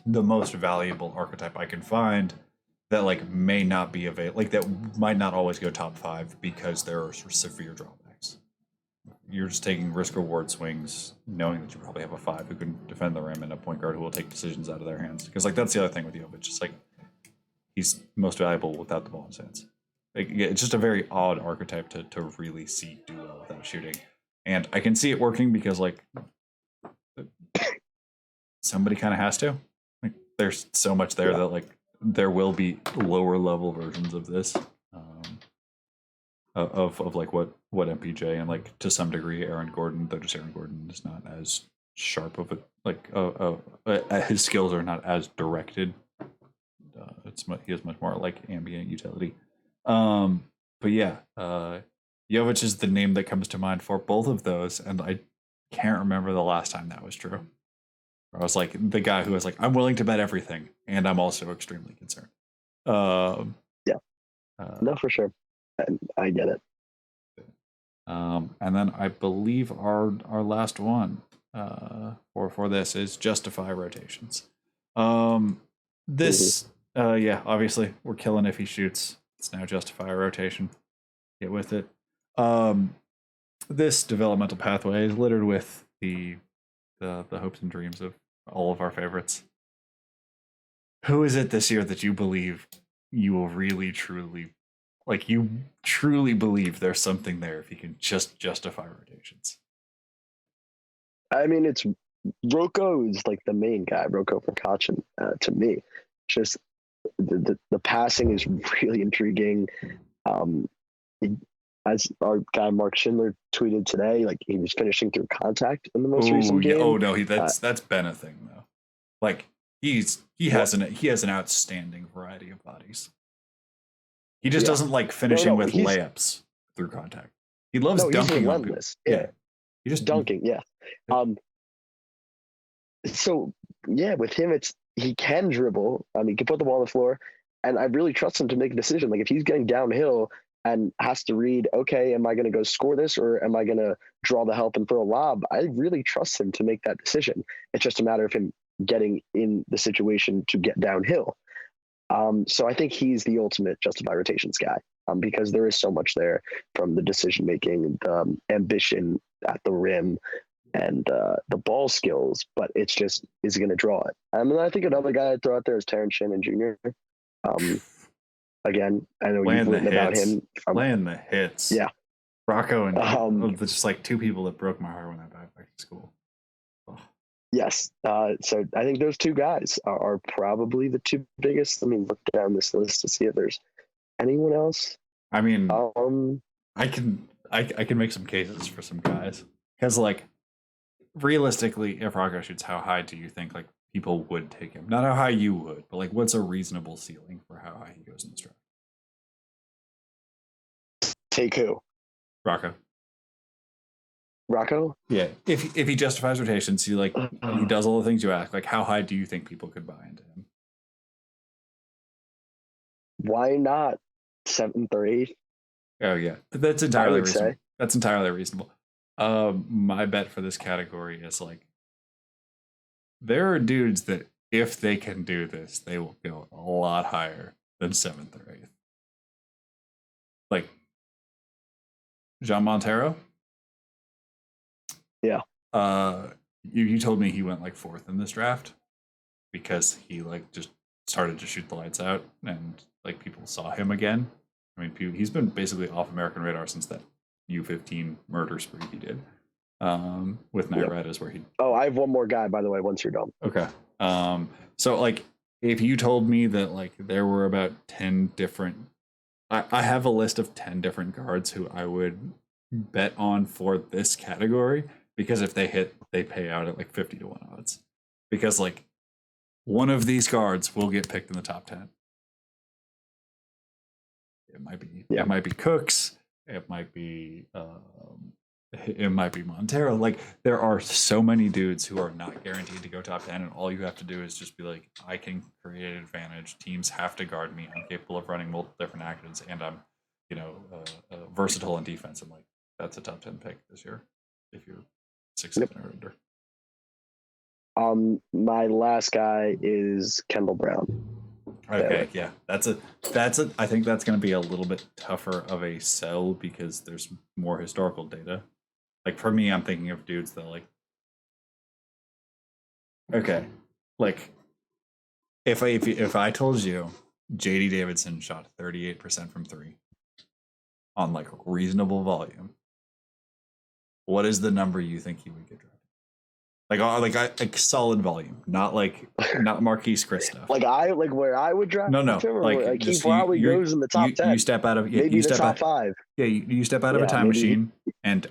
the most valuable archetype I can find that like may not be available, like that might not always go top 5 because there are severe drawbacks. You're just taking risk reward swings, knowing that you probably have a 5 who can defend the rim and a point guard who will take decisions out of their hands. Because like that's the other thing with Jovic, it's like he's most valuable without the ball in his hands. Like, it's just a very odd archetype to really see do well without shooting, and I can see it working because like somebody kind of has to. Like there's so much there that like there will be lower level versions of this, of like what MPJ and like to some degree Aaron Gordon, though just Aaron Gordon is not as sharp of a like his skills are not as directed. He has much more like ambient utility. But yeah, Jovic is the name that comes to mind for both of those, and I can't remember the last time that was true. I was like the guy who was like, I'm willing to bet everything, and I'm also extremely concerned.
Yeah, no, for sure, I get it.
And then I believe our last one for this is justify rotations. This yeah, obviously we're killing if he shoots. It's now justify a rotation. Get with it. This developmental pathway is littered with the hopes and dreams of all of our favorites. Who is it this year that you believe you will really truly like you truly believe there's something there if you can just justify rotations?
I mean, it's Rocco is like the main guy, Rocco Prokachin, to me. Just the passing is really intriguing. As our guy Mark Schindler tweeted today, like he was finishing through contact in the most recent game.
Oh no, that's been a thing though. Like he has an outstanding variety of bodies. He just doesn't like finishing with layups through contact. He loves dunking on people.
Yeah.
He just
dunking, yeah. So yeah, with him he can dribble. He can put the ball on the floor, and I really trust him to make a decision. Like if he's getting downhill and has to read, okay, am I going to go score this or am I going to draw the help and throw a lob? I really trust him to make that decision. It's just a matter of him getting in the situation to get downhill. So I think he's the ultimate justify rotations guy, because there is so much there from the decision making, the ambition at the rim, and the ball skills. But it's just, is he going to draw it? And I think another guy I'd throw out there is Terrence Shannon Jr. Again, I know you've written about him.
Playing the hits.
Yeah.
Rocco and just like two people that broke my heart when I got back to school. Oh.
Yes. So I think those two guys are probably the two biggest. I mean, look down this list to see if there's anyone else.
I mean, I can make some cases for some guys. Because like realistically, if Rocco shoots, how high do you think like people would take him? Not how high you would, but like what's a reasonable ceiling for how high he goes in this draft?
Take who?
Rocco.
Yeah.
If he justifies rotations, he like he does all the things you ask. Like how high do you think people could buy into him?
Why not 7th or 8th?
Oh yeah, that's entirely reasonable. That's entirely reasonable. My bet for this category is like there are dudes that if they can do this, they will go a lot higher than 7th or 8th. Like Jean Montero.
Yeah.
You told me he went like 4th in this draft because he like just started to shoot the lights out and like people saw him again. I mean, he's been basically off American radar since that U15 murder spree he did. With Night Red is where he.
Oh, I have one more guy, by the way, once you're done.
Okay. So like if you told me that like there were about 10 different
I have a list of 10 different guards who I would bet on for this category, because if they hit, they pay out at like 50 to 1 odds. Because like one of these guards will get picked in the top 10. It might be Cooks, it might be Montero. Like there are so many dudes who are not guaranteed to go top 10, and all you have to do is just be like, I can create an advantage. Teams have to guard me. I'm capable of running multiple different actions, and I'm, versatile in defense. And like that's a top 10 pick this year if you're 6'7" or under.
My last guy is Kendall Brown.
Okay, yeah, that's a. I think that's going to be a little bit tougher of a sell because there's more historical data. Like for me, I'm thinking of dudes that like. Okay, like if I told you JD Davidson shot 38% from 3 on like reasonable volume, what is the number you think he would get drafted? Like solid volume, not Marquise Chris stuff.
Where I would draft
No,
him, or
like
he probably goes in the top 10.
You step out of
maybe the top 5.
Yeah, you step out of a time machine, and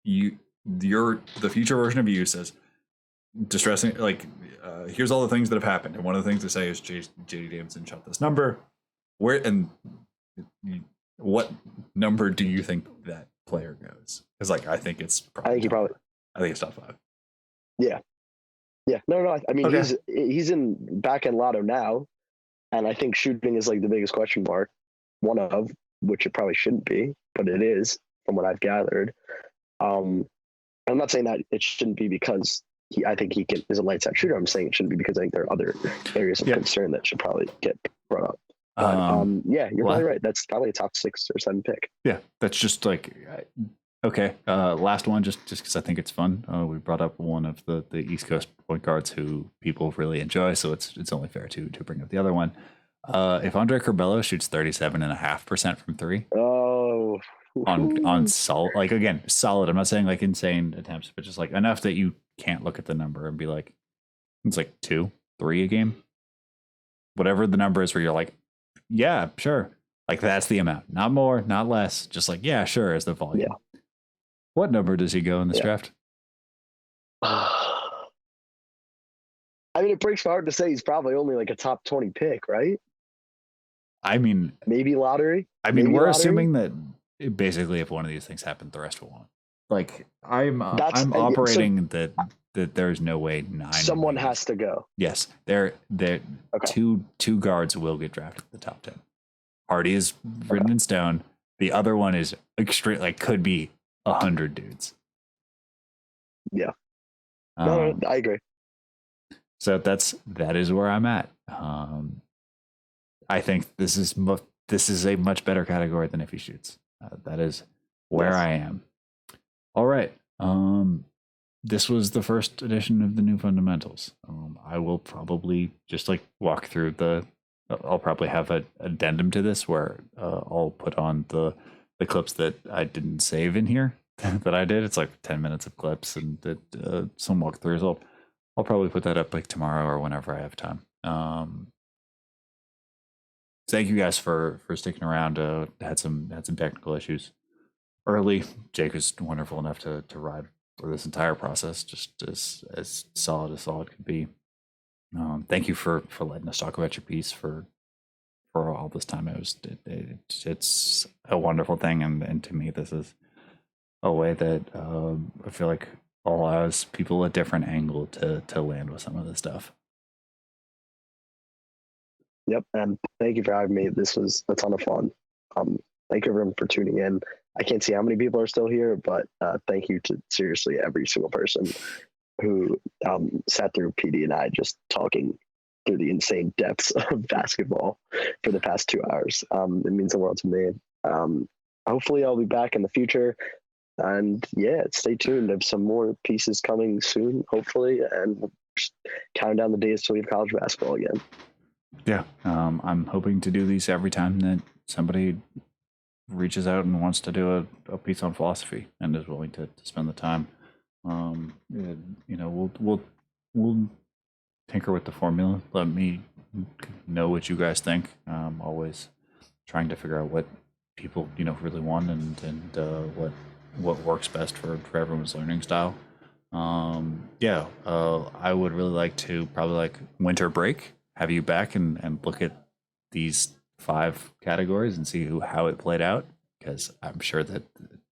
the future version of you says distressing. Like, here's all the things that have happened, and one of the things to say is JD Davidson shot this number. What number do you think that player goes? Because like I think it's
I think
it's top 5.
Yeah. No. I mean,
okay.
he's in back end lotto now, and I think shooting is like the biggest question mark. One of which it probably shouldn't be, but it is from what I've gathered. I'm not saying that it shouldn't be because I think he is a lights out shooter. I'm saying it shouldn't be because I think there are other areas of concern that should probably get brought up. But you're probably right. That's probably a top 6 or 7 pick.
Yeah, that's just like. Okay, last one, just because I think it's fun. We brought up one of the East Coast point guards who people really enjoy, so it's only fair to bring up the other one. If Andre Curbelo shoots 37.5% from 3, on solid, like again, solid. I'm not saying like insane attempts, but just like enough that you can't look at the number and be like, it's like 2, 3 a game, whatever the number is, where you're like, yeah, sure, like that's the amount, not more, not less, just like yeah, sure, is the volume. Yeah. What number does he go in this draft?
I mean, it breaks my heart to say he's probably only like a top 20 pick, right?
I mean,
maybe lottery.
We're assuming that basically if one of these things happened, the rest will won. Like I'm operating that there's no way 9.
Someone has to go.
Yes, there. Okay. Two guards will get drafted in the top 10. Hardy is written in stone. The other one is extreme. Like could be 100 dudes.
Yeah. No, I agree.
So that is where I'm at. I think this is a much better category than if he shoots. That is where I am. All right. This was the first edition of the new fundamentals. I will probably just like walk through I'll probably have an addendum to this where I'll put on the clips that I didn't save in here that I did. It's like 10 minutes of clips and some walkthroughs. I'll probably put that up like tomorrow or whenever I have time. Thank you guys for sticking around. Had some technical issues early. Jake was wonderful enough to ride for this entire process, just as solid could be. Thank you for letting us talk about your piece for all this time. It's a wonderful thing, and to me, this is a way that I feel like allows people a different angle to land with some of this stuff.
Yep, and thank you for having me. This was a ton of fun. Thank you everyone for tuning in. I can't see how many people are still here, but thank you to seriously every single person who sat through PD and I just talking through the insane depths of basketball for the past 2 hours. It means the world to me. Hopefully I'll be back in the future. And yeah, stay tuned. There's some more pieces coming soon, hopefully, and we'll just count down the days till we have college basketball again.
Yeah, I'm hoping to do these every time that somebody reaches out and wants to do a piece on philosophy and is willing to spend the time. We'll tinker with the formula. Let me know what you guys think. Always trying to figure out people really want, and what works best for everyone's learning style. Yeah, I would really like to probably like winter break, have you back and look at these 5 categories and see how it played out, because I'm sure that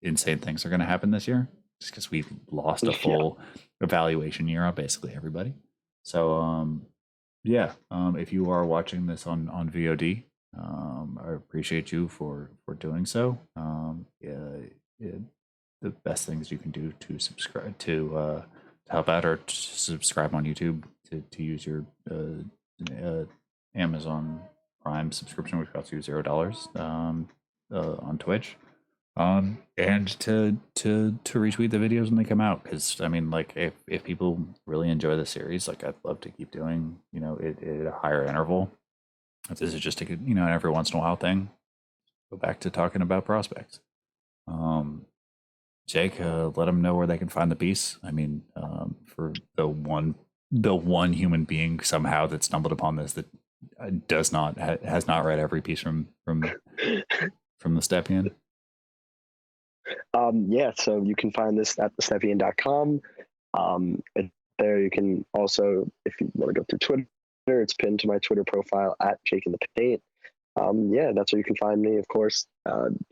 insane things are going to happen this year, just because we've lost a
Yeah.
full evaluation year on basically everybody. So yeah, if you are watching this on VOD, I appreciate you for doing so. Yeah, the best things you can do to subscribe to help out, or to subscribe on YouTube, to use your Amazon Prime subscription, which costs you $0 on Twitch, and to retweet the videos when they come out, because I mean, like, if people really enjoy the series, like, I'd love to keep doing it at a higher interval. If this is just a an every once in a while thing, go back to talking about prospects. Jake, let them know where they can find the piece. I mean, for the one human being somehow that stumbled upon this, that has not read every piece from the Stepien.
Yeah, so you can find this at thestepien.com. There you can also, if you want to go through Twitter, it's pinned to my Twitter profile at Jake in the Paint. Yeah, that's where you can find me, of course.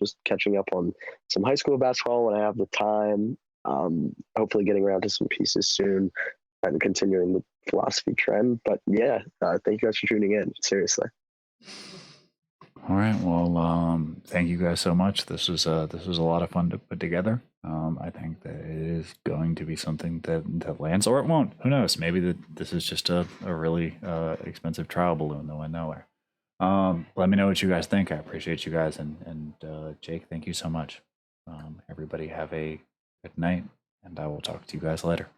Just catching up on some high school basketball when I have the time. Hopefully getting around to some pieces soon and continuing the philosophy trend. But yeah, thank you guys for tuning in. Seriously.
All right. Well, thank you guys so much. This was a lot of fun to put together. I think that it is going to be something that lands, or it won't. Who knows? Maybe this is just a really expensive trial balloon that went nowhere. Let me know what you guys think. I appreciate you guys, and Jake, thank you so much. Everybody have a good night, and I will talk to you guys later.